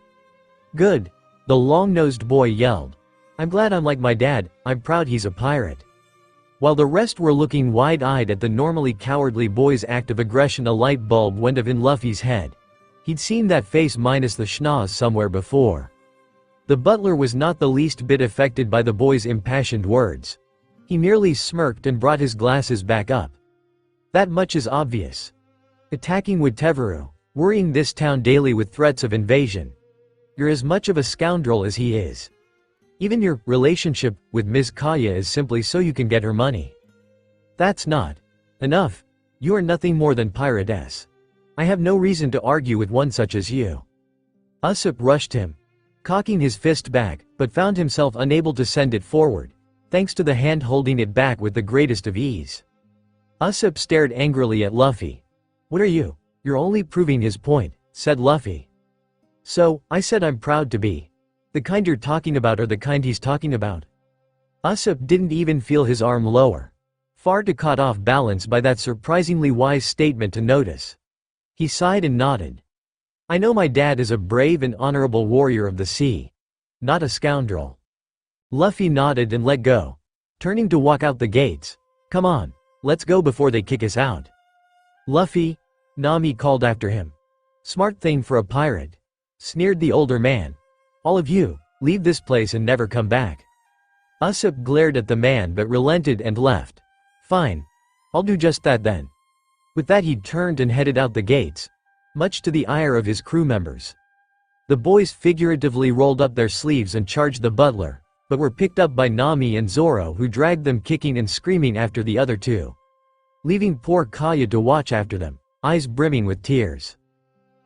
"Good," the long-nosed boy yelled. "I'm glad I'm like my dad, I'm proud he's a pirate." While the rest were looking wide-eyed at the normally cowardly boy's act of aggression, a light bulb went off in Luffy's head. He'd seen that face minus the schnoz somewhere before. The butler was not the least bit affected by the boy's impassioned words. He merely smirked and brought his glasses back up. "That much is obvious. Attacking Wataru, worrying this town daily with threats of invasion. You're as much of a scoundrel as he is. Even your relationship with Ms. Kaya is simply so you can get her money. That's not enough. You are nothing more than piratess. I have no reason to argue with one such as you." Usopp rushed him, cocking his fist back, but found himself unable to send it forward, thanks to the hand holding it back with the greatest of ease. Usopp stared angrily at Luffy. "What are you? You're only proving his point," said Luffy. "So, I said I'm proud to be. The kind you're talking about or the kind he's talking about?" Usopp didn't even feel his arm lower, far too caught off balance by that surprisingly wise statement to notice. He sighed and nodded. "I know my dad is a brave and honorable warrior of the sea. Not a scoundrel." Luffy nodded and let go, turning to walk out the gates. "Come on, let's go before they kick us out." "Luffy," Nami called after him. "Smart thing for a pirate," sneered the older man. "All of you, leave this place and never come back." Usopp glared at the man but relented and left. "Fine. I'll do just that then." With that he turned and headed out the gates, much to the ire of his crew members. The boys figuratively rolled up their sleeves and charged the butler, but were picked up by Nami and Zoro, who dragged them kicking and screaming after the other two, leaving poor Kaya to watch after them, eyes brimming with tears.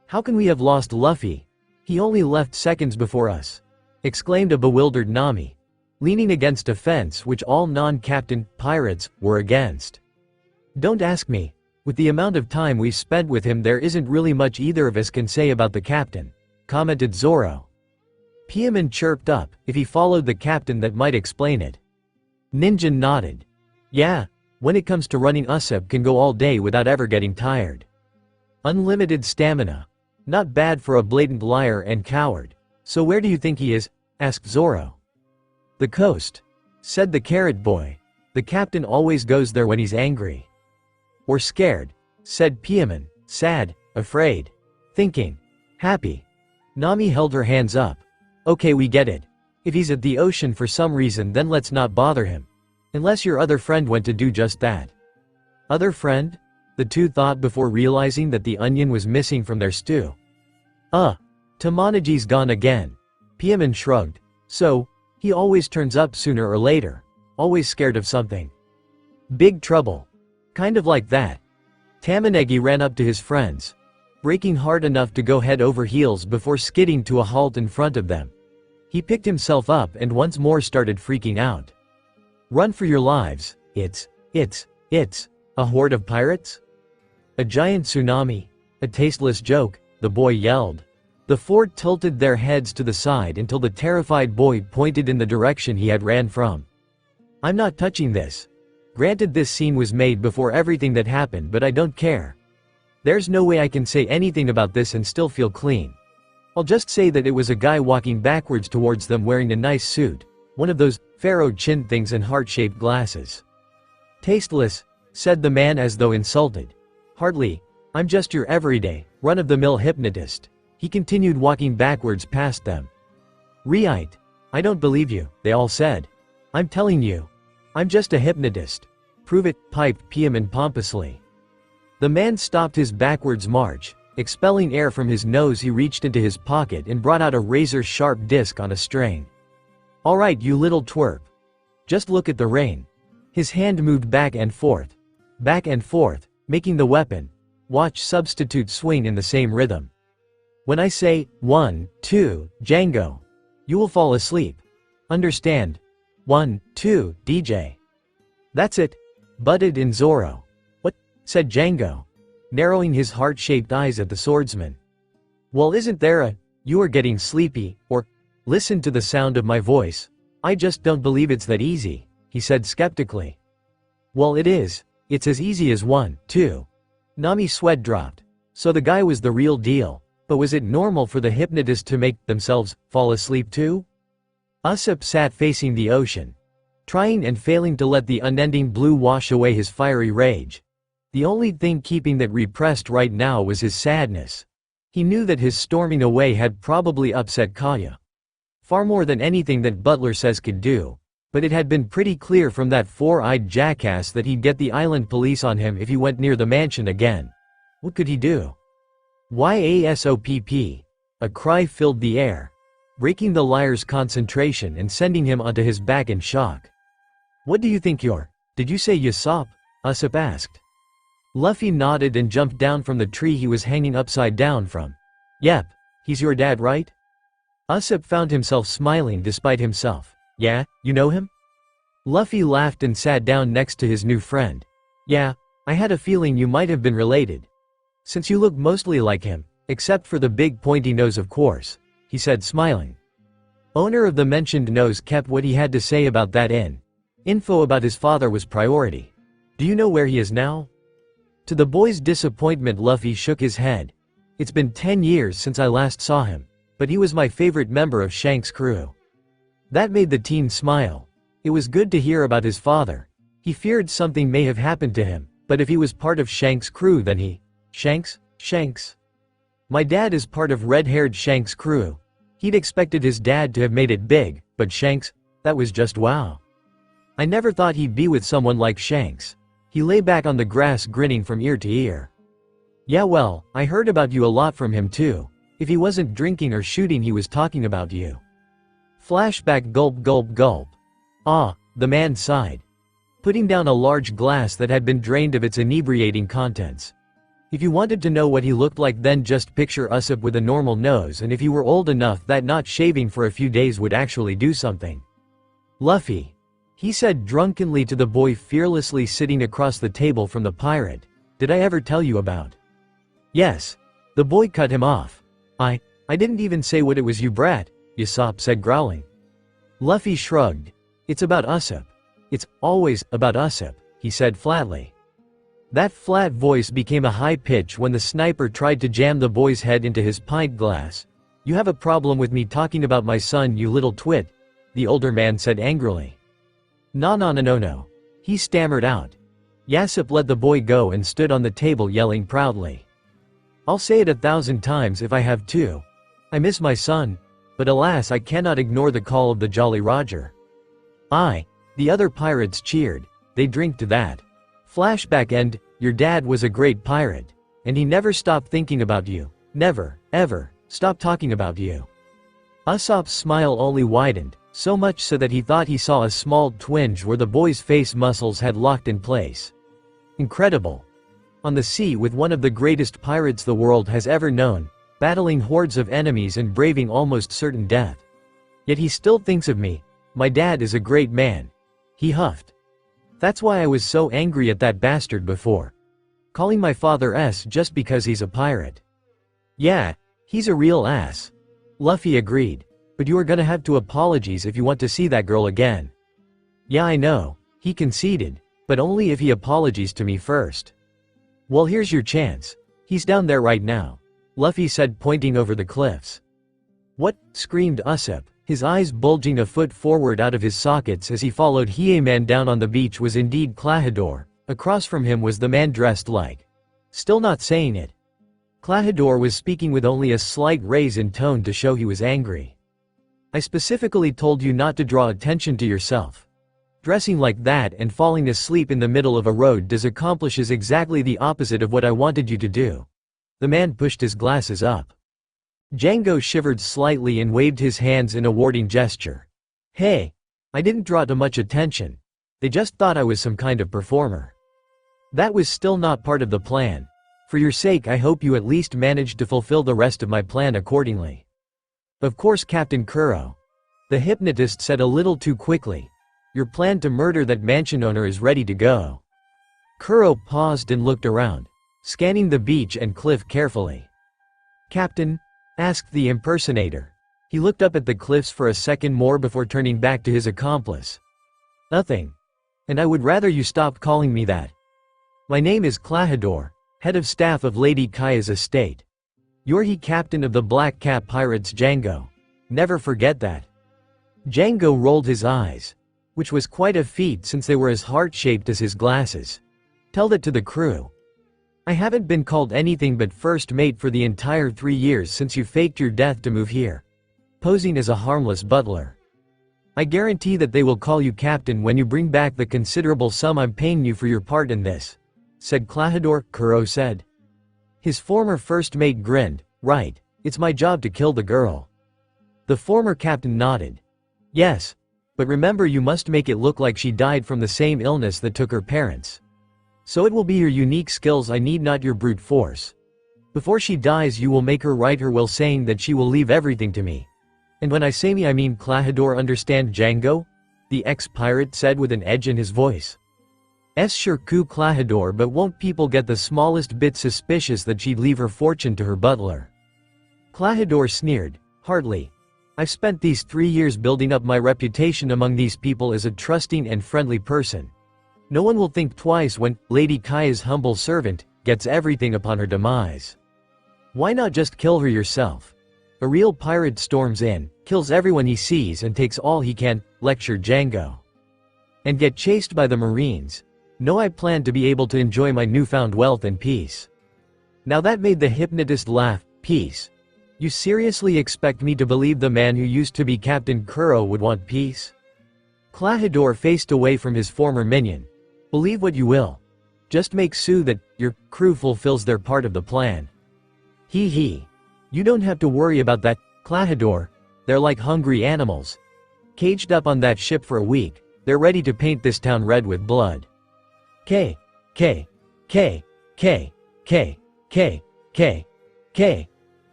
"How can we have lost Luffy? He only left seconds before us," exclaimed a bewildered Nami, leaning against a fence which all non-captain pirates were against. "Don't ask me. With the amount of time we spent with him, there isn't really much either of us can say about the captain," commented Zoro. Piemon chirped up, "If he followed the captain, that might explain it." Ninja nodded. "Yeah, when it comes to running, Usopp can go all day without ever getting tired. Unlimited stamina. Not bad for a blatant liar and coward." "So where do you think he is?" asked Zoro. "The coast," said the carrot boy. "The captain always goes there when he's angry." "Or scared," said Piemon. "Sad, afraid, thinking, happy." Nami held her hands up. "Okay, we get it. If he's at the ocean for some reason, then let's not bother him. Unless your other friend went to do just that." "Other friend?" the two thought before realizing that the onion was missing from their stew. Tamanaji's gone again." Piemon shrugged. "So, he always turns up sooner or later. Always scared of something. Big trouble. Kind of like that." Tamanegi ran up to his friends, braking hard enough to go head over heels before skidding to a halt in front of them. He picked himself up and once more started freaking out. "Run for your lives. It's a horde of pirates? A giant tsunami? A tasteless joke," the boy yelled. The four tilted their heads to the side until the terrified boy pointed in the direction he had ran from. "I'm not touching this. Granted, this scene was made before everything that happened, but I don't care. There's no way I can say anything about this and still feel clean. I'll just say that it was a guy walking backwards towards them wearing a nice suit, one of those pharaoh chin things and heart-shaped glasses. Tasteless, said the man as though insulted. Hardly. I'm just your everyday, run-of-the-mill hypnotist. He continued walking backwards past them. Right. I don't believe you, they all said. I'm telling you. I'm just a hypnotist. Prove it, piped Piaman pompously. The man stopped his backwards march. Expelling air from his nose, he reached into his pocket and brought out a razor-sharp disc on a string. All right, you little twerp. Just look at the rain. His hand moved back and forth, making the weapon. Watch substitute swing in the same rhythm. When I say, 1, 2, Django, you will fall asleep. Understand? 1, 2, DJ. That's it, butted in Zoro. What? Said Django, narrowing his heart-shaped eyes at the swordsman. Well, isn't there a, you are getting sleepy, or, listen to the sound of my voice. I just don't believe it's that easy, he said skeptically. Well, it is. It's as easy as 1, 2. Nami's sweat dropped. So the guy was the real deal, but was it normal for the hypnotist to make themselves fall asleep too? Usopp sat facing the ocean, trying and failing to let the unending blue wash away his fiery rage. The only thing keeping that repressed right now was his sadness. He knew that his storming away had probably upset Kaya. Far more than anything that Butler says could do. But it had been pretty clear from that four-eyed jackass that he'd get the island police on him if he went near the mansion again. What could he do? YASOPP. A cry filled the air, breaking the liar's concentration and sending him onto his back in shock. What do you think you're? Did you say Usopp? Usopp asked. Luffy nodded and jumped down from the tree he was hanging upside down from. Yep. He's your dad, right? Usopp found himself smiling despite himself. Yeah, you know him? Luffy laughed and sat down next to his new friend. Yeah, I had a feeling you might have been related. Since you look mostly like him, except for the big pointy nose of course, he said smiling. Owner of the mentioned nose kept what he had to say about that in. Info about his father was priority. Do you know where he is now? To the boy's disappointment, Luffy shook his head. It's been 10 years since I last saw him, but he was my favorite member of Shanks' crew. That made the teen smile. It was good to hear about his father. He feared something may have happened to him, but if he was part of Shanks' crew then he… Shanks? Shanks. My dad is part of red-haired Shanks' crew. He'd expected his dad to have made it big, but Shanks, that was just wow. I never thought he'd be with someone like Shanks. He lay back on the grass grinning from ear to ear. Yeah, well, I heard about you a lot from him too. If he wasn't drinking or shooting he was talking about you. Flashback. Gulp gulp gulp. Ah, the man sighed, putting down a large glass that had been drained of its inebriating contents. If you wanted to know what he looked like then just picture Usopp with a normal nose, and if you were old enough that not shaving for a few days would actually do something. Luffy, he said drunkenly to the boy fearlessly sitting across the table from the pirate. Did I ever tell you about? Yes. The boy cut him off. I didn't even say what it was, you brat, Usopp said growling. Luffy shrugged. It's about Usopp. It's always about Usopp, he said flatly. That flat voice became a high pitch when the sniper tried to jam the boy's head into his pint glass. You have a problem with me talking about my son, you little twit, the older man said angrily. No, he stammered out. Usopp let the boy go and stood on the table yelling proudly. I'll say it 1,000 times if I have to. I miss my son, but alas I cannot ignore the call of the Jolly Roger. The other pirates cheered. They drink to that. Flashback. And your dad was a great pirate, and he never stopped thinking about you. Never, ever, stopped talking about you. Usopp's smile only widened, so much so that he thought he saw a small twinge where the boy's face muscles had locked in place. Incredible. On the sea with one of the greatest pirates the world has ever known, battling hordes of enemies and braving almost certain death. Yet he still thinks of me. My dad is a great man. He huffed. That's why I was so angry at that bastard before. Calling my father S just because he's a pirate. Yeah, he's a real ass. Luffy agreed. But you are gonna have to apologize if you want to see that girl again. Yeah, I know, he conceded, but only if he apologizes to me first. Well, here's your chance. He's down there right now, Luffy said, pointing over the cliffs. What? Screamed Usopp, his eyes bulging a foot forward out of his sockets as he followed Hieman down. On the beach was indeed Klahadore. Across from him was the man dressed like. Still not saying it. Klahadore was speaking with only a slight raise in tone to show he was angry. I specifically told you not to draw attention to yourself. Dressing like that and falling asleep in the middle of a road accomplishes exactly the opposite of what I wanted you to do. The man pushed his glasses up. Django shivered slightly and waved his hands in a warning gesture. Hey, I didn't draw too much attention. They just thought I was some kind of performer. That was still not part of the plan. For your sake, I hope you at least managed to fulfill the rest of my plan accordingly. Of course, Captain Kuro. The hypnotist said a little too quickly. Your plan to murder that mansion owner is ready to go. Kuro paused and looked around, scanning the beach and cliff carefully. Captain? Asked the impersonator. He looked up at the cliffs for a second more before turning back to his accomplice. Nothing. And I would rather you stop calling me that. My name is Klahadore, head of staff of Lady Kaya's estate. You're he captain of the Black Cat Pirates, Django. Never forget that. Django rolled his eyes, which was quite a feat since they were as heart-shaped as his glasses. Tell that to the crew. I haven't been called anything but first mate for the entire 3 years since you faked your death to move here, posing as a harmless butler. I guarantee that they will call you captain when you bring back the considerable sum I'm paying you for your part in this, said Klahadore. Kuro said. His former first mate grinned. Right, it's my job to kill the girl. The former captain nodded. Yes, but remember, you must make it look like she died from the same illness that took her parents. So it will be your unique skills I need, not your brute force. Before she dies you will make her write her will saying that she will leave everything to me. And when I say me I mean Klahadore, understand, Django? The ex-pirate said with an edge in his voice. Sure, Klahadore, but won't people get the smallest bit suspicious that she'd leave her fortune to her butler? Klahadore sneered. Hardly. I've spent these 3 years building up my reputation among these people as a trusting and friendly person. No one will think twice when Lady Kaya's humble servant gets everything upon her demise. Why not just kill her yourself? A real pirate storms in, kills everyone he sees and takes all he can, lectured Django. And get chased by the Marines. No, I plan to be able to enjoy my newfound wealth and peace. Now that made the hypnotist laugh. Peace? You seriously expect me to believe the man who used to be Captain Kuro would want peace? Klahadore faced away from his former minion. Believe what you will. Just make sure that your crew fulfills their part of the plan. Hee. You don't have to worry about that, Klahadore. They're like hungry animals. Caged up on that ship for a week, they're ready to paint this town red with blood. K.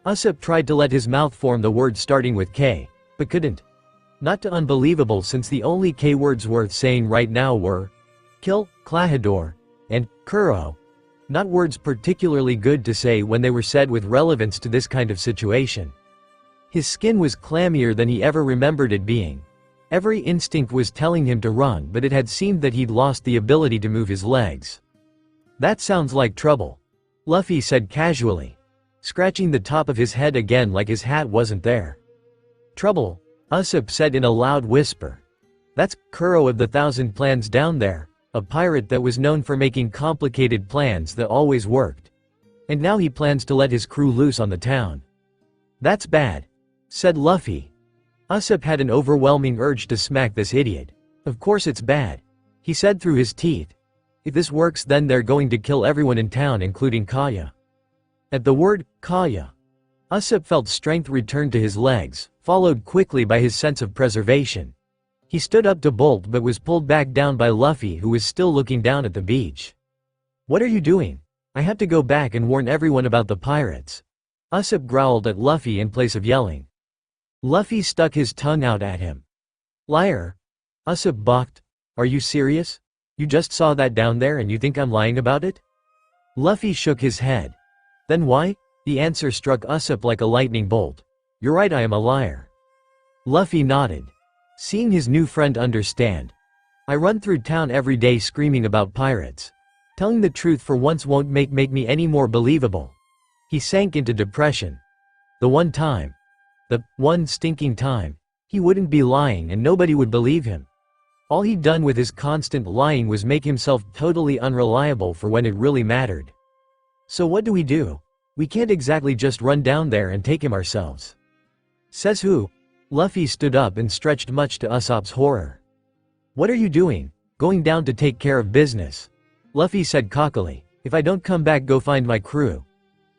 Usopp tried to let his mouth form the word starting with K, but couldn't. Not too unbelievable, since the only K words worth saying right now were kill, Klahadore, and Kuro. Not words particularly good to say when they were said with relevance to this kind of situation. His skin was clammier than he ever remembered it being. Every instinct was telling him to run, but it had seemed that he'd lost the ability to move his legs. That sounds like trouble, Luffy said casually, scratching the top of his head again like his hat wasn't there. Trouble? Usopp said in a loud whisper. That's Kuro of the Thousand Plans down there, a pirate that was known for making complicated plans that always worked. And now he plans to let his crew loose on the town. That's bad, said Luffy. Usopp had an overwhelming urge to smack this idiot. Of course it's bad, he said through his teeth. If this works, then they're going to kill everyone in town, including Kaya. At the word Kaya, Usopp felt strength return to his legs, followed quickly by his sense of preservation. He stood up to bolt but was pulled back down by Luffy, who was still looking down at the beach. What are you doing? I have to go back and warn everyone about the pirates. Usopp growled at Luffy in place of yelling. Luffy stuck his tongue out at him. Liar. Usopp balked. Are you serious? You just saw that down there and you think I'm lying about it? Luffy shook his head. Then why? The answer struck Usopp like a lightning bolt. You're right, I am a liar. Luffy nodded, seeing his new friend understand. I run through town every day screaming about pirates. Telling the truth for once won't make me any more believable. He sank into depression. The one time. The one stinking time. He wouldn't be lying and nobody would believe him. All he'd done with his constant lying was make himself totally unreliable for when it really mattered. So what do? We can't exactly just run down there and take him ourselves. Says who? Luffy stood up and stretched much to Usopp's horror. What are you doing? Going down to take care of business. Luffy said cockily. If I don't come back, go find my crew.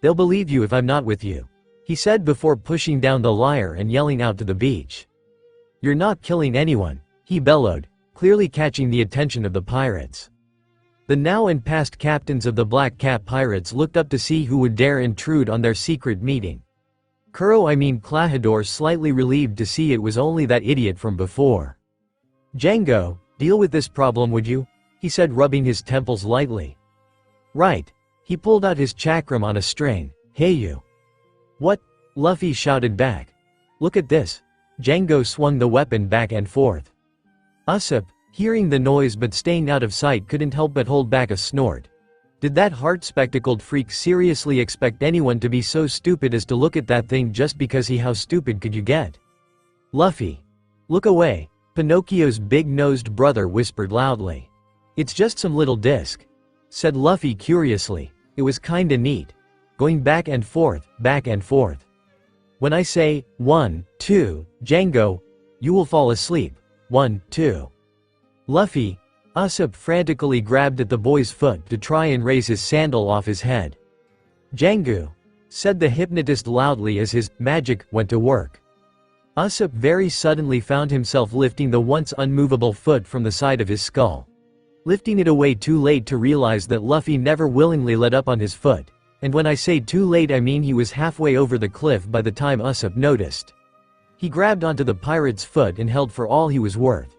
They'll believe you if I'm not with you, he said before pushing down the lyre and yelling out to the beach. You're not killing anyone, he bellowed, clearly catching the attention of the pirates. The now and past captains of the Black Cat Pirates looked up to see who would dare intrude on their secret meeting. Klahadore slightly relieved to see it was only that idiot from before. Django, deal with this problem would you? He said, rubbing his temples lightly. Right. He pulled out his chakram on a string. Hey you. What? Luffy shouted back. Look at this. Django swung the weapon back and forth. Usopp, hearing the noise but staying out of sight, couldn't help but hold back a snort. Did that heart-spectacled freak seriously expect anyone to be so stupid as to look at that thing just because how stupid could you get? Luffy. Look away, Pinocchio's big-nosed brother whispered loudly. It's just some little disc, said Luffy curiously. It was kinda neat. Going back and forth, back and forth. When I say, 1, 2, Django, you will fall asleep. 1, 2. Luffy. Usopp frantically grabbed at the boy's foot to try and raise his sandal off his head. Django, said the hypnotist loudly as his magic went to work. Usopp very suddenly found himself lifting the once unmovable foot from the side of his skull. Lifting it away too late to realize that Luffy never willingly let up on his foot, and when I say too late I mean he was halfway over the cliff by the time Usopp noticed. He grabbed onto the pirate's foot and held for all he was worth,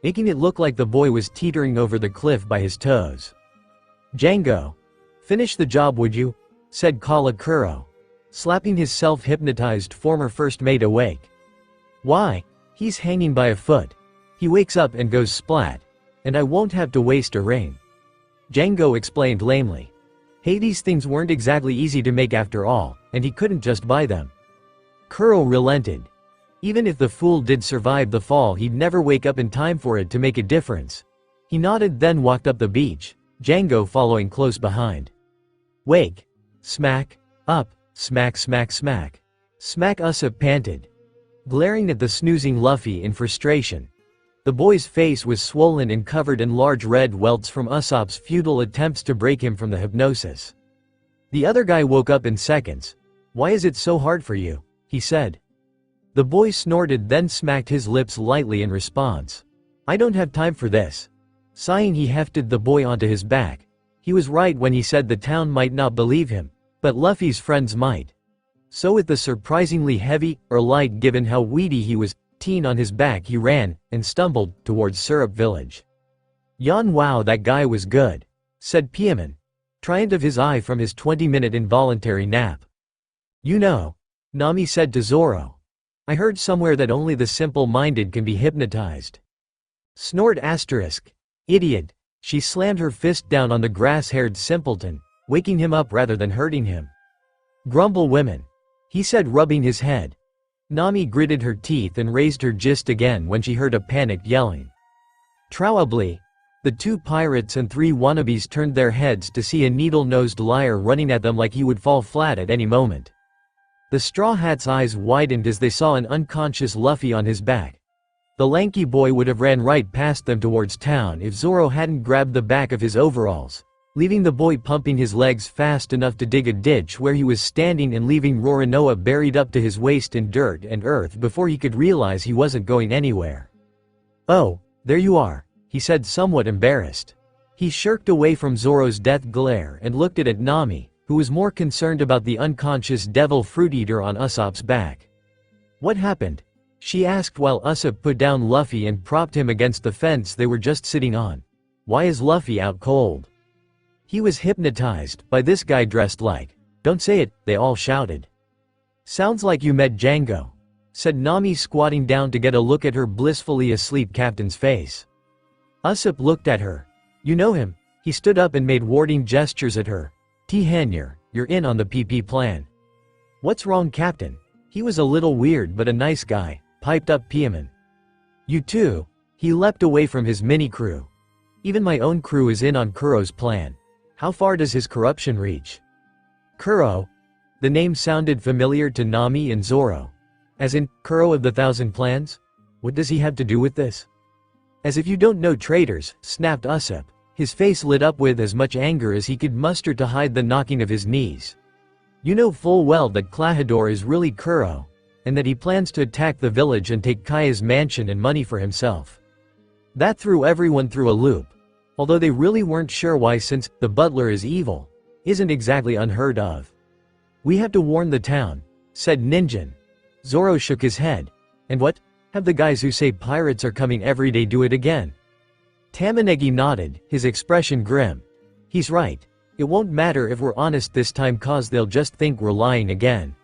making it look like the boy was teetering over the cliff by his toes. Django, finish the job would you? Said Kalakuro, slapping his self-hypnotized former first mate awake. Why? He's hanging by a foot. He wakes up and goes splat, and I won't have to waste a ring. Django explained lamely. Hey, these things weren't exactly easy to make after all, and he couldn't just buy them. Kuro relented. Even if the fool did survive the fall, he'd never wake up in time for it to make a difference. He nodded, then walked up the beach, Django following close behind. Wake. Smack. Up. Smack smack smack. Smack, Usopp panted, glaring at the snoozing Luffy in frustration. The boy's face was swollen and covered in large red welts from Usopp's futile attempts to break him from the hypnosis. The other guy woke up in seconds. Why is it so hard for you? He said. The boy snorted, then smacked his lips lightly in response. I don't have time for this. Sighing, he hefted the boy onto his back. He was right when he said the town might not believe him, but Luffy's friends might. So with the surprisingly heavy, or light given how weedy he was, teen on his back, he ran, and stumbled, towards Syrup Village. Yon, wow, that guy was good, said Piemon, trying of his eye from his 20-minute involuntary nap. You know, Nami said to Zoro. I heard somewhere that only the simple-minded can be hypnotized. Snort asterisk. Idiot. She slammed her fist down on the grass-haired simpleton, waking him up rather than hurting him. Grumble women, he said, rubbing his head. Nami gritted her teeth and raised her gist again when she heard a panicked yelling. Trowably. The two pirates and three wannabes turned their heads to see a needle-nosed liar running at them like he would fall flat at any moment. The Straw Hat's eyes widened as they saw an unconscious Luffy on his back. The lanky boy would have ran right past them towards town if Zoro hadn't grabbed the back of his overalls, leaving the boy pumping his legs fast enough to dig a ditch where he was standing and leaving Roronoa buried up to his waist in dirt and earth before he could realize he wasn't going anywhere. Oh, there you are, he said, somewhat embarrassed. He shirked away from Zoro's death glare and looked at Nami, who was more concerned about the unconscious devil fruit-eater on Usopp's back. What happened? She asked while Usopp put down Luffy and propped him against the fence they were just sitting on. Why is Luffy out cold? He was hypnotized by this guy dressed like. Don't say it, they all shouted. Sounds like you met Django, said Nami, squatting down to get a look at her blissfully asleep captain's face. Usopp looked at her. You know him? He stood up and made warding gestures at her. T-Hanyar, you're in on the PP plan." "What's wrong, Captain? He was a little weird but a nice guy," piped up Piemon. "You too." He leapt away from his mini-crew. "Even my own crew is in on Kuro's plan. How far does his corruption reach?" Kuro? The name sounded familiar to Nami and Zoro. As in, Kuro of the Thousand Plans? What does he have to do with this? "As if you don't know traitors," snapped Usopp, his face lit up with as much anger as he could muster to hide the knocking of his knees. "You know full well that Klahadore is really Kuro, and that he plans to attack the village and take Kaya's mansion and money for himself." That threw everyone through a loop. Although they really weren't sure why, since the butler is evil, isn't exactly unheard of. "We have to warn the town," said Ninjin. Zoro shook his head. "And what? Have the guys who say pirates are coming every day do it again?" Tamanegi nodded, his expression grim. "He's right. It won't matter if we're honest this time, cause they'll just think we're lying again."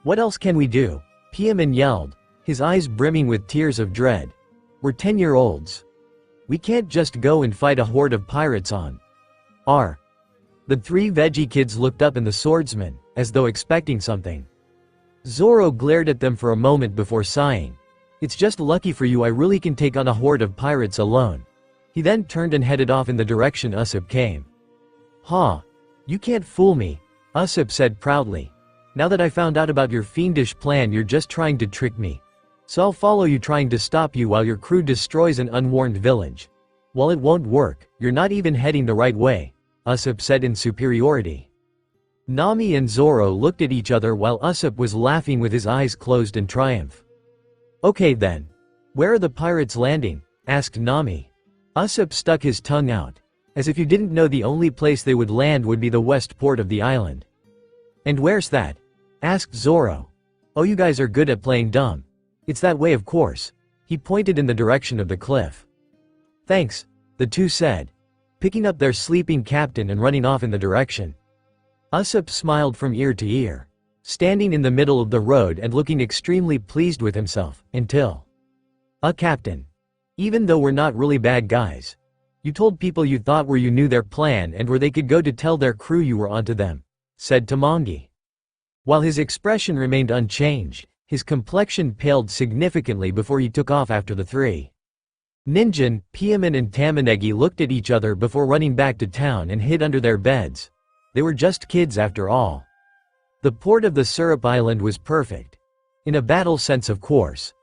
"What else can we do?" Piemon yelled, his eyes brimming with tears of dread. "We're 10-year-olds. We can't just go and fight a horde of pirates on our—" The three veggie kids looked up in the swordsman, as though expecting something. Zoro glared at them for a moment before sighing. "It's just lucky for you I really can take on a horde of pirates alone." He then turned and headed off in the direction Usopp came. "Ha! You can't fool me," Usopp said proudly. "Now that I found out about your fiendish plan, you're just trying to trick me. So I'll follow you, trying to stop you while your crew destroys an unwarned village. Well, it won't work, you're not even heading the right way," Usopp said in superiority. Nami and Zoro looked at each other while Usopp was laughing with his eyes closed in triumph. "Okay then. Where are the pirates landing?" asked Nami. Usopp stuck his tongue out. "As if you didn't know the only place they would land would be the west port of the island." "And where's that?" asked Zoro. "Oh, you guys are good at playing dumb. It's that way, of course." He pointed in the direction of the cliff. "Thanks," the two said, picking up their sleeping captain and running off in the direction. Usopp smiled from ear to ear, standing in the middle of the road and looking extremely pleased with himself, until— "Captain. Even though we're not really bad guys. You told people you thought you knew their plan and where they could go to tell their crew you were onto them," said Tamangi. While his expression remained unchanged, his complexion paled significantly before he took off after the three. Ninjin, Piemon and Tamanegi looked at each other before running back to town and hid under their beds. They were just kids after all. The port of the Syrup Island was perfect. In a battle sense, of course.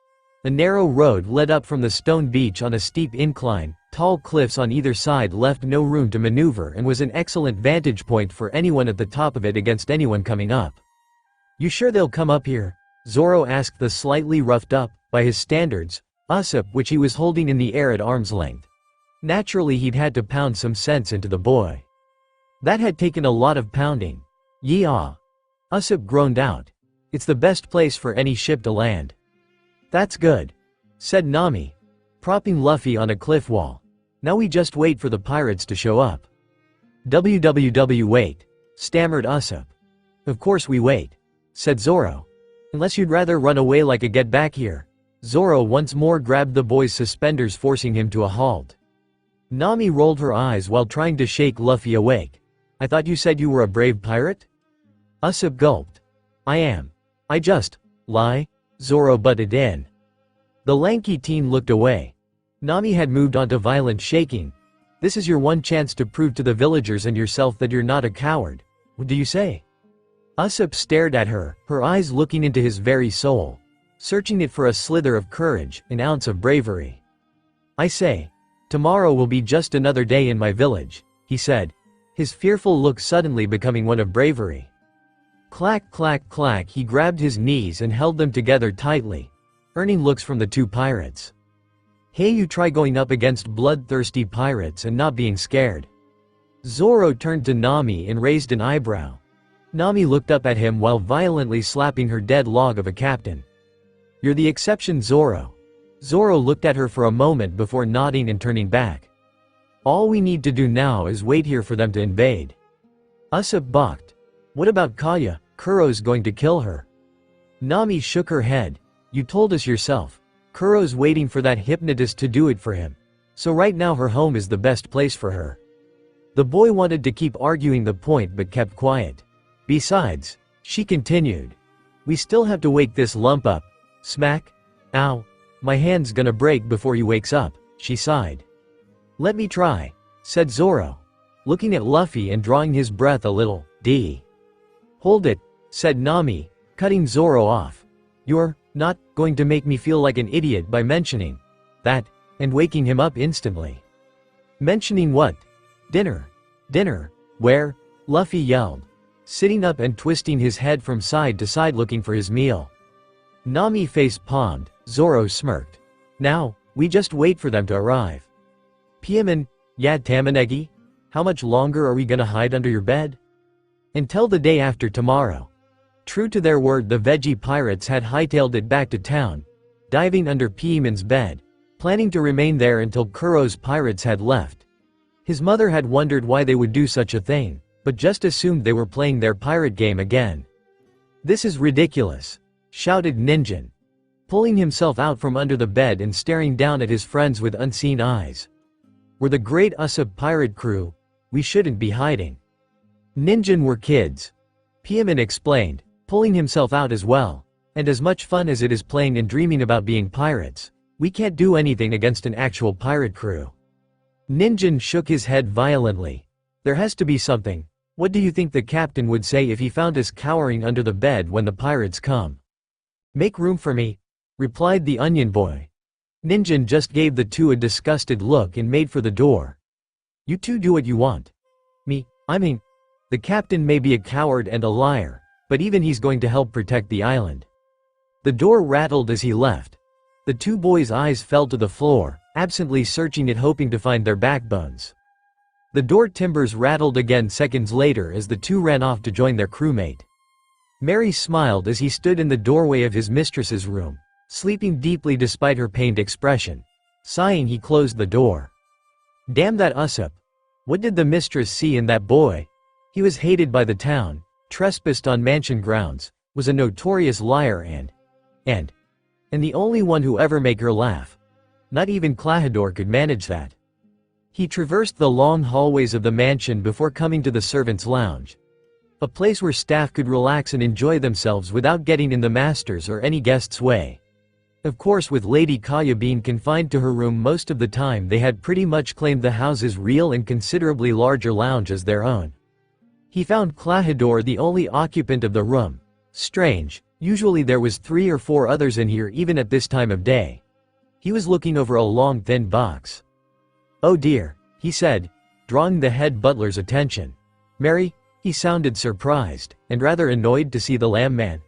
A narrow road led up from the stone beach on a steep incline, tall cliffs on either side left no room to maneuver, and was an excellent vantage point for anyone at the top of it against anyone coming up. "You sure they'll come up here?" Zoro asked the slightly roughed up, by his standards, Usopp, which he was holding in the air at arm's length. Naturally he'd had to pound some sense into the boy. That had taken a lot of pounding. "Yeah." Usopp groaned out. "It's the best place for any ship to land." "That's good," said Nami, propping Luffy on a cliff wall. "Now we just wait for the pirates to show up." Wait," stammered Usopp. "Of course we wait," said Zoro. "Unless you'd rather run away like a get back here." Zoro once more grabbed the boy's suspenders, forcing him to a halt. Nami rolled her eyes while trying to shake Luffy awake. "I thought you said you were a brave pirate?" Usopp gulped. "I am. I just lie," Zoro butted in. The lanky teen looked away. Nami had moved on to violent shaking. "This is your one chance to prove to the villagers and yourself that you're not a coward. What do you say?" Usopp stared at her, her eyes looking into his very soul, searching it for a slither of courage, an ounce of bravery. "I say, tomorrow will be just another day in my village," he said, his fearful look suddenly becoming one of bravery. Clack clack clack, he grabbed his knees and held them together tightly, earning looks from the two pirates. "Hey, you try going up against bloodthirsty pirates and not being scared." Zoro turned to Nami and raised an eyebrow. Nami looked up at him while violently slapping her dead log of a captain. "You're the exception, Zoro." Zoro looked at her for a moment before nodding and turning back. "All we need to do now is wait here for them to invade." Usopp balked. "What about Kaya? Kuro's going to kill her." Nami shook her head. "You told us yourself. Kuro's waiting for that hypnotist to do it for him. So right now her home is the best place for her." The boy wanted to keep arguing the point but kept quiet. Besides, she continued, we still have to wake this lump up. Smack. Ow. My hand's gonna break before he wakes up, she sighed. Let me try, said Zoro, looking at Luffy and drawing his breath a little. Hold it, said Nami, cutting Zoro off. You're not going to make me feel like an idiot by mentioning that, and waking him up instantly. Mentioning what? Dinner. Dinner. Where? Luffy yelled, sitting up and twisting his head from side to side looking for his meal. Nami face-palmed, Zoro smirked. Now, we just wait for them to arrive. Pieman, yeah Tamanegi? How much longer are we gonna hide under your bed? Until the day after tomorrow. True to their word, the veggie pirates had hightailed it back to town, diving under Pieman's bed, planning to remain there until Kuro's pirates had left. His mother had wondered why they would do such a thing, but just assumed they were playing their pirate game again. This is ridiculous, shouted Ninjin, pulling himself out from under the bed and staring down at his friends with unseeing eyes. We're the great Usopp pirate crew, we shouldn't be hiding. Ninjin were kids, Pieman explained, pulling himself out as well, and as much fun as it is playing and dreaming about being pirates, we can't do anything against an actual pirate crew. Ninjin shook his head violently. There has to be something. What do you think the captain would say if he found us cowering under the bed when the pirates come? Make room for me, replied the onion boy. Ninjin just gave the two a disgusted look and made for the door. You two do what you want. I mean, the captain may be a coward and a liar, but even he's going to help protect the island. The door rattled as he left. The two boys' eyes fell to the floor, absently searching it hoping to find their backbones. The door timbers rattled again seconds later as the two ran off to join their crewmate. Mary smiled as he stood in the doorway of his mistress's room, sleeping deeply despite her pained expression. Sighing, he closed the door. Damn that Usopp. What did the mistress see in that boy? He was hated by the town, trespassed on mansion grounds, was a notorious liar and the only one who ever make her laugh. Not even Klahadore could manage that. He traversed the long hallways of the mansion before coming to the servants' lounge. A place where staff could relax and enjoy themselves without getting in the master's or any guest's way. Of course, with Lady Kaya being confined to her room most of the time, they had pretty much claimed the house's real and considerably larger lounge as their own. He found Klahadore the only occupant of the room. Strange, usually there was 3 or 4 others in here even at this time of day. He was looking over a long thin box. Oh dear, he said, drawing the head butler's attention. Mary? He sounded surprised, and rather annoyed to see the lamb man.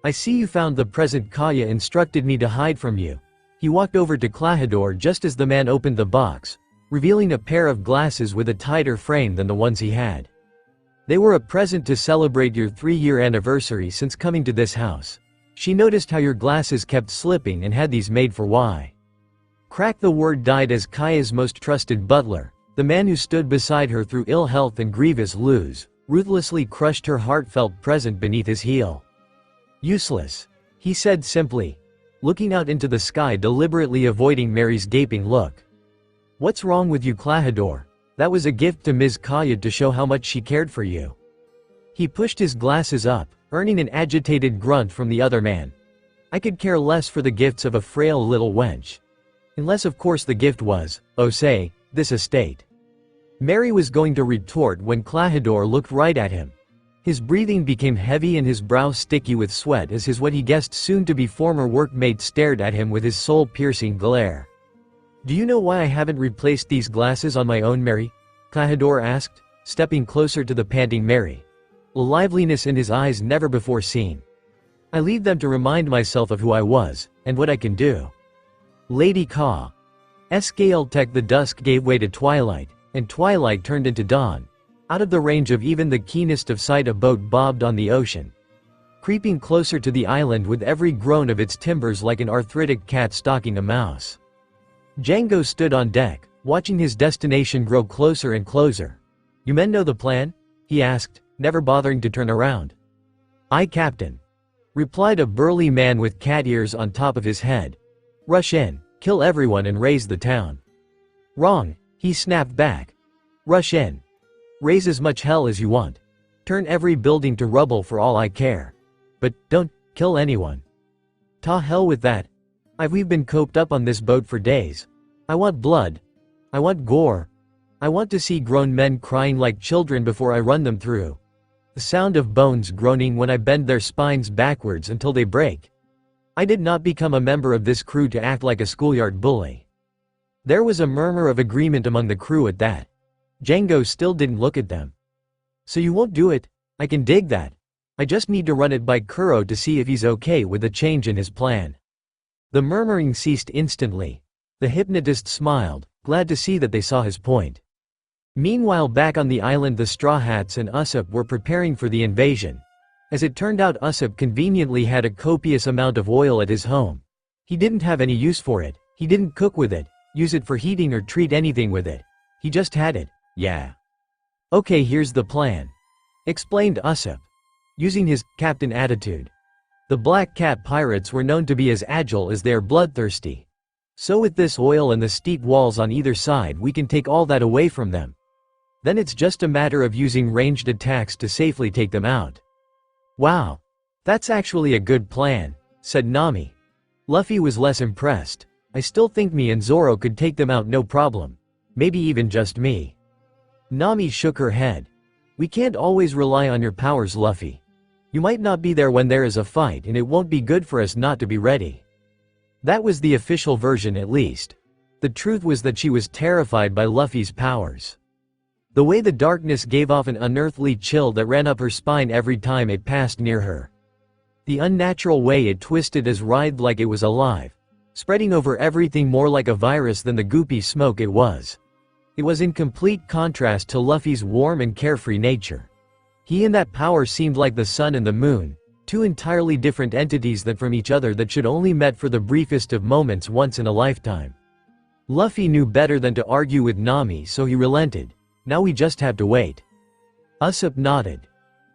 I see you found the present Kaya instructed me to hide from you. He walked over to Klahadore just as the man opened the box, revealing a pair of glasses with a tighter frame than the ones he had. They were a present to celebrate your 3-year anniversary since coming to this house. She noticed how your glasses kept slipping and had these made for why. Crack. The word died as Kaya's most trusted butler, the man who stood beside her through ill health and grievous lose, ruthlessly crushed her heartfelt present beneath his heel. Useless, he said simply, looking out into the sky, deliberately avoiding Mary's gaping look. What's wrong with you, Klahadore? That was a gift to Ms. Kaya to show how much she cared for you. He pushed his glasses up, earning an agitated grunt from the other man. I could care less for the gifts of a frail little wench. Unless of course the gift was, oh say, this estate. Mary was going to retort when Klahadore looked right at him. His breathing became heavy and his brow sticky with sweat as his what he guessed soon-to-be former workmate stared at him with his soul-piercing glare. Do you know why I haven't replaced these glasses on my own, Mary? Klahadore asked, stepping closer to the panting Mary. A liveliness in his eyes never before seen. I leave them to remind myself of who I was, and what I can do. Lady Ka. Escaltech. The dusk gave way to twilight, and twilight turned into dawn. Out of the range of even the keenest of sight, a boat bobbed on the ocean, creeping closer to the island with every groan of its timbers like an arthritic cat stalking a mouse. Django stood on deck, watching his destination grow closer and closer. You men know the plan? He asked, never bothering to turn around. Aye, Captain, replied a burly man with cat ears on top of his head. Rush in, kill everyone and raise the town. Wrong, he snapped back. Rush in. Raise as much hell as you want. Turn every building to rubble for all I care. But don't kill anyone. Ta hell with that. We've been coped up on this boat for days. I want blood. I want gore. I want to see grown men crying like children before I run them through. The sound of bones groaning when I bend their spines backwards until they break. I did not become a member of this crew to act like a schoolyard bully. There was a murmur of agreement among the crew at that. Django still didn't look at them. So you won't do it? I can dig that. I just need to run it by Kuro to see if he's okay with the change in his plan. The murmuring ceased instantly. The hypnotist smiled, glad to see that they saw his point. Meanwhile, back on the island, the Straw Hats and Usopp were preparing for the invasion. As it turned out, Usopp conveniently had a copious amount of oil at his home. He didn't have any use for it. He didn't cook with it, use it for heating, or treat anything with it. He just had it. Yeah. Okay, here's the plan, explained Usopp, using his captain attitude. The Black Cat pirates were known to be as agile as they are bloodthirsty. So with this oil and the steep walls on either side, we can take all that away from them. Then it's just a matter of using ranged attacks to safely take them out. Wow. That's actually a good plan, said Nami. Luffy was less impressed. I still think me and Zoro could take them out no problem. Maybe even just me. Nami shook her head. We can't always rely on your powers, Luffy. You might not be there when there is a fight, and it won't be good for us not to be ready. That was the official version, at least. The truth was that she was terrified by Luffy's powers. The way the darkness gave off an unearthly chill that ran up her spine every time it passed near her. The unnatural way it twisted as writhed like it was alive, spreading over everything more like a virus than the goopy smoke it was. It was in complete contrast to Luffy's warm and carefree nature. He and that power seemed like the sun and the moon, two entirely different entities that from each other that should only met for the briefest of moments once in a lifetime. Luffy knew better than to argue with Nami, so he relented. Now we just have to wait. Usopp nodded,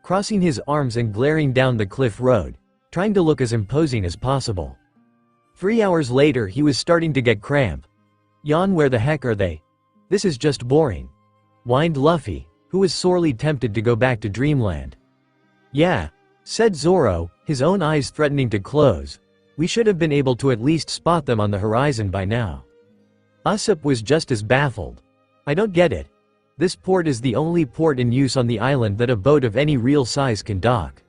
crossing his arms and glaring down the cliff road, trying to look as imposing as possible. 3 hours later, he was starting to get cramp. Yawn, where the heck are they? This is just boring, whined Luffy, who was sorely tempted to go back to Dreamland. Yeah, said Zoro, his own eyes threatening to close. We should have been able to at least spot them on the horizon by now. Usopp was just as baffled. I don't get it. This port is the only port in use on the island that a boat of any real size can dock.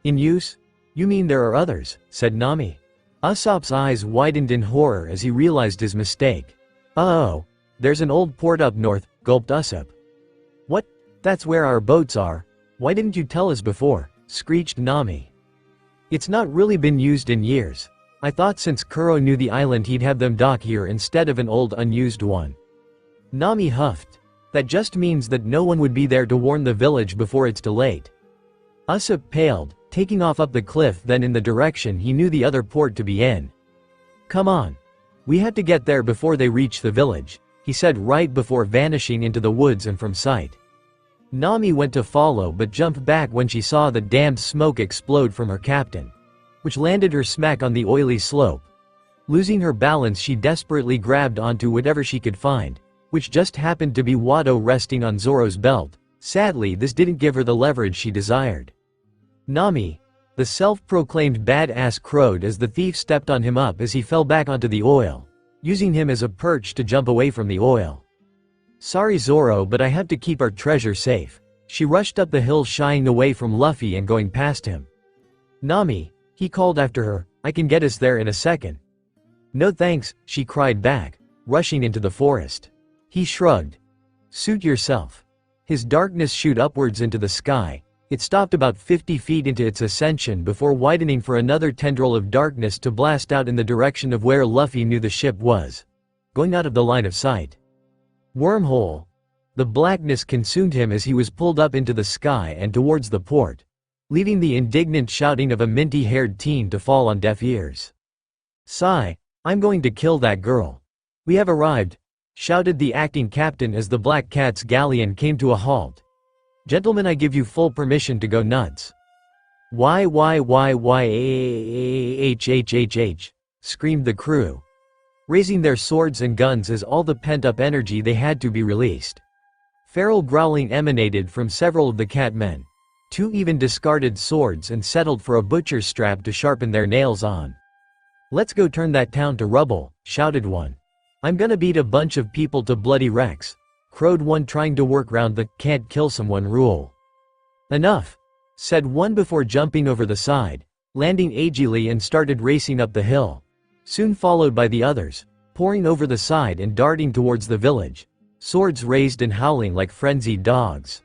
In use? You mean there are others, said Nami. Usopp's eyes widened in horror as he realized his mistake. Oh, there's an old port up north, gulped Usopp. What? That's where our boats are. Why didn't you tell us before? Screeched Nami. It's not really been used in years. I thought since Kuro knew the island he'd have them dock here instead of an old unused one. Nami huffed. That just means that no one would be there to warn the village before it's too late. Usopp paled, taking off up the cliff, then in the direction he knew the other port to be in. Come on. We had to get there before they reach the village, he said right before vanishing into the woods and from sight. Nami went to follow but jumped back when she saw the damned smoke explode from her captain, which landed her smack on the oily slope. Losing her balance, she desperately grabbed onto whatever she could find, which just happened to be Watto resting on Zoro's belt. Sadly, this didn't give her the leverage she desired. Nami, the self-proclaimed badass, crowed as the thief stepped on him up as he fell back onto the oil, using him as a perch to jump away from the oil. Sorry Zoro, but I have to keep our treasure safe. She rushed up the hill, shying away from Luffy and going past him. Nami, he called after her, I can get us there in a second. No thanks, she cried back, rushing into the forest. He shrugged. Suit yourself. His darkness shoot upwards into the sky. It stopped about 50 feet into its ascension before widening for another tendril of darkness to blast out in the direction of where Luffy knew the ship was, going out of the line of sight. Wormhole. The blackness consumed him as he was pulled up into the sky and towards the port, leaving the indignant shouting of a minty-haired teen to fall on deaf ears. Sigh, I'm going to kill that girl. We have arrived, shouted the acting captain as the Black Cat's galleon came to a halt. Gentlemen, I give you full permission to go nuts. Why, screamed the crew, raising their swords and guns as all the pent-up energy they had to be released. Feral growling emanated from several of the cat men, 2 even discarded swords and settled for a butcher's strap to sharpen their nails on. "Let's go turn that town to rubble," shouted one. "I'm gonna beat a bunch of people to bloody wrecks," crowed one, trying to work round the "can't kill someone" rule. "Enough," said one before jumping over the side, landing agilely, and started racing up the hill, soon followed by the others, pouring over the side and darting towards the village, swords raised and howling like frenzied dogs.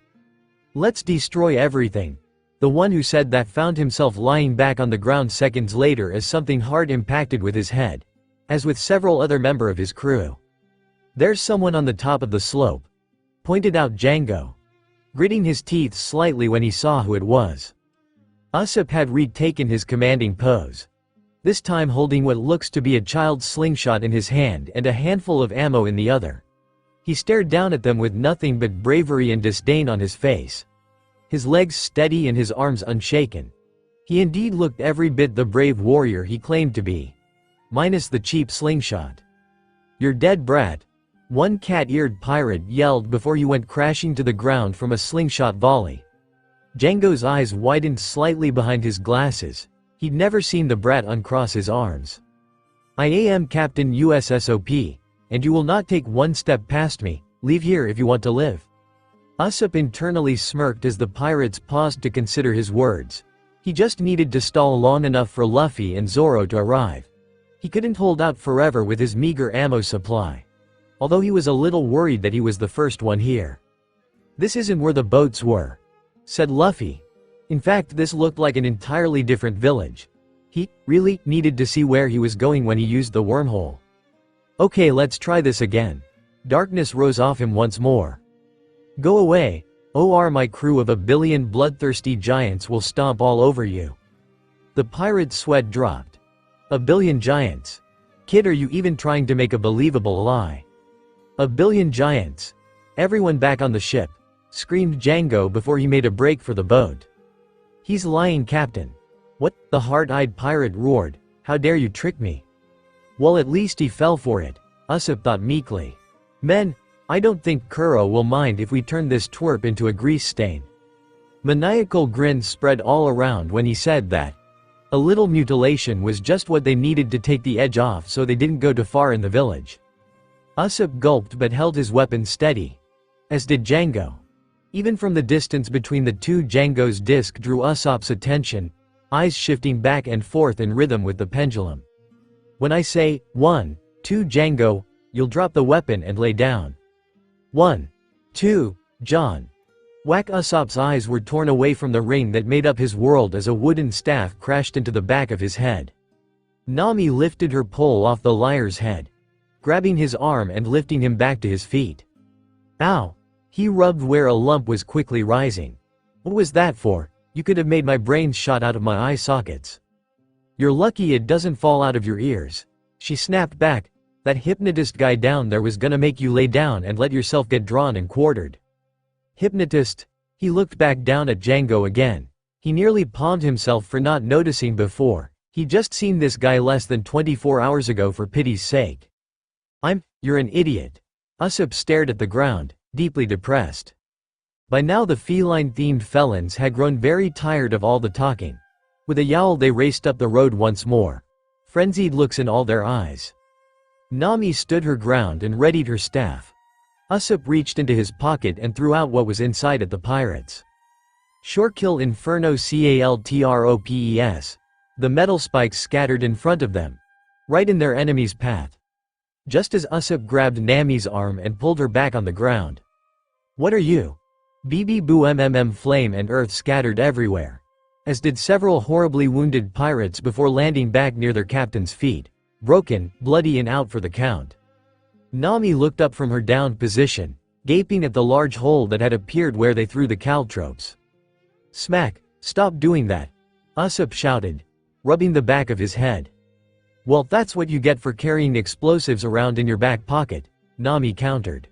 "Let's destroy everything," the one who said that found himself lying back on the ground seconds later as something hard impacted with his head, as with several other members of his crew. "There's someone on the top of the slope," pointed out Django, gritting his teeth slightly when he saw who it was. Usopp had retaken his commanding pose, this time holding what looks to be a child's slingshot in his hand and a handful of ammo in the other. He stared down at them with nothing but bravery and disdain on his face, his legs steady and his arms unshaken. He indeed looked every bit the brave warrior he claimed to be, minus the cheap slingshot. "You're dead, brat," one cat-eared pirate yelled before he went crashing to the ground from a slingshot volley. Django's eyes widened slightly behind his glasses. He'd never seen the brat uncross his arms. "I am Captain USSOP, and you will not take one step past me. Leave here if you want to live." Usopp internally smirked as the pirates paused to consider his words. He just needed to stall long enough for Luffy and Zoro to arrive. He couldn't hold out forever with his meager ammo supply, although he was a little worried that he was the first one here. "This isn't where the boats were," said Luffy. In fact, this looked like an entirely different village. He really needed to see where he was going when he used the wormhole. "Okay, let's try this again." Darkness rose off him once more. "Go away, or my crew of 1,000,000,000 bloodthirsty giants will stomp all over you." The pirate's sweat dropped. 1,000,000,000 giants? Kid, are you even trying to make a believable lie? 1,000,000,000 giants? "Everyone back on the ship," screamed Django before he made a break for the boat. "He's lying, Captain." "What?" the hard-eyed pirate roared. "How dare you trick me?" "Well, at least he fell for it," Usopp thought meekly. "Men, I don't think Kuro will mind if we turn this twerp into a grease stain." Maniacal grins spread all around when he said that. A little mutilation was just what they needed to take the edge off so they didn't go too far in the village. Usopp gulped but held his weapon steady, as did Django. Even from the distance between the two, Django's disc drew Usopp's attention, eyes shifting back and forth in rhythm with the pendulum. "When I say 1, 2, Django, you'll drop the weapon and lay down." 1, 2, John. Whack! Usopp's eyes were torn away from the ring that made up his world as a wooden staff crashed into the back of his head. Nami lifted her pole off the liar's head, grabbing his arm and lifting him back to his feet. "Ow!" He rubbed where a lump was quickly rising. "What was that for? You could have made my brains shot out of my eye sockets." "You're lucky it doesn't fall out of your ears," she snapped back. "That hypnotist guy down there was gonna make you lay down and let yourself get drawn and quartered." "Hypnotist?" He looked back down at Django again. He nearly palmed himself for not noticing before. He'd just seen this guy less than 24 hours ago, for pity's sake. You're an idiot." Usopp stared at the ground, deeply depressed. By now the feline-themed felons had grown very tired of all the talking. With a yowl they raced up the road once more, frenzied looks in all their eyes. Nami stood her ground and readied her staff. Usopp reached into his pocket and threw out what was inside at the pirates. Shorekill Inferno Caltropes. The metal spikes scattered in front of them, right in their enemy's path, just as Usopp grabbed Nami's arm and pulled her back on the ground. "What are you?" BB Boo flame and earth scattered everywhere, as did several horribly wounded pirates before landing back near their captain's feet, broken, bloody and out for the count. Nami looked up from her downed position, gaping at the large hole that had appeared where they threw the caltropes. "Smack! Stop doing that!" Usopp shouted, rubbing the back of his head. "Well, that's what you get for carrying explosives around in your back pocket," Nami countered.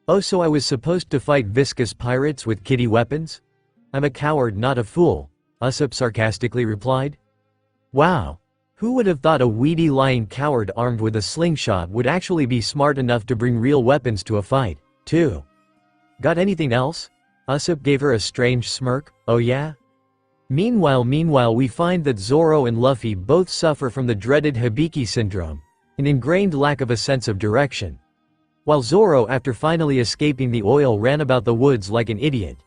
"Oh, so I was supposed to fight viscous pirates with kiddie weapons? I'm a coward, not a fool," Usopp sarcastically replied. "Wow. Who would have thought a weedy lying coward armed with a slingshot would actually be smart enough to bring real weapons to a fight, too? Got anything else?" Usopp gave her a strange smirk. Oh yeah? Meanwhile we find that Zoro and Luffy both suffer from the dreaded Hibiki syndrome, an ingrained lack of a sense of direction. While Zoro, after finally escaping the oil, ran about the woods like an idiot.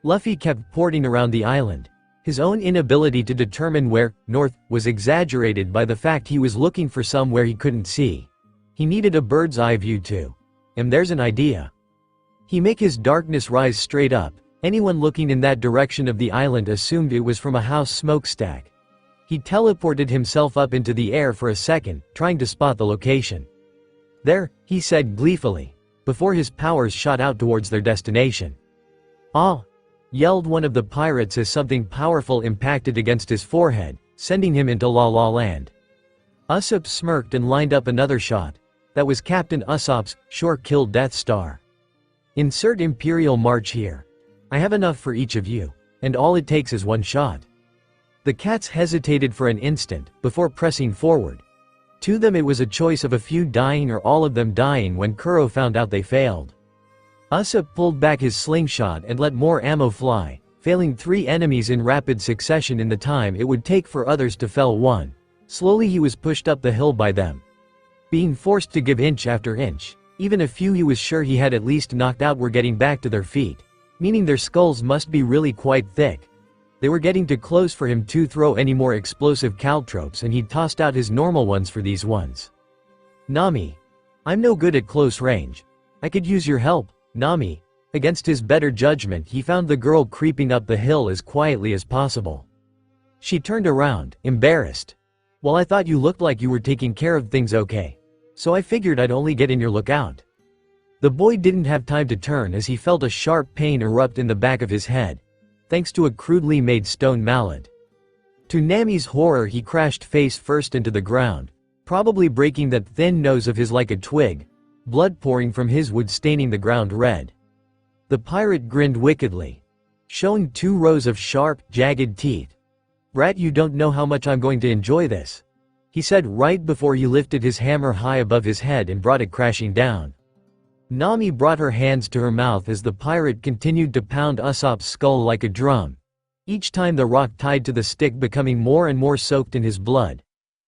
Luffy kept porting around the island. His own inability to determine where north was exaggerated by the fact he was looking for somewhere he couldn't see. He needed a bird's eye view too. And there's an idea. He make his darkness rise straight up. Anyone looking in that direction of the island assumed it was from a house smokestack. He teleported himself up into the air for a second, trying to spot the location. There, he said gleefully, before his powers shot out towards their destination. Ah! Yelled one of the pirates as something powerful impacted against his forehead, sending him into La La Land. Usopp smirked and lined up another shot. That was Captain Usopp's sure-kill Death Star. Insert Imperial March here. I have enough for each of you, and all it takes is one shot. The cats hesitated for an instant, before pressing forward. To them it was a choice of a few dying or all of them dying when Kuro found out they failed. Usopp pulled back his slingshot and let more ammo fly, failing 3 enemies in rapid succession in the time it would take for others to fell one. Slowly he was pushed up the hill by them. Being forced to give inch after inch, even a few he was sure he had at least knocked out were getting back to their feet, meaning their skulls must be really quite thick. They were getting too close for him to throw any more explosive caltropes, and he'd tossed out his normal ones for these ones. Nami. I'm no good at close range. I could use your help, Nami. Against his better judgment, he found the girl creeping up the hill as quietly as possible. She turned around, embarrassed. Well, I thought you looked like you were taking care of things okay. So I figured I'd only get in your lookout. The boy didn't have time to turn as he felt a sharp pain erupt in the back of his head, thanks to a crudely made stone mallet. To Nami's horror, he crashed face first into the ground, probably breaking that thin nose of his like a twig, blood pouring from his wood staining the ground red. The pirate grinned wickedly, showing 2 rows of sharp, jagged teeth. Rat, you don't know how much I'm going to enjoy this, he said right before he lifted his hammer high above his head and brought it crashing down. Nami brought her hands to her mouth as the pirate continued to pound Usopp's skull like a drum, each time the rock tied to the stick becoming more and more soaked in his blood.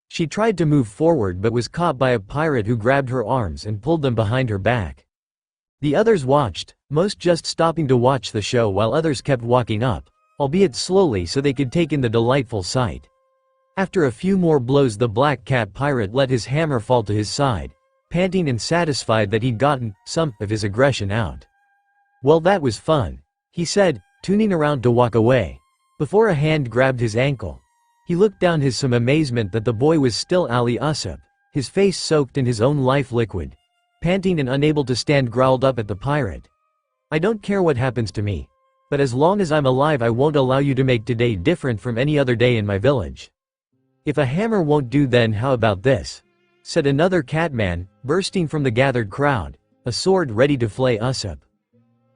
She tried to move forward but was caught by a pirate who grabbed her arms and pulled them behind her back. The others watched, most just stopping to watch the show while others kept walking up, albeit slowly so they could take in the delightful sight. After a few more blows, the black cat pirate let his hammer fall to his side, panting and satisfied that he'd gotten some of his aggression out. Well, that was fun, he said, turning around to walk away, before a hand grabbed his ankle. He looked down his some amazement that the boy was still Ali Usopp, his face soaked in his own life liquid, panting and unable to stand, growled up at the pirate. I don't care what happens to me, but as long as I'm alive I won't allow you to make today different from any other day in my village. If a hammer won't do, then how about this? Said another catman, bursting from the gathered crowd, a sword ready to flay Usopp.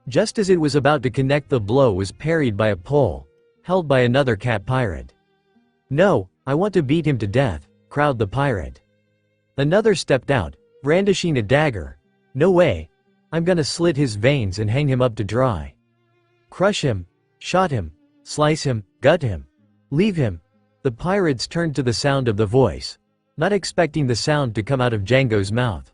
Just as it was about to connect, the blow was parried by a pole, held by another cat pirate. No, I want to beat him to death, crowed the pirate. Another stepped out, brandishing a dagger. No way. I'm gonna slit his veins and hang him up to dry. Crush him, shot him, slice him, gut him, leave him. The pirates turned to the sound of the voice, not expecting the sound to come out of Django's mouth.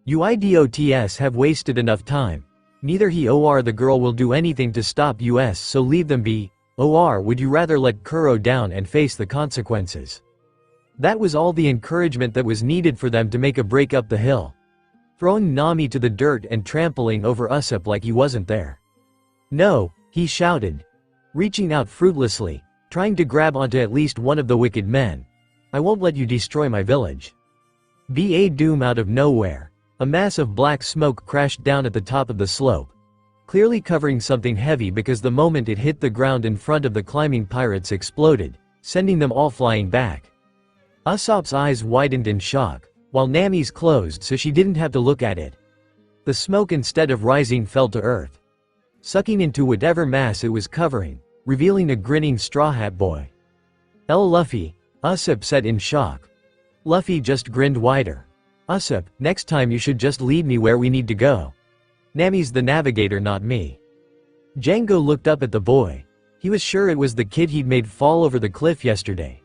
You idiots have wasted enough time. Neither he or the girl will do anything to stop us, so leave them be. Or would you rather let Kuro down and face the consequences? That was all the encouragement that was needed for them to make a break up the hill, throwing Nami to the dirt and trampling over Usopp like he wasn't there. No, he shouted, reaching out fruitlessly, trying to grab onto at least one of the wicked men. I won't let you destroy my village. Ba doom. Out of nowhere, a mass of black smoke crashed down at the top of the slope, clearly covering something heavy because the moment it hit the ground in front of the climbing pirates exploded, sending them all flying back. Usopp's eyes widened in shock, while Nami's closed so she didn't have to look at it. The smoke, instead of rising, fell to earth, sucking into whatever mass it was covering, revealing a grinning Straw Hat Boy. Luffy, Usopp said in shock. Luffy just grinned wider. Usopp, next time you should just lead me where we need to go. Nami's the navigator, not me. Django looked up at the boy. He was sure it was the kid he'd made fall over the cliff yesterday.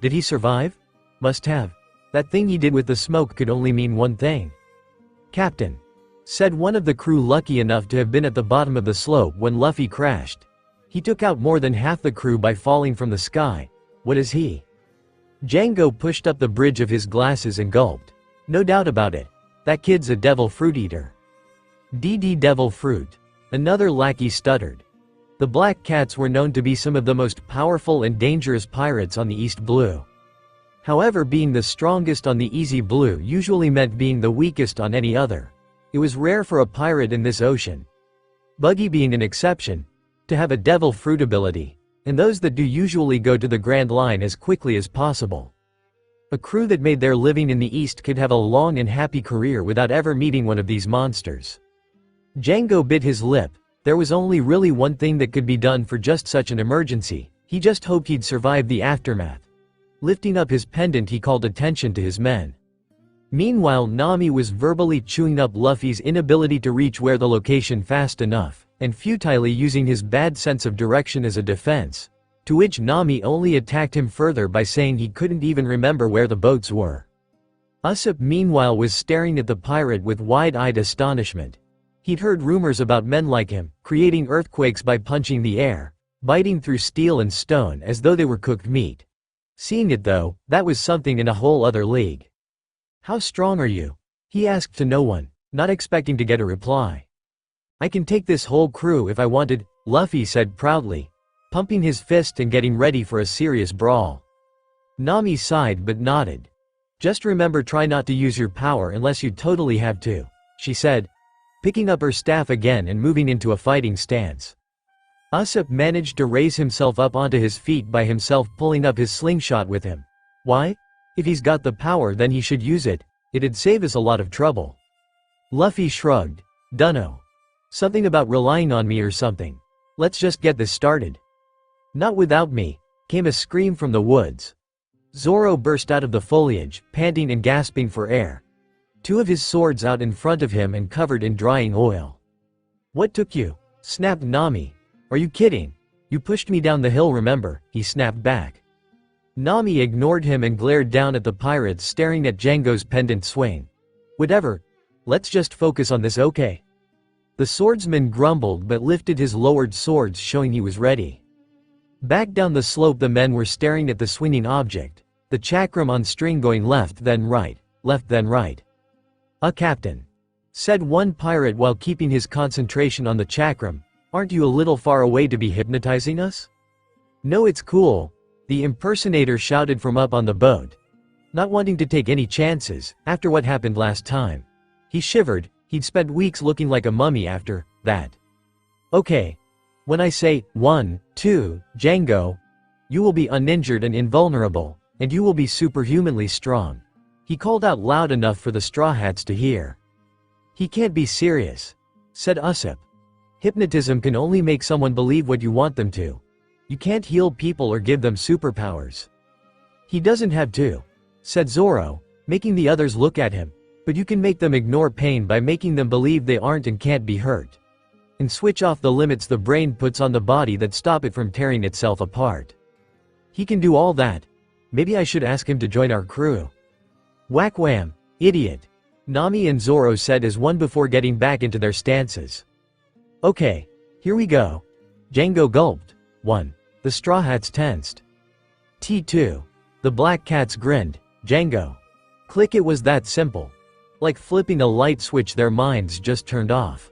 Did he survive? Must have. That thing he did with the smoke could only mean one thing. Captain, said one of the crew, lucky enough to have been at the bottom of the slope when Luffy crashed. He took out more than half the crew by falling from the sky. What is he? Django pushed up the bridge of his glasses and gulped. No doubt about it. That kid's a devil fruit eater. DD devil fruit. Another lackey stuttered. The Black Cats were known to be some of the most powerful and dangerous pirates on the East Blue. However, being the strongest on the Easy Blue usually meant being the weakest on any other. It was rare for a pirate in this ocean, Buggy being an exception, to have a devil fruit ability, and those that do usually go to the Grand Line as quickly as possible. A crew that made their living in the East could have a long and happy career without ever meeting one of these monsters. Django bit his lip. There was only really one thing that could be done for just such an emergency. He just hoped he'd survive the aftermath. Lifting up his pendant, he called attention to his men. Meanwhile, Nami was verbally chewing up Luffy's inability to reach where the location fast enough, and futilely using his bad sense of direction as a defense, to which Nami only attacked him further by saying he couldn't even remember where the boats were. Usopp meanwhile was staring at the pirate with wide-eyed astonishment. He'd heard rumors about men like him, creating earthquakes by punching the air, biting through steel and stone as though they were cooked meat. Seeing it though, that was something in a whole other league. "How strong are you?" he asked to no one, not expecting to get a reply. "I can take this whole crew if I wanted," Luffy said proudly, pumping his fist and getting ready for a serious brawl. Nami sighed but nodded. "Just remember, try not to use your power unless you totally have to," she said, picking up her staff again and moving into a fighting stance. Usopp managed to raise himself up onto his feet by himself, pulling up his slingshot with him. Why? If he's got the power, then he should use it. It'd save us a lot of trouble. Luffy shrugged. "Dunno. Something about relying on me or something. Let's just get this started." "Not without me," came a scream from the woods. Zoro burst out of the foliage, panting and gasping for air. Two of his swords out in front of him and covered in drying oil. "What took you?" snapped Nami. "Are you kidding? You pushed me down the hill, remember?" he snapped back. Nami ignored him and glared down at the pirates staring at Django's pendant swing. "Whatever. Let's just focus on this, okay?" The swordsman grumbled but lifted his lowered swords, showing he was ready. Back down the slope the men were staring at the swinging object, the chakram on string going left then right, left then right. Captain," said one pirate while keeping his concentration on the chakram, "aren't you a little far away to be hypnotizing us?" "No, it's cool," the impersonator shouted from up on the boat. Not wanting to take any chances, after what happened last time. He shivered. He'd spent weeks looking like a mummy after that. "Okay. When I say 1, 2, Django, you will be uninjured and invulnerable, and you will be superhumanly strong." He called out loud enough for the Straw Hats to hear. "He can't be serious," said Usopp. "Hypnotism can only make someone believe what you want them to. You can't heal people or give them superpowers." "He doesn't have to," said Zoro, making the others look at him. "But you can make them ignore pain by making them believe they aren't and can't be hurt. And switch off the limits the brain puts on the body that stop it from tearing itself apart. He can do all that. Maybe I should ask him to join our crew." "Whack wham, idiot," Nami and Zoro said as one before getting back into their stances. "Okay, here we go." Django gulped. 1. The Straw Hats tensed. T2. The Black Cats grinned. Django. Click. It was that simple. Like flipping a light switch, their minds just turned off.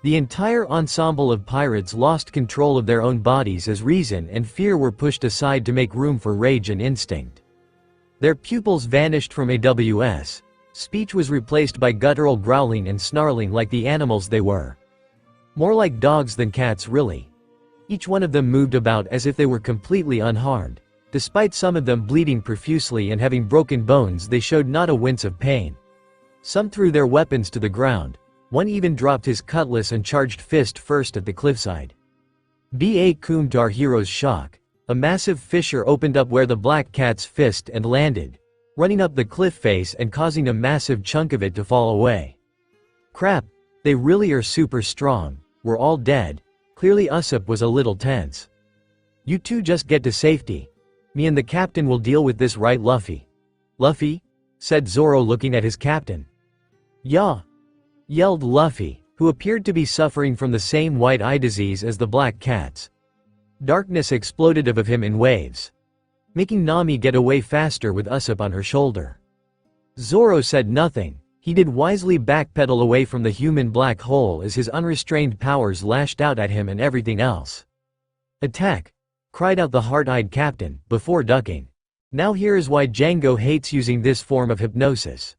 The entire ensemble of pirates lost control of their own bodies as reason and fear were pushed aside to make room for rage and instinct. Their pupils vanished from AWS. Speech was replaced by guttural growling and snarling like the animals they were. More like dogs than cats, really. Each one of them moved about as if they were completely unharmed. Despite some of them bleeding profusely and having broken bones, they showed not a wince of pain. Some threw their weapons to the ground. One even dropped his cutlass and charged fist first at the cliffside. Ba-kum to our hero's shock. A massive fissure opened up where the Black Cat's fist and landed, running up the cliff face and causing a massive chunk of it to fall away. "Crap, they really are super strong. We're all dead," Clearly Usopp was a little tense. "You two just get to safety. Me and the captain will deal with this, right, Luffy?" "Luffy?" said Zoro, looking at his captain. "Yeah," yelled Luffy, who appeared to be suffering from the same white eye disease as the black cats. Darkness exploded above him in waves, making Nami get away faster with Usopp on her shoulder. Zoro said nothing. He did wisely backpedal away from the human black hole as his unrestrained powers lashed out at him and everything else. "Attack!" cried out the hard-eyed captain, before ducking. Now here is why Django hates using this form of hypnosis.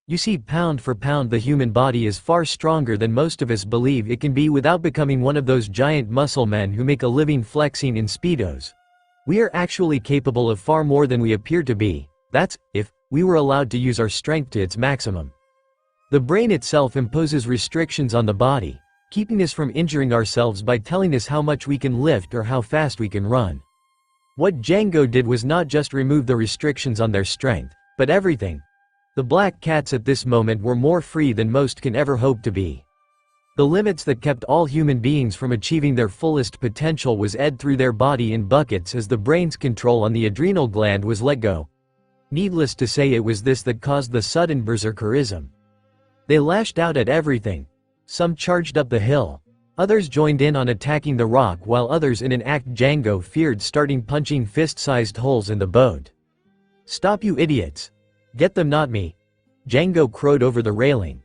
You see, pound for pound the human body is far stronger than most of us believe it can be without becoming one of those giant muscle men who make a living flexing in speedos. We are actually capable of far more than we appear to be. That's, if we were allowed to use our strength to its maximum. The brain itself imposes restrictions on the body, keeping us from injuring ourselves by telling us how much we can lift or how fast we can run. What Django did was not just remove the restrictions on their strength, but everything. The black cats at this moment were more free than most can ever hope to be. The limits that kept all human beings from achieving their fullest potential was edged through their body in buckets as the brain's control on the adrenal gland was let go. Needless to say, it was this that caused the sudden berserkerism. They lashed out at everything. Some charged up the hill. Others joined in on attacking the rock, while others, in an act Django feared, started punching fist-sized holes in the boat. "Stop, you idiots! Get them, not me!" Django crowed over the railing,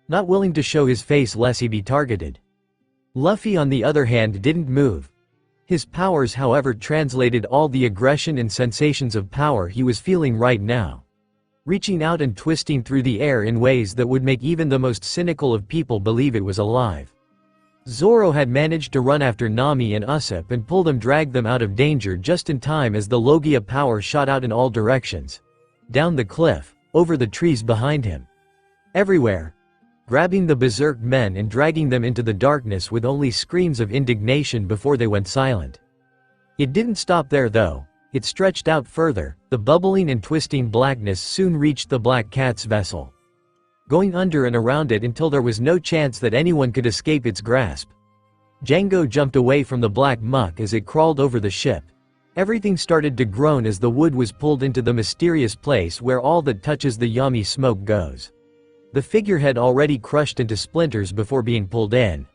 not willing to show his face lest he be targeted. Luffy, on the other hand, didn't move. His powers, however, translated all the aggression and sensations of power he was feeling right now, reaching out and twisting through the air in ways that would make even the most cynical of people believe it was alive. Zoro had managed to run after Nami and Usopp and drag them out of danger just in time as the Logia power shot out in all directions. Down the cliff, over the trees behind him. Everywhere. Grabbing the berserk men and dragging them into the darkness with only screams of indignation before they went silent. It didn't stop there though. It stretched out further. The bubbling and twisting blackness soon reached the black cat's vessel, going under and around it until there was no chance that anyone could escape its grasp. Django jumped away from the black muck as it crawled over the ship. Everything started to groan as the wood was pulled into the mysterious place where all that touches the Yami smoke goes. The figurehead already crushed into splinters before being pulled in.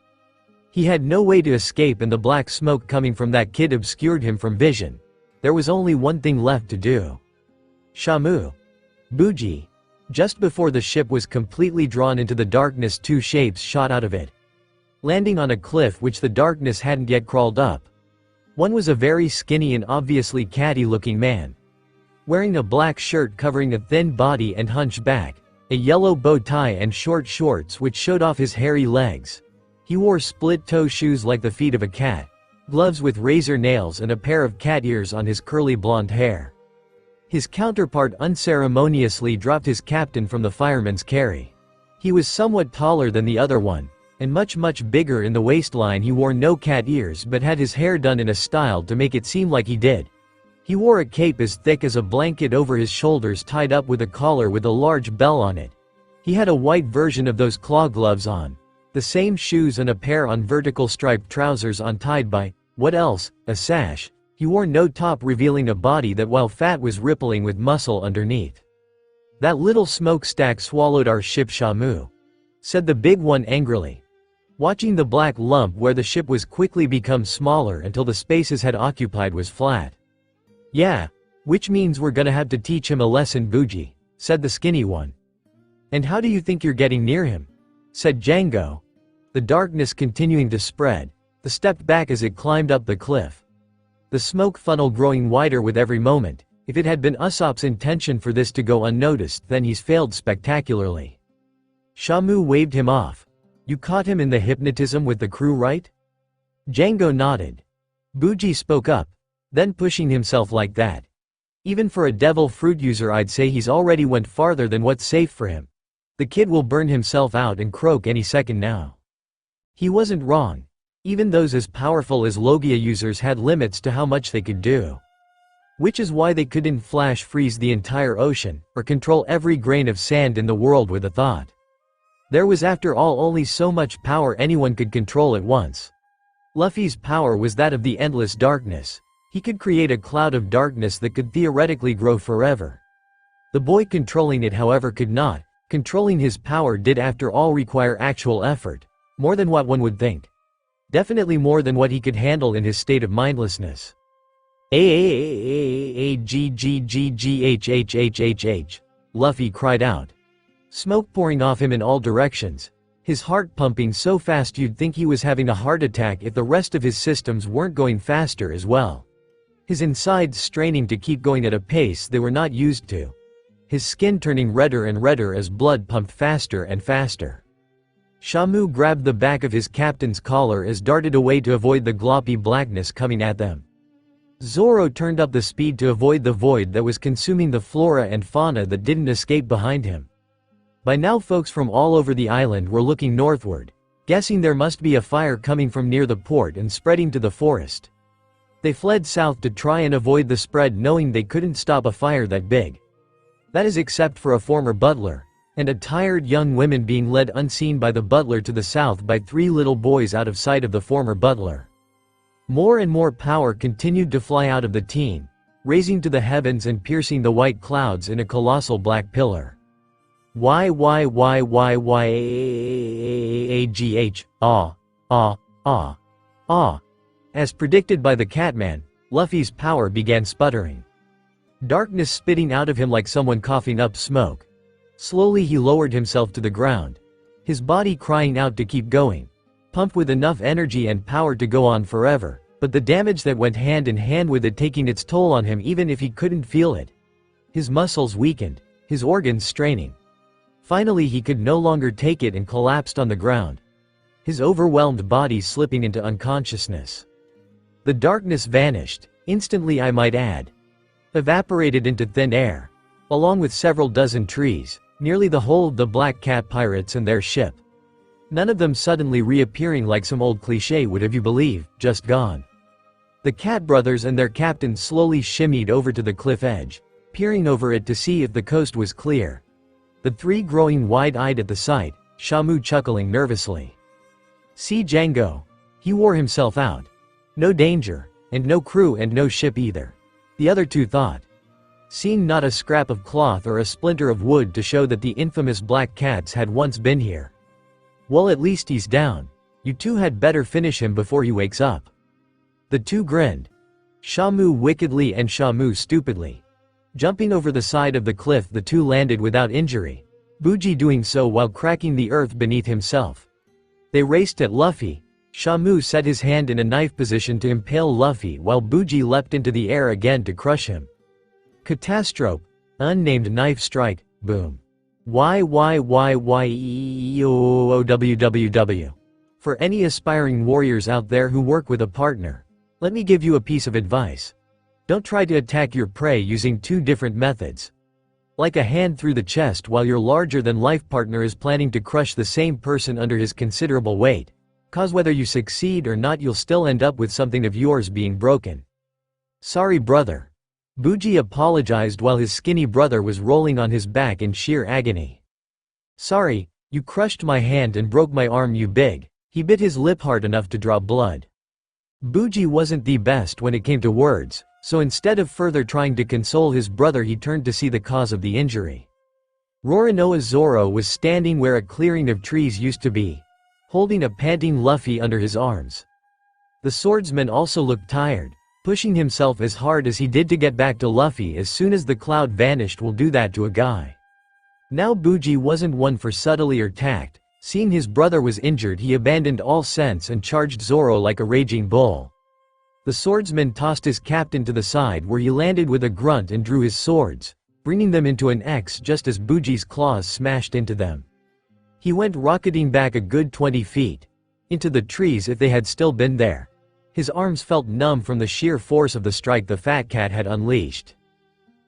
He had no way to escape, and the black smoke coming from that kid obscured him from vision. There was only one thing left to do. Shamu. Buji. Just before the ship was completely drawn into the darkness, two shapes shot out of it, landing on a cliff which the darkness hadn't yet crawled up. One was a very skinny and obviously catty-looking man, wearing a black shirt covering a thin body and hunched back, a yellow bow tie and short shorts which showed off his hairy legs. He wore split-toe shoes like the feet of a cat, gloves with razor nails, and a pair of cat ears on his curly blonde hair. His counterpart unceremoniously dropped his captain from the fireman's carry. He was somewhat taller than the other one, and much bigger in the waistline. He wore no cat ears but had his hair done in a style to make it seem like he did. He wore a cape as thick as a blanket over his shoulders, tied up with a collar with a large bell on it. He had a white version of those claw gloves on, the same shoes, and a pair on vertical striped trousers untied by, what else, a sash. He wore no top, revealing a body that, while fat, was rippling with muscle underneath. "That little smokestack swallowed our ship, Shamu," said the big one angrily, watching the black lump where the ship was quickly become smaller until the spaces had occupied was flat. "Yeah, which means we're gonna have to teach him a lesson, Buji," said the skinny one. "And how do you think you're getting near him?" said Django. The darkness continuing to spread, they stepped back as it climbed up the cliff, the smoke funnel growing wider with every moment. If it had been Usopp's intention for this to go unnoticed, then he's failed spectacularly. Shamu waved him off. "You caught him in the hypnotism with the crew, right?" Django nodded. Buji spoke up, then pushing himself like that. "Even for a devil fruit user, I'd say he's already went farther than what's safe for him. The kid will burn himself out and croak any second now." He wasn't wrong. Even those as powerful as Logia users had limits to how much they could do. Which is why they couldn't flash freeze the entire ocean, or control every grain of sand in the world with a thought. There was, after all, only so much power anyone could control at once. Luffy's power was that of the endless darkness. He could create a cloud of darkness that could theoretically grow forever. The boy controlling it, however, could not. Controlling his power did after all require actual effort. More than what one would think. Definitely more than what he could handle in his state of mindlessness. H. Luffy cried out. Smoke pouring off him in all directions. His heart pumping so fast you'd think he was having a heart attack if the rest of his systems weren't going faster as well. His insides straining to keep going at a pace they were not used to. His skin turning redder and redder as blood pumped faster and faster. Shamu grabbed the back of his captain's collar as darted away to avoid the gloppy blackness coming at them. Zoro turned up the speed to avoid the void that was consuming the flora and fauna that didn't escape behind him. By now folks from all over the island were looking northward, guessing there must be a fire coming from near the port and spreading to the forest. They fled south to try and avoid the spread, knowing they couldn't stop a fire that big. That is except for a former butler, and a tired young woman being led unseen by the butler to the south by 3 little boys out of sight of the former butler. More and more power continued to fly out of the team, raising to the heavens and piercing the white clouds in a colossal black pillar. As predicted by the Catman, Luffy's power began sputtering. Darkness spitting out of him like someone coughing up smoke. Slowly he lowered himself to the ground, his body crying out to keep going, pumped with enough energy and power to go on forever, but the damage that went hand in hand with it taking its toll on him even if he couldn't feel it. His muscles weakened, his organs straining. Finally he could no longer take it and collapsed on the ground, his overwhelmed body slipping into unconsciousness. The darkness vanished, instantly I might add. Evaporated into thin air, along with several dozen trees, nearly the whole of the Black Cat pirates and their ship. None of them suddenly reappearing like some old cliché would have you believe, just gone. The Cat brothers and their captain slowly shimmied over to the cliff edge, peering over it to see if the coast was clear. The 3 growing wide-eyed at the sight, Shamu chuckling nervously. See Django. He wore himself out. No danger, and no crew and no ship either. The other 2 thought. Seeing not a scrap of cloth or a splinter of wood to show that the infamous Black Cats had once been here. Well, at least he's down. You 2 had better finish him before he wakes up. The 2 grinned. Shamu wickedly and Shamu stupidly. Jumping over the side of the cliff, the 2 landed without injury, Buji doing so while cracking the earth beneath himself. They raced at Luffy. Shamu set his hand in a knife position to impale Luffy while Buji leapt into the air again to crush him. Catastrophe. Unnamed knife strike. Boom. YYYYEOWWW. For any aspiring warriors out there who work with a partner, let me give you a piece of advice. Don't try to attack your prey using 2 different methods. Like a hand through the chest while your larger-than-life partner is planning to crush the same person under his considerable weight. Cause whether you succeed or not you'll still end up with something of yours being broken. Sorry brother. Buji apologized while his skinny brother was rolling on his back in sheer agony. Sorry, you crushed my hand and broke my arm you big. He bit his lip hard enough to draw blood. Buji wasn't the best when it came to words, so instead of further trying to console his brother he turned to see the cause of the injury. Roronoa Zoro was standing where a clearing of trees used to be, holding a panting Luffy under his arms. The swordsman also looked tired, pushing himself as hard as he did to get back to Luffy. As soon as the cloud vanished will do that to a guy. Now Buji wasn't one for subtlety or tact. Seeing his brother was injured he abandoned all sense and charged Zoro like a raging bull. The swordsman tossed his captain to the side where he landed with a grunt and drew his swords, bringing them into an X just as Buji's claws smashed into them. He went rocketing back a good 20 feet. Into the trees if they had still been there. His arms felt numb from the sheer force of the strike the fat cat had unleashed.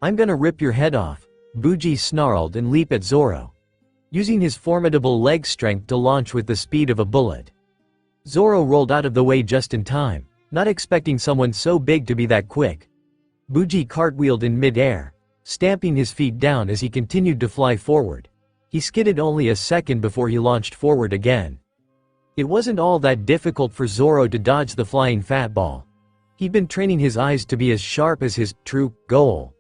I'm gonna rip your head off, Buji snarled and leaped at Zoro, using his formidable leg strength to launch with the speed of a bullet. Zoro rolled out of the way just in time, not expecting someone so big to be that quick. Buji cartwheeled in mid-air, stamping his feet down as he continued to fly forward. He skidded only a second before he launched forward again. It wasn't all that difficult for Zoro to dodge the flying fat ball. He'd been training his eyes to be as sharp as his true goal.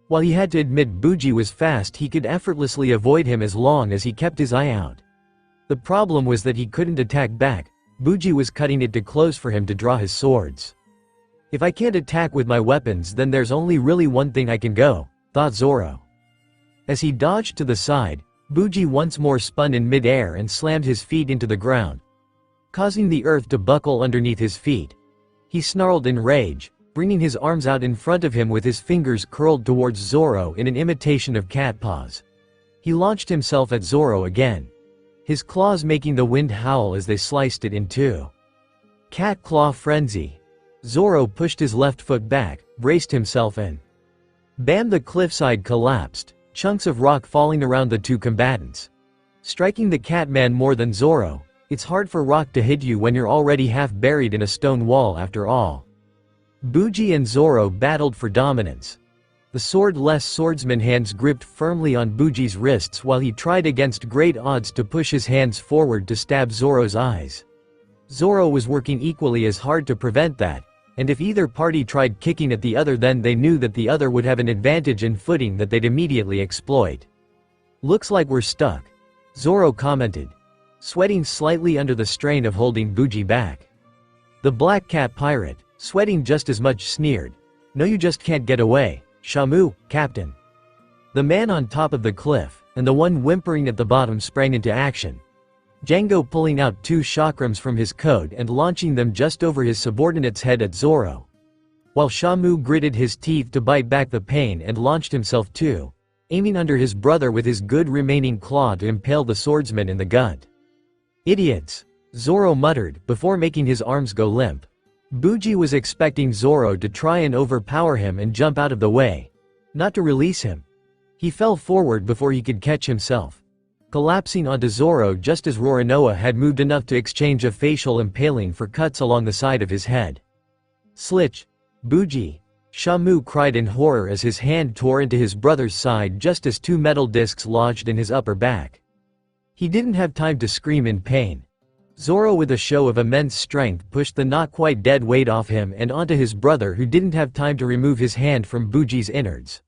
While he had to admit Bujii was fast, he could effortlessly avoid him as long as he kept his eye out. The problem was that he couldn't attack back. Bujii was cutting it too close for him to draw his swords. If I can't attack with my weapons, then there's only really one thing I can go, thought Zoro. As he dodged to the side, Bujii once more spun in mid-air and slammed his feet into the ground, causing the earth to buckle underneath his feet. He snarled in rage, bringing his arms out in front of him with his fingers curled towards Zoro in an imitation of cat paws. He launched himself at Zoro again, his claws making the wind howl as they sliced it in two. Cat claw frenzy. Zoro pushed his left foot back, braced himself in. Bam! The cliffside collapsed, chunks of rock falling around the two combatants. Striking the Catman more than Zoro, it's hard for rock to hit you when you're already half buried in a stone wall after all. Bujii and Zoro battled for dominance. The swordless swordsman hands gripped firmly on Bujii's wrists while he tried against great odds to push his hands forward to stab Zoro's eyes. Zoro was working equally as hard to prevent that, and if either party tried kicking at the other, then they knew that the other would have an advantage in footing that they'd immediately exploit. "Looks like we're stuck," Zoro commented, sweating slightly under the strain of holding Bujii back. The Black Cat pirate, sweating just as much, sneered, "No, you just can't get away, Shamu, Captain." The man on top of the cliff, and the one whimpering at the bottom, sprang into action. Django pulling out two chakrams from his coat and launching them just over his subordinate's head at Zoro. While Shamu gritted his teeth to bite back the pain and launched himself too, aiming under his brother with his good remaining claw to impale the swordsman in the gut. "Idiots," Zoro muttered before making his arms go limp. Bujii was expecting Zoro to try and overpower him and jump out of the way, not to release him. He fell forward before he could catch himself, collapsing onto Zoro just as Roronoa had moved enough to exchange a facial impaling for cuts along the side of his head. "Slitch! Bujii!" Shamu cried in horror as his hand tore into his brother's side just as two metal discs lodged in his upper back. He didn't have time to scream in pain. Zoro, with a show of immense strength, pushed the not-quite-dead weight off him and onto his brother, who didn't have time to remove his hand from Bujii's innards.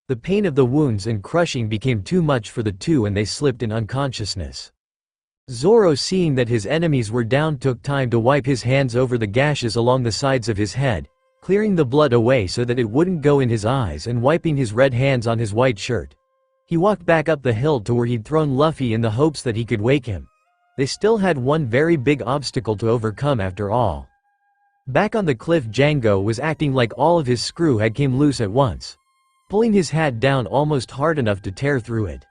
The pain of the wounds and crushing became too much for the two and they slipped in unconsciousness. Zoro, seeing that his enemies were down, took time to wipe his hands over the gashes along the sides of his head, clearing the blood away so that it wouldn't go in his eyes, and wiping his red hands on his white shirt. He walked back up the hill to where he'd thrown Luffy in the hopes that he could wake him. They still had one very big obstacle to overcome after all. Back on the cliff, Django was acting like all of his screw had came loose at once, pulling his hat down almost hard enough to tear through it.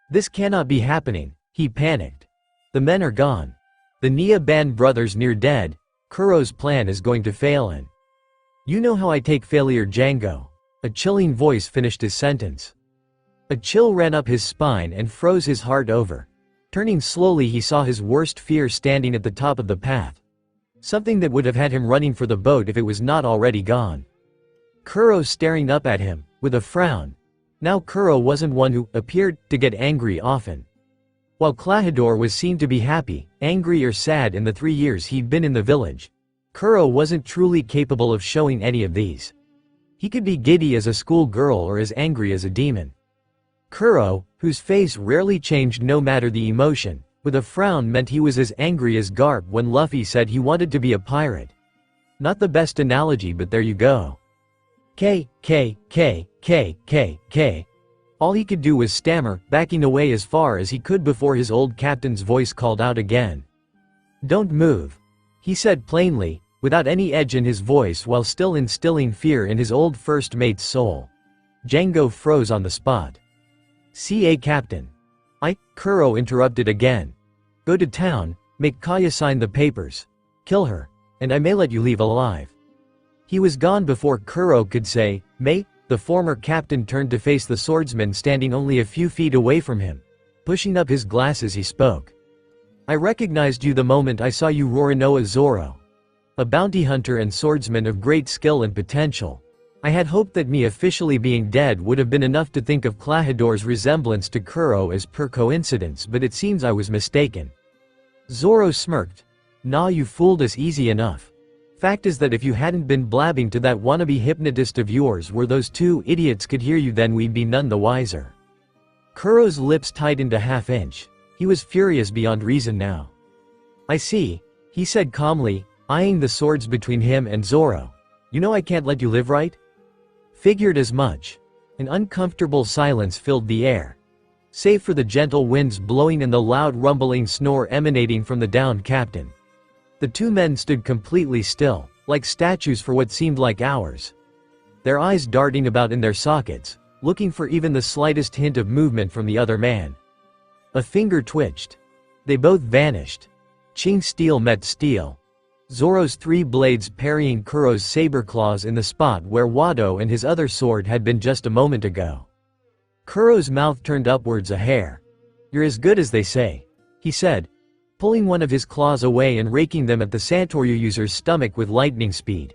"This cannot be happening," he panicked. "The men are gone. The Nia Band brothers near dead. Kuro's plan is going to fail and—" "You know how I take failure, Django." A chilling voice finished his sentence. A chill ran up his spine and froze his heart over. Turning slowly, he saw his worst fear standing at the top of the path. Something that would have had him running for the boat if it was not already gone. Kuro staring up at him, with a frown. Now Kuro wasn't one who appeared to get angry often. While Klahadore was seen to be happy, angry or sad in the 3 years he'd been in the village, Kuro wasn't truly capable of showing any of these. He could be giddy as a schoolgirl or as angry as a demon. Kuro, whose face rarely changed no matter the emotion, with a frown, meant he was as angry as Garp when Luffy said he wanted to be a pirate. Not the best analogy, but there you go. K. All he could do was stammer, backing away as far as he could before his old captain's voice called out again. "Don't move," he said plainly, without any edge in his voice, while still instilling fear in his old first mate's soul. Django froze on the spot. "CA Captain." Kuro interrupted again. "Go to town, make Kaya sign the papers. Kill her, and I may let you leave alive." He was gone before Kuro could say, "May." The former captain turned to face the swordsman standing only a few feet away from him. Pushing up his glasses, he spoke. "I recognized you the moment I saw you, Roronoa Zoro. A bounty hunter and swordsman of great skill and potential. I had hoped that me officially being dead would have been enough to think of Klahadore's resemblance to Kuro as pure coincidence, but it seems I was mistaken." Zoro smirked. Nah, you fooled us easy enough. Fact is that if you hadn't been blabbing to that wannabe hypnotist of yours where those two idiots could hear you, then we'd be none the wiser. Kuro's lips tightened a half-inch. He was furious beyond reason now. I see, he said calmly, eyeing the swords between him and Zoro. You know I can't let you live, right? Figured as much. An uncomfortable silence filled the air. Save for the gentle winds blowing and the loud rumbling snore emanating from the downed captain. The two men stood completely still, like statues for what seemed like hours. Their eyes darting about in their sockets, looking for even the slightest hint of movement from the other man. A finger twitched. They both vanished. Ching steel met steel. Zoro's three blades parrying Kuro's saber claws in the spot where Wado and his other sword had been just a moment ago. Kuro's mouth turned upwards a hair. You're as good as they say, he said, pulling one of his claws away and raking them at the Santoryu user's stomach with lightning speed.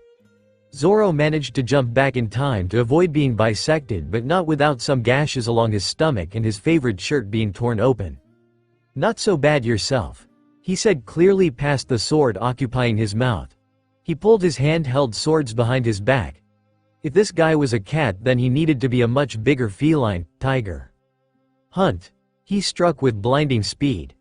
Zoro managed to jump back in time to avoid being bisected, but not without some gashes along his stomach and his favorite shirt being torn open. Not so bad yourself, he said clearly past the sword occupying his mouth. He pulled his hand-held swords behind his back. If this guy was a cat, then he needed to be a much bigger feline, tiger. Hunt. He struck with blinding speed,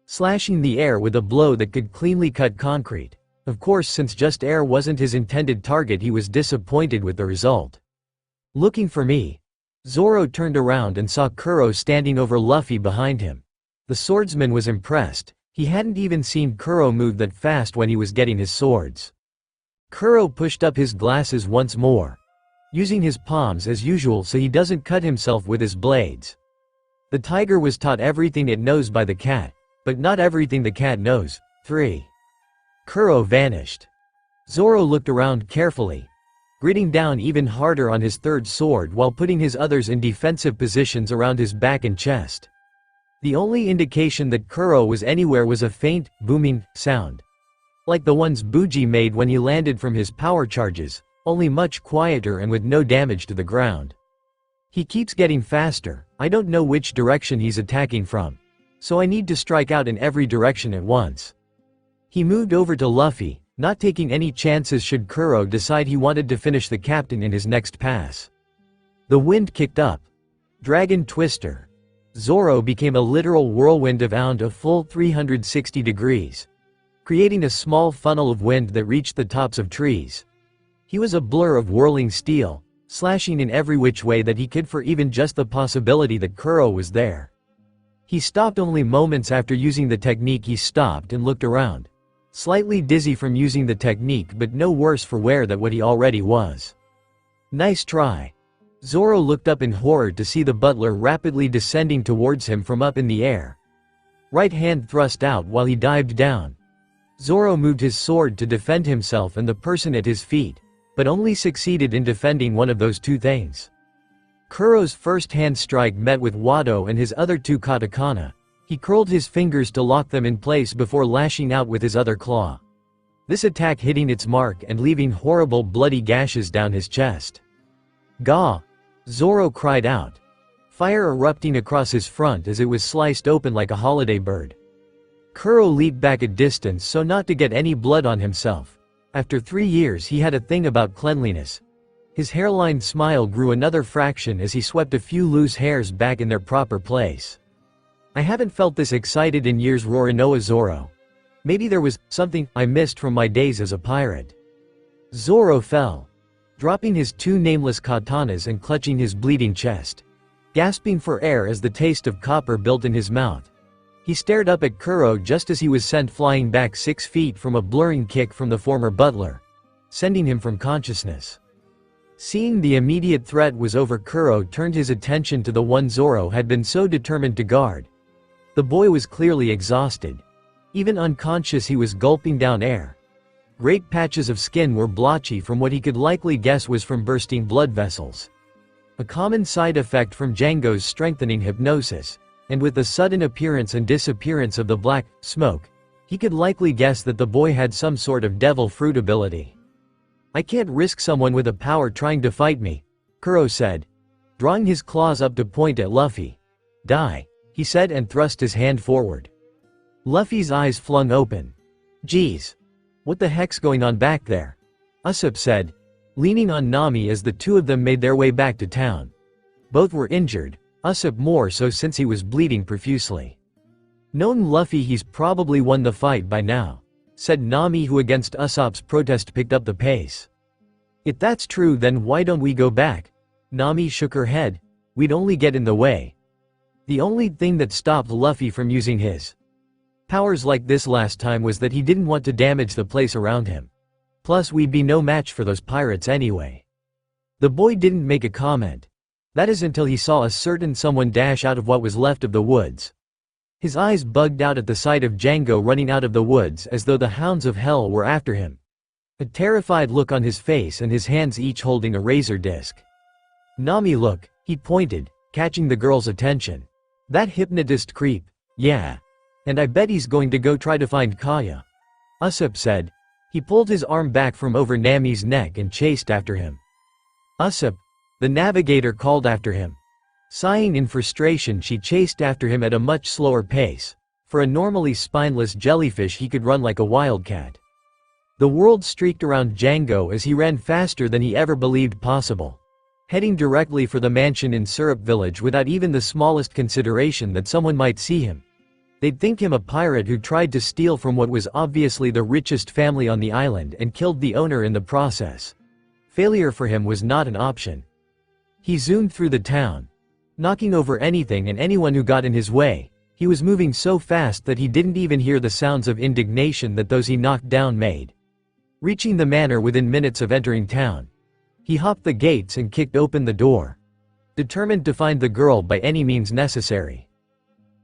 slashing the air with a blow that could cleanly cut concrete. Of course, since just air wasn't his intended target, he was disappointed with the result. Looking for me? Zoro turned around and saw Kuro standing over Luffy behind him. The swordsman was impressed. He hadn't even seen Kuro move that fast when he was getting his swords. Kuro pushed up his glasses once more, using his palms as usual so he doesn't cut himself with his blades. The tiger was taught everything it knows by the cat, but not everything the cat knows. 3. Kuro vanished. Zoro looked around carefully, gritting down even harder on his third sword while putting his others in defensive positions around his back and chest. The only indication that Kuro was anywhere was a faint, booming sound, like the ones Buji made when he landed from his power charges, only much quieter and with no damage to the ground. He keeps getting faster. I don't know which direction he's attacking from, so I need to strike out in every direction at once. He moved over to Luffy, not taking any chances should Kuro decide he wanted to finish the captain in his next pass. The wind kicked up. Dragon Twister. Zoro became a literal whirlwind around a full 360 degrees, creating a small funnel of wind that reached the tops of trees. He was a blur of whirling steel, slashing in every which way that he could for even just the possibility that Kuro was there. He stopped only moments after using the technique. He stopped and looked around, slightly dizzy from using the technique but no worse for wear than what he already was. Nice try. Zoro looked up in horror to see the butler rapidly descending towards him from up in the air. Right hand thrust out while he dived down. Zoro moved his sword to defend himself and the person at his feet, but only succeeded in defending one of those two things. Kuro's first hand strike met with Wado and his other two katakana. He curled his fingers to lock them in place before lashing out with his other claw. This attack hitting its mark and leaving horrible bloody gashes down his chest. Gah! Zoro cried out, fire erupting across his front as it was sliced open like a holiday bird. Kuro leaped back a distance so not to get any blood on himself. After 3 years he had a thing about cleanliness. His hairline smile grew another fraction as he swept a few loose hairs back in their proper place. I haven't felt this excited in years, Rorinoa Zoro. Maybe there was something I missed from my days as a pirate. Zoro fell, dropping his two nameless katanas and clutching his bleeding chest, gasping for air as the taste of copper built in his mouth. He stared up at Kuro just as he was sent flying back 6 feet from a blurring kick from the former butler, sending him from consciousness. Seeing the immediate threat was over, Kuro turned his attention to the one Zoro had been so determined to guard. The boy was clearly exhausted. Even unconscious, he was gulping down air. Great patches of skin were blotchy from what he could likely guess was from bursting blood vessels. A common side effect from Django's strengthening hypnosis, and with the sudden appearance and disappearance of the black smoke, he could likely guess that the boy had some sort of devil fruit ability. I can't risk someone with a power trying to fight me, Kuro said, drawing his claws up to point at Luffy. Die, he said and thrust his hand forward. Luffy's eyes flung open. Geez. What the heck's going on back there? Usopp said, leaning on Nami as the two of them made their way back to town. Both were injured, Usopp more so since he was bleeding profusely. Knowing Luffy, he's probably won the fight by now, said Nami, who against Usopp's protest picked up the pace. If that's true, then why don't we go back? Nami shook her head. We'd only get in the way. The only thing that stopped Luffy from using his powers like this last time was that he didn't want to damage the place around him. Plus, we'd be no match for those pirates anyway. The boy didn't make a comment. That is until he saw a certain someone dash out of what was left of the woods. His eyes bugged out at the sight of Django running out of the woods as though the hounds of hell were after him. A terrified look on his face and his hands each holding a razor disc. Nami, look, he pointed, catching the girl's attention. That hypnotist creep, yeah. And I bet he's going to go try to find Kaya. Usopp said. He pulled his arm back from over Nami's neck and chased after him. Usopp, the navigator called after him. Sighing in frustration, she chased after him at a much slower pace. For a normally spineless jellyfish, he could run like a wildcat. The world streaked around Django as he ran faster than he ever believed possible, heading directly for the mansion in Syrup Village without even the smallest consideration that someone might see him. They'd think him a pirate who tried to steal from what was obviously the richest family on the island and killed the owner in the process. Failure for him was not an option. He zoomed through the town, knocking over anything and anyone who got in his way. He was moving so fast that he didn't even hear the sounds of indignation that those he knocked down made. Reaching the manor within minutes of entering town, he hopped the gates and kicked open the door, determined to find the girl by any means necessary.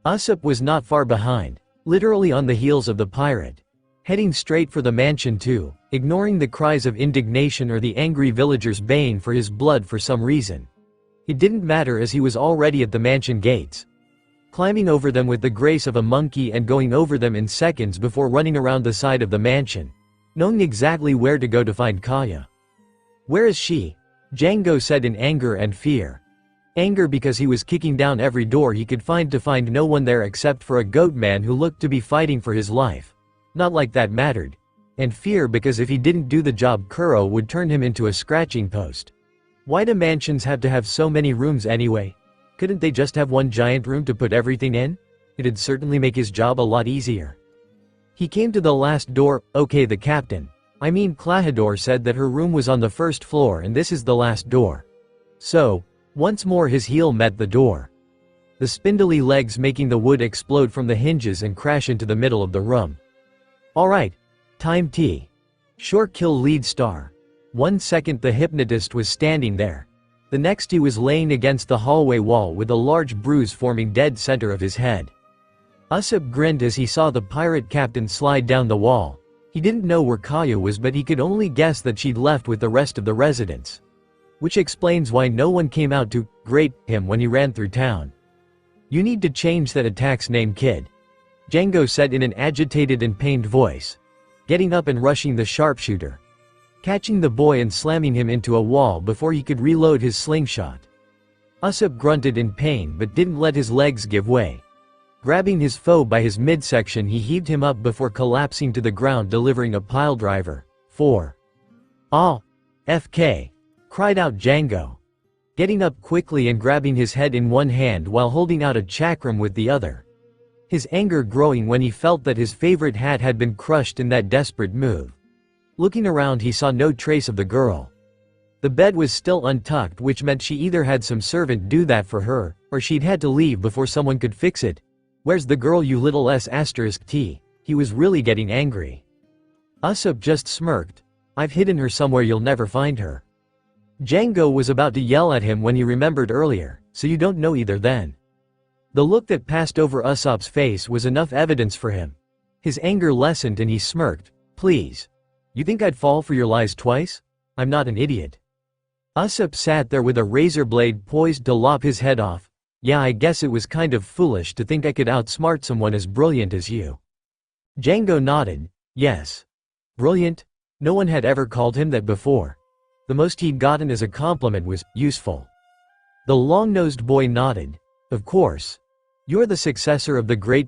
Usopp was not far behind, literally on the heels of the pirate, heading straight for the mansion too, ignoring the cries of indignation or the angry villagers baying for his blood for some reason. It didn't matter as he was already at the mansion gates, climbing over them with the grace of a monkey and going over them in seconds before running around the side of the mansion, knowing exactly where to go to find Kaya. Where is she? Django said in anger and fear. Anger because he was kicking down every door he could find to find no one there except for a goat man who looked to be fighting for his life. Not like that mattered. And fear because if he didn't do the job, Kuro would turn him into a scratching post. Why do mansions have to have so many rooms anyway? Couldn't they just have one giant room to put everything in? It'd certainly make his job a lot easier. He came to the last door. Okay, the captain, Klahadore, said that her room was on the first floor and this is the last door. So, once more his heel met the door, the spindly legs making the wood explode from the hinges and crash into the middle of the room. Alright, time T. Short kill lead star. 1 second the hypnotist was standing there. The next he was laying against the hallway wall with a large bruise forming dead center of his head. Usopp grinned as he saw the pirate captain slide down the wall. He didn't know where Kaya was, but he could only guess that she'd left with the rest of the residents. Which explains why no one came out to greet him when he ran through town. You need to change that attack's name, kid, Django said in an agitated and pained voice, getting up and rushing the sharpshooter, catching the boy and slamming him into a wall before he could reload his slingshot. Usopp grunted in pain but didn't let his legs give way. Grabbing his foe by his midsection, he heaved him up before collapsing to the ground, delivering a piledriver. Fore. Ah! FK! Cried out Django, getting up quickly and grabbing his head in one hand while holding out a chakram with the other. His anger growing when he felt that his favorite hat had been crushed in that desperate move. Looking around, he saw no trace of the girl. The bed was still untucked, which meant she either had some servant do that for her, or she'd had to leave before someone could fix it. Where's the girl, you little s**t? He was really getting angry. Usopp just smirked. I've hidden her somewhere, you'll never find her. Django was about to yell at him when he remembered earlier, so you don't know either then. The look that passed over Usopp's face was enough evidence for him. His anger lessened and he smirked. Please. You think I'd fall for your lies twice? I'm not an idiot. Usopp sat there with a razor blade poised to lop his head off. Yeah, I guess it was kind of foolish to think I could outsmart someone as brilliant as you. Django nodded. Yes. Brilliant? No one had ever called him that before. The most he'd gotten as a compliment was useful. The long-nosed boy nodded. Of course. You're the successor of the great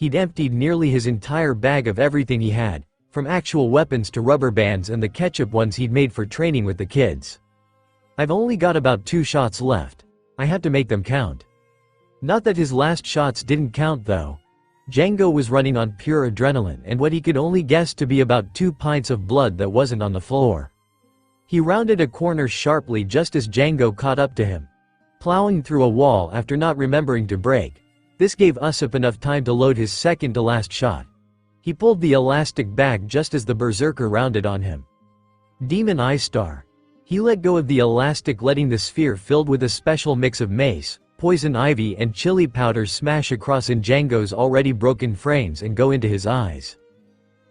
He'd emptied nearly his entire bag of everything he had, from actual weapons to rubber bands and the ketchup ones he'd made for training with the kids. "I've only got about 2 shots left. I have to make them count." Not that his last shots didn't count though. Django was running on pure adrenaline and what he could only guess to be about 2 pints of blood that wasn't on the floor. He rounded a corner sharply just as Django caught up to him, plowing through a wall after not remembering to brake. This gave Usopp enough time to load his second-to-last shot. He pulled the elastic back just as the berserker rounded on him. Demon Eye Star. He let go of the elastic, letting the sphere filled with a special mix of mace, poison ivy and chili powder smash across in Django's already broken frames and go into his eyes.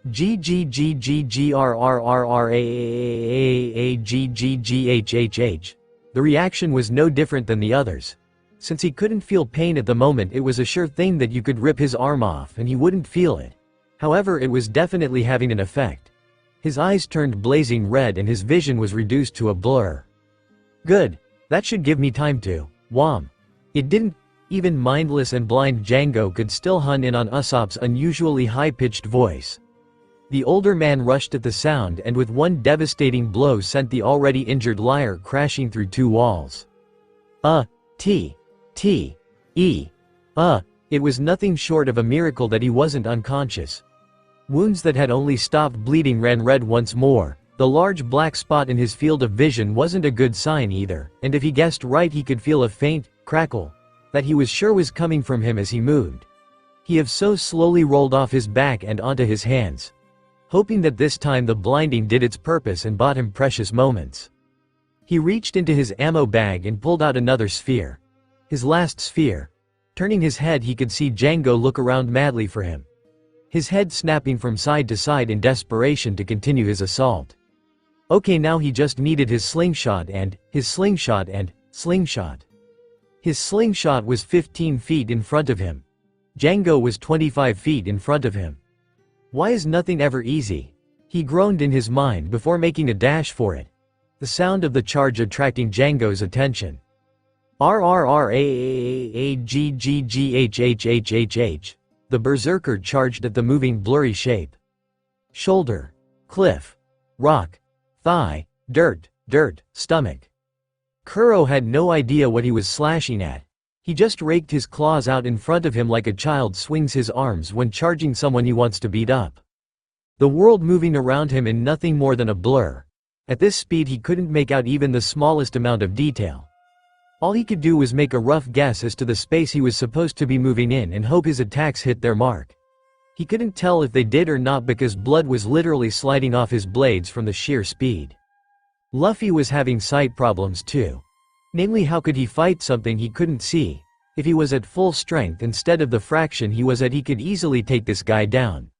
G-G-G-G-R-R-R-R-A-A-A-G-G-G-H-H-H. The reaction was no different than the others. Since he couldn't feel pain at the moment, it was a sure thing that you could rip his arm off and he wouldn't feel it. However, it was definitely having an effect. His eyes turned blazing red and his vision was reduced to a blur. Good. That should give me time to wham. It didn't. Even mindless and blind Django could still hone in on Usopp's unusually high-pitched voice. The older man rushed at the sound and with one devastating blow sent the already injured liar crashing through 2 walls. It was nothing short of a miracle that he wasn't unconscious. Wounds that had only stopped bleeding ran red once more. The large black spot in his field of vision wasn't a good sign either, and if he guessed right he could feel a faint crackle that he was sure was coming from him as he moved. He so slowly rolled off his back and onto his hands, hoping that this time the blinding did its purpose and bought him precious moments. He reached into his ammo bag and pulled out another sphere. His last sphere. Turning his head he could see Django look around madly for him, his head snapping from side to side in desperation to continue his assault. Okay, now he just needed his slingshot and slingshot. His slingshot was 15 feet in front of him. Django was 25 feet in front of him. Why is nothing ever easy? He groaned in his mind before making a dash for it, the sound of the charge attracting Django's attention. RRRAAAGGGHHHHH. The berserker charged at the moving blurry shape. Shoulder, cliff, rock, thigh, dirt, stomach. Kuro had no idea what he was slashing at. He just raked his claws out in front of him like a child swings his arms when charging someone he wants to beat up. The world moving around him in nothing more than a blur. At this speed he couldn't make out even the smallest amount of detail. All he could do was make a rough guess as to the space he was supposed to be moving in and hope his attacks hit their mark. He couldn't tell if they did or not because blood was literally sliding off his blades from the sheer speed. Luffy was having sight problems too. Namely, how could he fight something he couldn't see? If he was at full strength instead of the fraction he was at, he could easily take this guy down.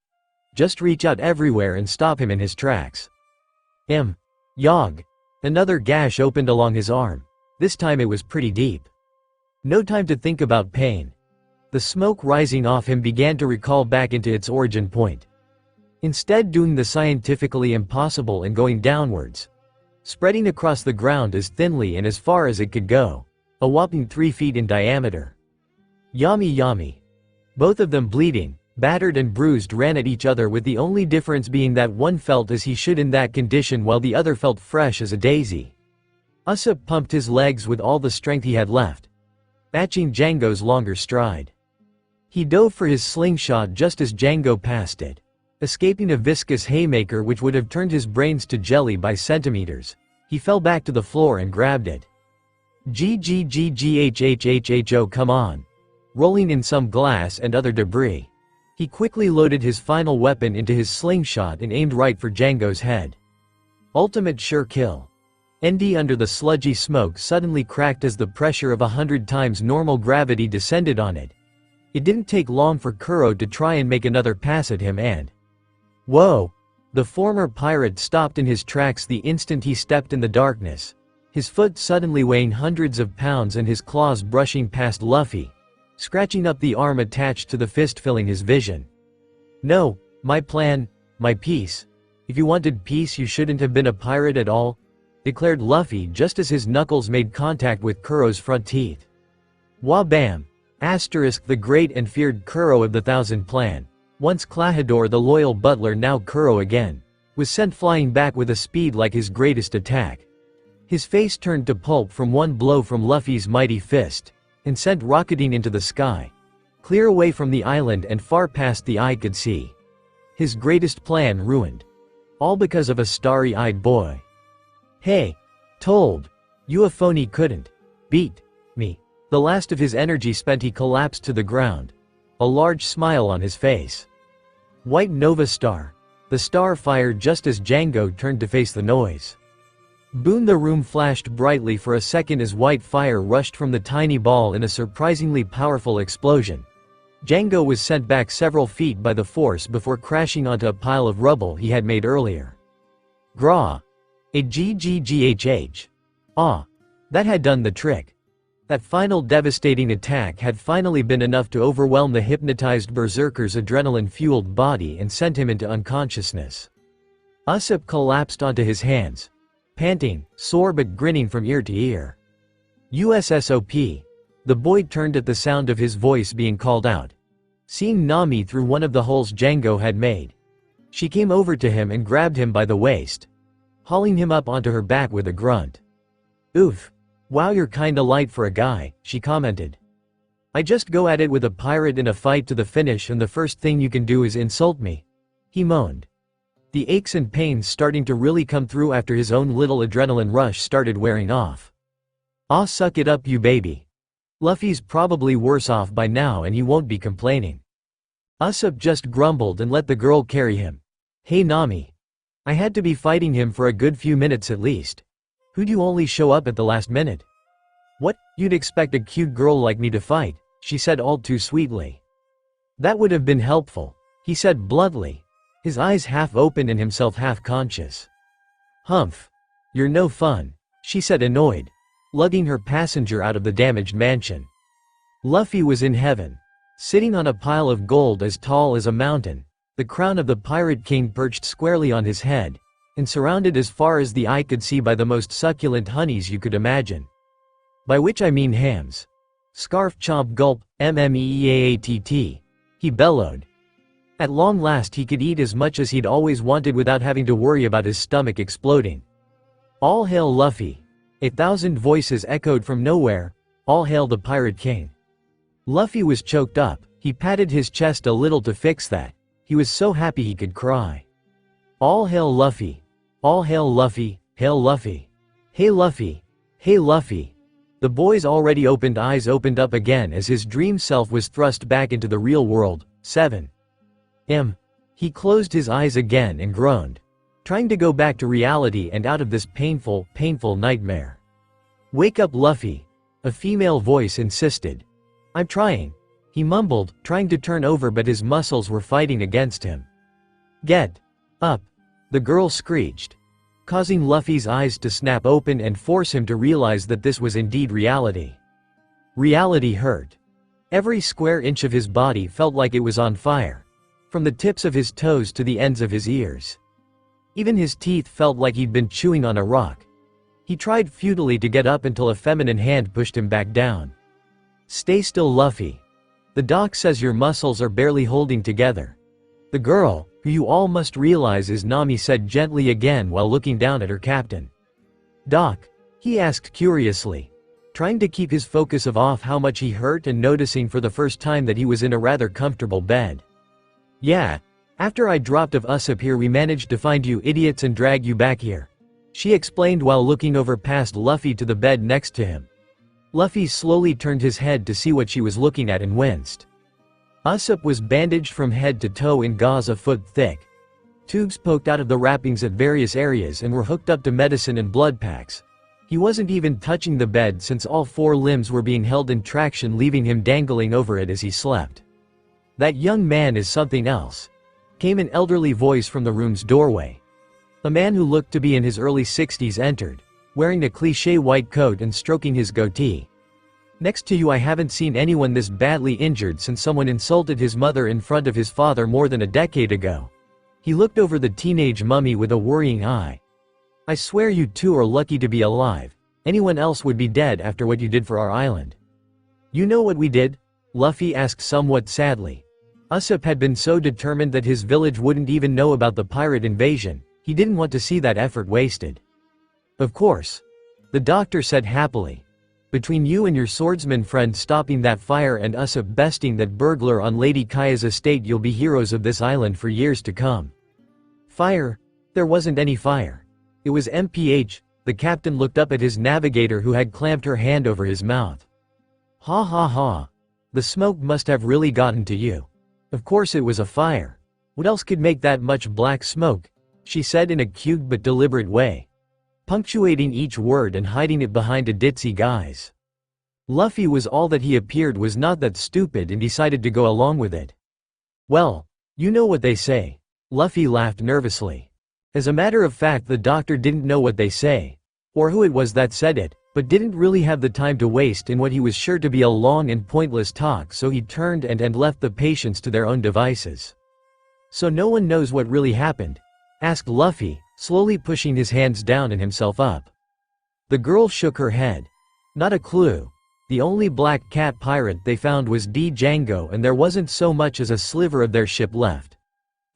Just reach out everywhere and stop him in his tracks. Yog. Another gash opened along his arm. This time it was pretty deep. No time to think about pain. The smoke rising off him began to recall back into its origin point, instead doing the scientifically impossible and going downwards, spreading across the ground as thinly and as far as it could go, a whopping 3 feet in diameter. Yami. Both of them bleeding, battered and bruised, ran at each other, with the only difference being that one felt as he should in that condition while the other felt fresh as a daisy. Usopp pumped his legs with all the strength he had left, matching Django's longer stride. He dove for his slingshot just as Django passed it, escaping a viscous haymaker which would have turned his brains to jelly by centimeters. He fell back to the floor and grabbed it. GGGGHHHHO, come on. Rolling in some glass and other debris. He quickly loaded his final weapon into his slingshot and aimed right for Django's head. Ultimate sure kill. ND under the sludgy smoke suddenly cracked as the pressure of 100 times normal gravity descended on it. It didn't take long for Kuro to try and make another pass at him and… Whoa! The former pirate stopped in his tracks the instant he stepped in the darkness, his foot suddenly weighing hundreds of pounds and his claws brushing past Luffy, scratching up the arm attached to the fist, filling his vision. No, my plan, my peace. If you wanted peace you shouldn't have been a pirate at all, declared Luffy just as his knuckles made contact with Kuro's front teeth. Wah bam! Asterisk the great and feared Kuro of the Thousand Plan, once Klahadore the loyal butler now Kuro again, was sent flying back with a speed like his greatest attack. His face turned to pulp from one blow from Luffy's mighty fist, and sent rocketing into the sky, clear away from the island and far past the eye could see. His greatest plan ruined. All because of a starry-eyed boy. Hey, told you a phony couldn't beat me. The last of his energy spent, he collapsed to the ground, a large smile on his face. White Nova Star. The star fired just as Django turned to face the noise. Boom! The room flashed brightly for a second as white fire rushed from the tiny ball in a surprisingly powerful explosion. Django was sent back several feet by the force before crashing onto a pile of rubble he had made earlier. Gra. A GGGHH. Ah. That had done the trick. That final devastating attack had finally been enough to overwhelm the hypnotized berserker's adrenaline-fueled body and sent him into unconsciousness. Usopp collapsed onto his hands, panting, sore but grinning from ear to ear. USSOP. The boy turned at the sound of his voice being called out, seeing Nami through one of the holes Django had made. She came over to him and grabbed him by the waist, hauling him up onto her back with a grunt. Oof. Wow, you're kinda light for a guy, she commented. I just go at it with a pirate in a fight to the finish and the first thing you can do is insult me. He moaned. The aches and pains starting to really come through after his own little adrenaline rush started wearing off. Aw, suck it up you baby. Luffy's probably worse off by now and he won't be complaining. Usopp just grumbled and let the girl carry him. Hey Nami. I had to be fighting him for a good few minutes at least. Who'd you only show up at the last minute? What, you'd expect a cute girl like me to fight, she said all too sweetly. That would have been helpful, he said bluntly, his eyes half open and himself half conscious. Humph. You're no fun, she said annoyed, lugging her passenger out of the damaged mansion. Luffy was in heaven, sitting on a pile of gold as tall as a mountain, the crown of the Pirate King perched squarely on his head, and surrounded as far as the eye could see by the most succulent honeys you could imagine. By which I mean hams. Scarf chomp gulp, mmeatt, he bellowed. At long last he could eat as much as he'd always wanted without having to worry about his stomach exploding. All hail Luffy. 1,000 voices echoed from nowhere, all hail the Pirate King. Luffy was choked up, he patted his chest a little to fix that, he was so happy he could cry. All hail Luffy. All hail Luffy, hail Luffy. Hey Luffy. Hey Luffy. The boy's already opened eyes opened up again as his dream self was thrust back into the real world. 7. He closed his eyes again and groaned, trying to go back to reality and out of this painful, painful nightmare. Wake up Luffy, a female voice insisted. I'm trying, he mumbled, trying to turn over but his muscles were fighting against him. Get up, the girl screeched, causing Luffy's eyes to snap open and force him to realize that this was indeed reality. Reality hurt. Every square inch of his body felt like it was on fire, from the tips of his toes to the ends of his ears. Even his teeth felt like he'd been chewing on a rock. He tried futilely to get up until a feminine hand pushed him back down. Stay still Luffy. The doc says your muscles are barely holding together. The girl, who you all must realize is Nami, said gently again while looking down at her captain. Doc? He asked curiously, trying to keep his focus off how much he hurt and noticing for the first time that he was in a rather comfortable bed. Yeah. After I dropped of Usopp here we managed to find you idiots and drag you back here, she explained while looking over past Luffy to the bed next to him. Luffy slowly turned his head to see what she was looking at and winced. Usopp was bandaged from head to toe in gauze a foot thick. Tubes poked out of the wrappings at various areas and were hooked up to medicine and blood packs. He wasn't even touching the bed since all 4 limbs were being held in traction, leaving him dangling over it as he slept. That young man is something else, came an elderly voice from the room's doorway. A man who looked to be in his early 60s entered, wearing a cliché white coat and stroking his goatee. Next to you I haven't seen anyone this badly injured since someone insulted his mother in front of his father more than a decade ago. He looked over the teenage mummy with a worrying eye. I swear you two are lucky to be alive. Anyone else would be dead after what you did for our island. You know what we did? Luffy asked somewhat sadly. Usopp had been so determined that his village wouldn't even know about the pirate invasion, he didn't want to see that effort wasted. Of course. The doctor said happily. Between you and your swordsman friend stopping that fire and Usopp besting that burglar on Lady Kaya's estate, you'll be heroes of this island for years to come. Fire? There wasn't any fire. It was MPH. The captain looked up at his navigator who had clamped her hand over his mouth. Ha ha ha. The smoke must have really gotten to you. Of course it was a fire. What else could make that much black smoke? She said in a cute but deliberate way, punctuating each word and hiding it behind a ditzy guise. Luffy was all that he appeared was not that stupid and decided to go along with it. Well, you know what they say. Luffy laughed nervously. As a matter of fact, the doctor didn't know what they say, or who it was that said it, but didn't really have the time to waste in what he was sure to be a long and pointless talk, so he turned and left the patients to their own devices. So no one knows what really happened? Asked Luffy, slowly pushing his hands down and himself up. The girl shook her head. Not a clue. The only black cat pirate they found was Django, and there wasn't so much as a sliver of their ship left.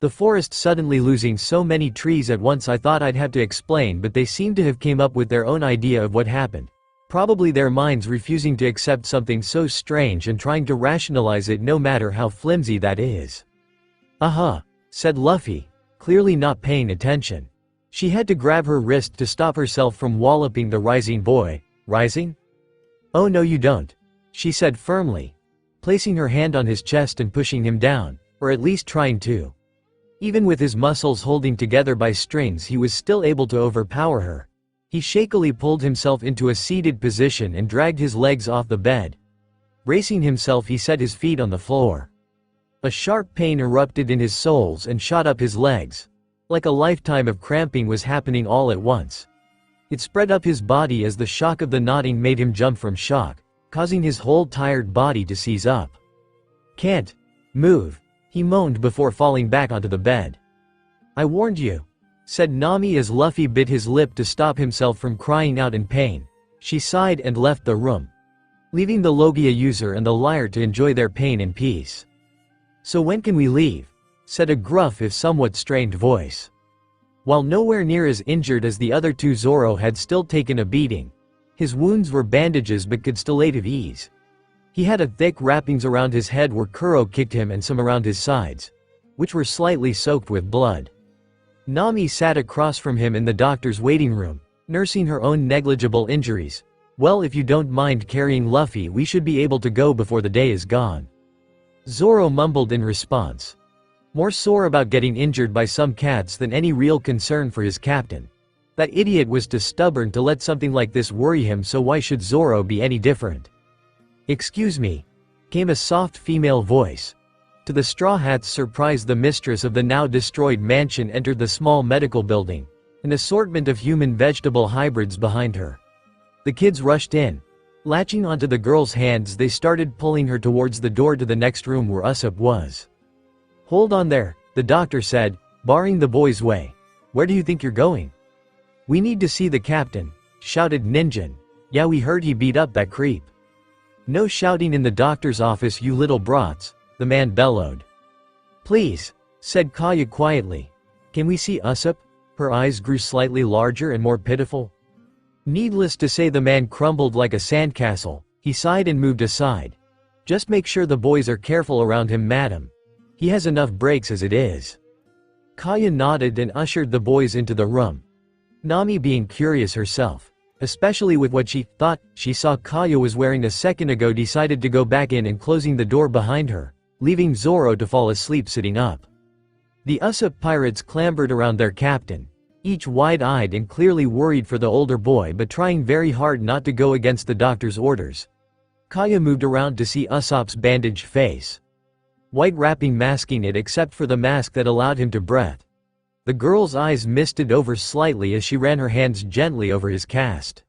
The forest suddenly losing so many trees at once, I thought I'd have to explain, but they seem to have came up with their own idea of what happened. Probably their minds refusing to accept something so strange and trying to rationalize it no matter how flimsy that is. Said Luffy, clearly not paying attention. She had to grab her wrist to stop herself from walloping the rising boy. Rising? Oh no you don't, she said firmly, placing her hand on his chest and pushing him down, or at least trying to. Even with his muscles holding together by strings, he was still able to overpower her. He shakily pulled himself into a seated position and dragged his legs off the bed. Bracing himself, he set his feet on the floor. A sharp pain erupted in his soles and shot up his legs. Like a lifetime of cramping was happening all at once. It spread up his body as the shock of the knotting made him jump from shock, causing his whole tired body to seize up. Can't move, he moaned before falling back onto the bed. I warned you, said Nami as Luffy bit his lip to stop himself from crying out in pain. She sighed and left the room, leaving the Logia user and the liar to enjoy their pain in peace. So when can we leave? Said a gruff if somewhat strained voice. While nowhere near as injured as the other two, Zoro had still taken a beating. His wounds were bandages but could still aid of ease. He had a thick wrappings around his head where Kuro kicked him and some around his sides, which were slightly soaked with blood. Nami sat across from him in the doctor's waiting room, nursing her own negligible injuries. Well, if you don't mind carrying Luffy, we should be able to go before the day is gone. Zoro mumbled in response, more sore about getting injured by some cats than any real concern for his captain. That idiot was too stubborn to let something like this worry him, so why should Zoro be any different? Excuse me, came a soft female voice. To the Straw Hat's surprise, the mistress of the now destroyed mansion entered the small medical building, an assortment of human-vegetable hybrids behind her. The kids rushed in. Latching onto the girl's hands, they started pulling her towards the door to the next room where Usopp was. Hold on there, the doctor said, barring the boy's way. Where do you think you're going? We need to see the captain, shouted Ninjin. Yeah, we heard he beat up that creep. No shouting in the doctor's office, you little brats, the man bellowed. Please, said Kaya quietly. Can we see Usopp? Her eyes grew slightly larger and more pitiful. Needless to say, the man crumbled like a sandcastle. He sighed and moved aside. Just make sure the boys are careful around him, madam. He has enough breaks as it is. Kaya nodded and ushered the boys into the room. Nami, being curious herself, especially with what she thought she saw Kaya was wearing a second ago, decided to go back in and closing the door behind her, leaving Zoro to fall asleep sitting up. The Usopp pirates clambered around their captain, each wide-eyed and clearly worried for the older boy, but trying very hard not to go against the doctor's orders. Kaya moved around to see Usopp's bandaged face, white wrapping masking it except for the mask that allowed him to breathe. The girl's eyes misted over slightly as she ran her hands gently over his cast.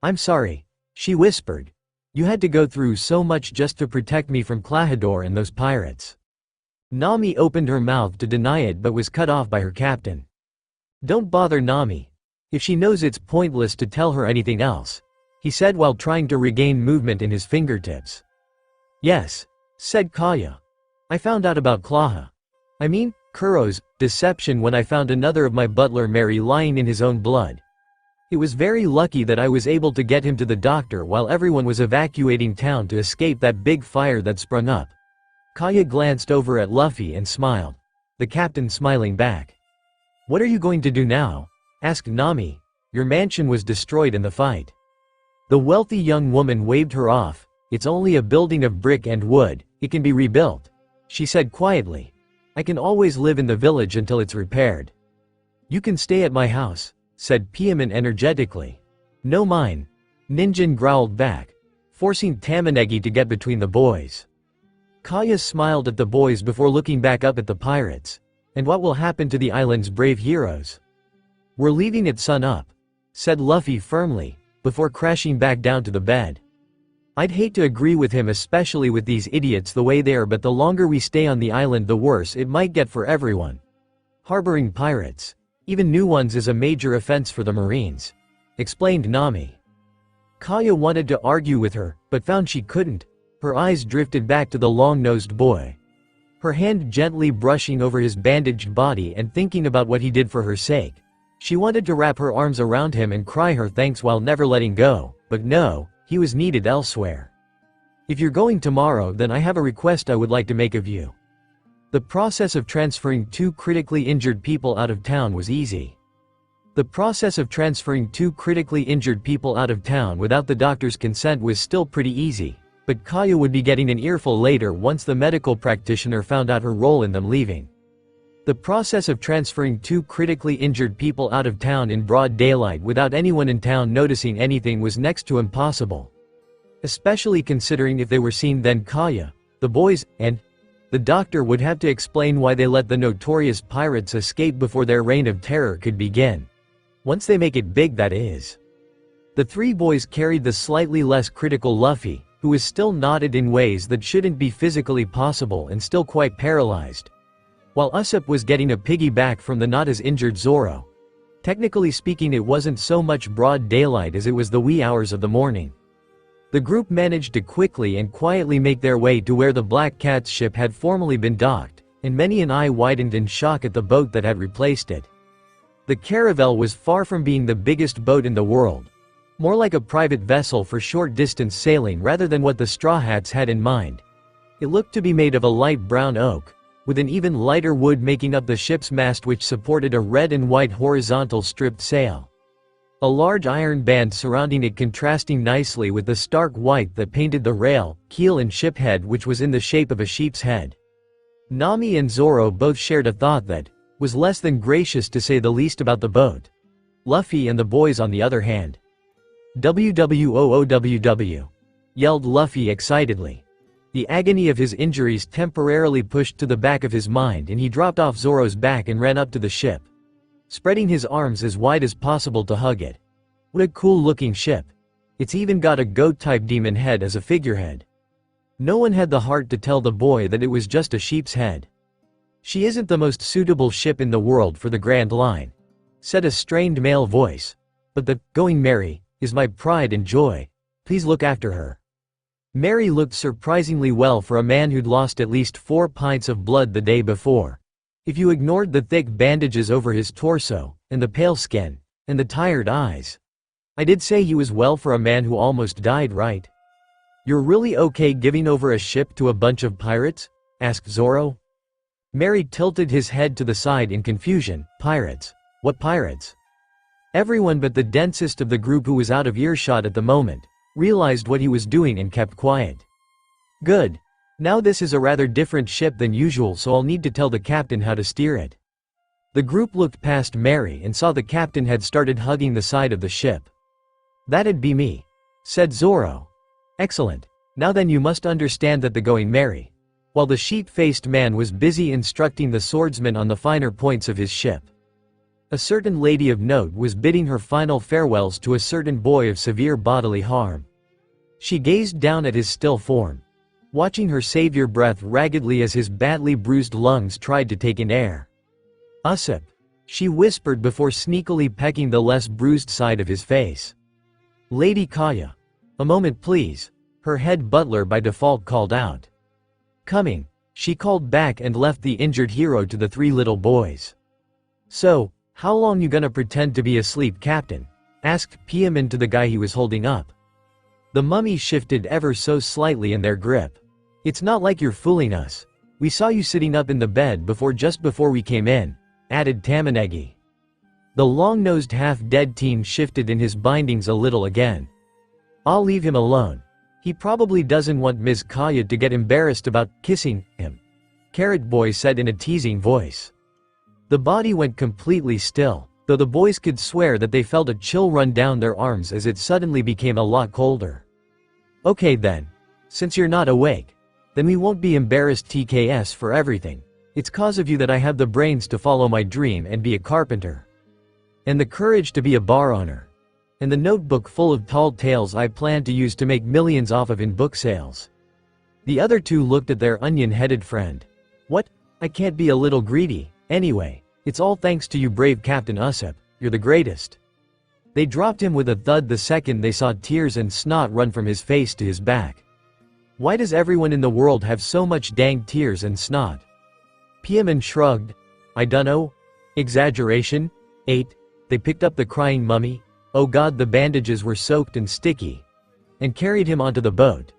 I'm sorry, she whispered. You had to go through so much just to protect me from Klahadore and those pirates. Nami opened her mouth to deny it but was cut off by her captain. Don't bother Nami. If she knows, it's pointless to tell her anything else, he said while trying to regain movement in his fingertips. Yes, said Kaya. I found out about Kuro's deception when I found another of my butler Mary lying in his own blood. It was very lucky that I was able to get him to the doctor while everyone was evacuating town to escape that big fire that sprung up. Kaya glanced over at Luffy and smiled. The captain smiling back. What are you going to do now? Asked Nami. Your mansion was destroyed in the fight. The wealthy young woman waved her off. It's only a building of brick and wood, it can be rebuilt. She said quietly. I can always live in the village until it's repaired. You can stay at my house, said Piaman energetically. No mine. Ninjin growled back, forcing Tamanegi to get between the boys. Kaya smiled at the boys before looking back up at the pirates. And what will happen to the island's brave heroes? We're leaving at sun up, said Luffy firmly, before crashing back down to the bed. I'd hate to agree with him, especially with these idiots the way they are, but the longer we stay on the island the worse it might get for everyone. Harboring pirates, even new ones, is a major offense for the Marines, explained Nami. Kaya wanted to argue with her, but found she couldn't. Her eyes drifted back to the long-nosed boy. Her hand gently brushing over his bandaged body and thinking about what he did for her sake. She wanted to wrap her arms around him and cry her thanks while never letting go, but no, he was needed elsewhere. If you're going tomorrow, then I have a request I would like to make of you. The process of transferring 2 critically injured people out of town was easy. The process of transferring 2 critically injured people out of town without the doctor's consent was still pretty easy, but Kaya would be getting an earful later once the medical practitioner found out her role in them leaving. The process of transferring 2 critically injured people out of town in broad daylight without anyone in town noticing anything was next to impossible. Especially considering if they were seen, then Kaya, the boys, and the doctor would have to explain why they let the notorious pirates escape before their reign of terror could begin. Once they make it big, that is. The 3 boys carried the slightly less critical Luffy, who was still knotted in ways that shouldn't be physically possible and still quite paralyzed. While Usopp was getting a piggyback from the not as injured Zoro. Technically speaking, it wasn't so much broad daylight as it was the wee hours of the morning. The group managed to quickly and quietly make their way to where the Black Cat's ship had formerly been docked, and many an eye widened in shock at the boat that had replaced it. The caravel was far from being the biggest boat in the world. More like a private vessel for short-distance sailing rather than what the Straw Hats had in mind. It looked to be made of a light brown oak, with an even lighter wood making up the ship's mast, which supported a red and white horizontal stripped sail. A large iron band surrounding it contrasting nicely with the stark white that painted the rail, keel and ship head, which was in the shape of a sheep's head. Nami and Zoro both shared a thought that was less than gracious to say the least about the boat. Luffy and the boys on the other hand. WWOOWW! Yelled Luffy excitedly. The agony of his injuries temporarily pushed to the back of his mind, and he dropped off Zoro's back and ran up to the ship, spreading his arms as wide as possible to hug it. What a cool looking ship. It's even got a goat-type demon head as a figurehead. No one had the heart to tell the boy that it was just a sheep's head. She isn't the most suitable ship in the world for the Grand Line, said a strained male voice. But the Going Merry is my pride and joy. Please look after her. Mary looked surprisingly well for a man who'd lost at least 4 pints of blood the day before. If you ignored the thick bandages over his torso, and the pale skin, and the tired eyes. I did say he was well for a man who almost died, right? You're really okay giving over a ship to a bunch of pirates? Asked Zoro. Mary tilted his head to the side in confusion. Pirates? What pirates? Everyone but the densest of the group, who was out of earshot at the moment, realized what he was doing and kept quiet. Good. Now this is a rather different ship than usual, so I'll need to tell the captain how to steer it. The group looked past Mary and saw the captain had started hugging the side of the ship. That'd be me, said Zoro. Excellent. Now then, you must understand that the Going Merry, while the sheep-faced man was busy instructing the swordsman on the finer points of his ship, a certain lady of note was bidding her final farewells to a certain boy of severe bodily harm. She gazed down at his still form, watching her savior breath raggedly as his badly bruised lungs tried to take in air. Usopp, she whispered before sneakily pecking the less bruised side of his face. Lady Kaya. A moment please. her head butler by default called out. Coming, she called back and left the injured hero to the 3 little boys. So, how long you gonna pretend to be asleep, Captain? Asked Piaman to the guy he was holding up. The mummy shifted ever so slightly in their grip. It's not like you're fooling us. We saw you sitting up in the bed just before we came in, added Tamanegi. The long-nosed half-dead teen shifted in his bindings a little again. I'll leave him alone. He probably doesn't want Ms. Kaya to get embarrassed about kissing him, Carrot Boy said in a teasing voice. The body went completely still, though the boys could swear that they felt a chill run down their arms as it suddenly became a lot colder. Okay then. Since you're not awake, then we won't be embarrassed TKS for everything. It's cause of you that I have the brains to follow my dream and be a carpenter. And the courage to be a bar owner. And the notebook full of tall tales I plan to use to make millions off of in book sales. The other 2 looked at their onion-headed friend. What? I can't be a little greedy. Anyway, it's all thanks to you, brave Captain Usopp. You're the greatest. They dropped him with a thud the second they saw tears and snot run from his face to his back. Why does everyone in the world have so much dang tears and snot? Piaman shrugged. I dunno. Exaggeration? 8. They picked up the crying mummy. Oh god, the bandages were soaked and sticky. And carried him onto the boat,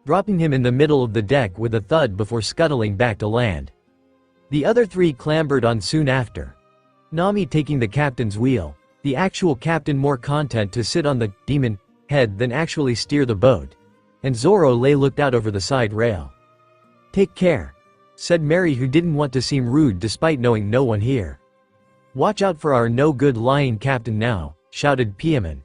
dropping him in the middle of the deck with a thud before scuttling back to land. The other 3 clambered on soon after. Nami taking the captain's wheel, the actual captain more content to sit on the demon head than actually steer the boat, and Zoro looked out over the side rail. Take care, said Mary, who didn't want to seem rude despite knowing no one here. Watch out for our no-good lying captain now, shouted Piaman.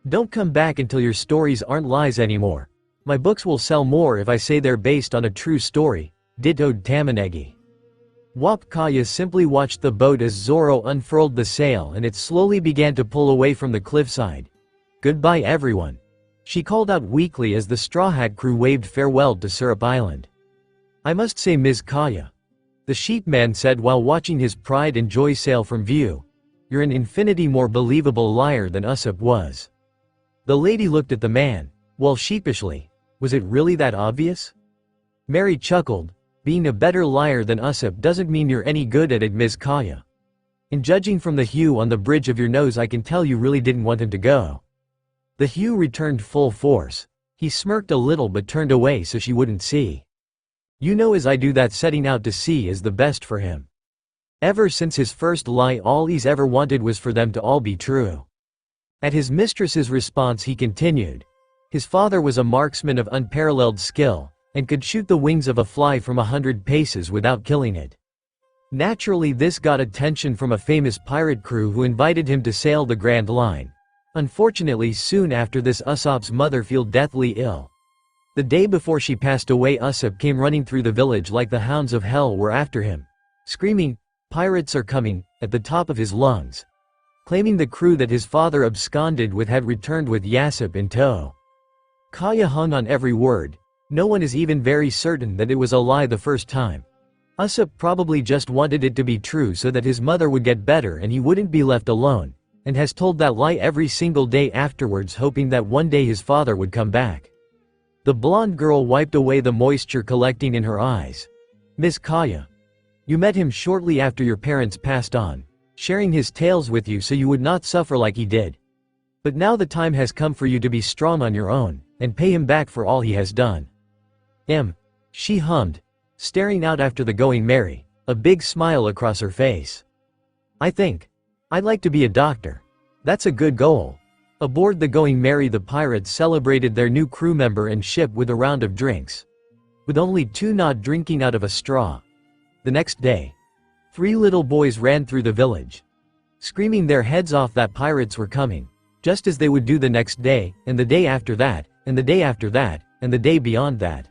Don't come back until your stories aren't lies anymore. My books will sell more if I say they're based on a true story, dittoed Tamanegi. Wap Kaya simply watched the boat as Zoro unfurled the sail and it slowly began to pull away from the cliffside. Goodbye everyone, she called out weakly as the Straw Hat crew waved farewell to Syrup Island. I must say, Ms. Kaya, the sheep man said while watching his pride and joy sail from view, you're an infinity more believable liar than Usopp was. The lady looked at the man, well, sheepishly. Was it really that obvious? Mary chuckled. Being a better liar than Usopp doesn't mean you're any good at it, Ms. Kaya. And judging from the hue on the bridge of your nose, I can tell you really didn't want him to go. The hue returned full force. He smirked a little but turned away so she wouldn't see. You know as I do that setting out to sea is the best for him. Ever since his first lie, all he's ever wanted was for them to all be true. At his mistress's response he continued. His father was a marksman of unparalleled skill, and could shoot the wings of a fly from 100 paces without killing it. Naturally this got attention from a famous pirate crew who invited him to sail the Grand Line. Unfortunately soon after this Usopp's mother fell deathly ill. The day before she passed away, Usopp came running through the village like the hounds of hell were after him, screaming, "Pirates are coming," at the top of his lungs, claiming the crew that his father absconded with had returned with Yasopp in tow. Kaya hung on every word. No one is even very certain that it was a lie the first time. Usopp probably just wanted it to be true so that his mother would get better and he wouldn't be left alone, and has told that lie every single day afterwards, hoping that one day his father would come back. The blonde girl wiped away the moisture collecting in her eyes. Miss Kaya, you met him shortly after your parents passed on, sharing his tales with you so you would not suffer like he did. But now the time has come for you to be strong on your own, and pay him back for all he has done. She hummed, staring out after the Going Merry, a big smile across her face. I think I'd like to be a doctor. That's a good goal. Aboard the Going Merry the pirates celebrated their new crew member and ship with a round of drinks, with only 2 not drinking out of a straw. The next day, 3 little boys ran through the village, screaming their heads off that pirates were coming, just as they would do the next day, and the day after that, and the day after that, and the day beyond that.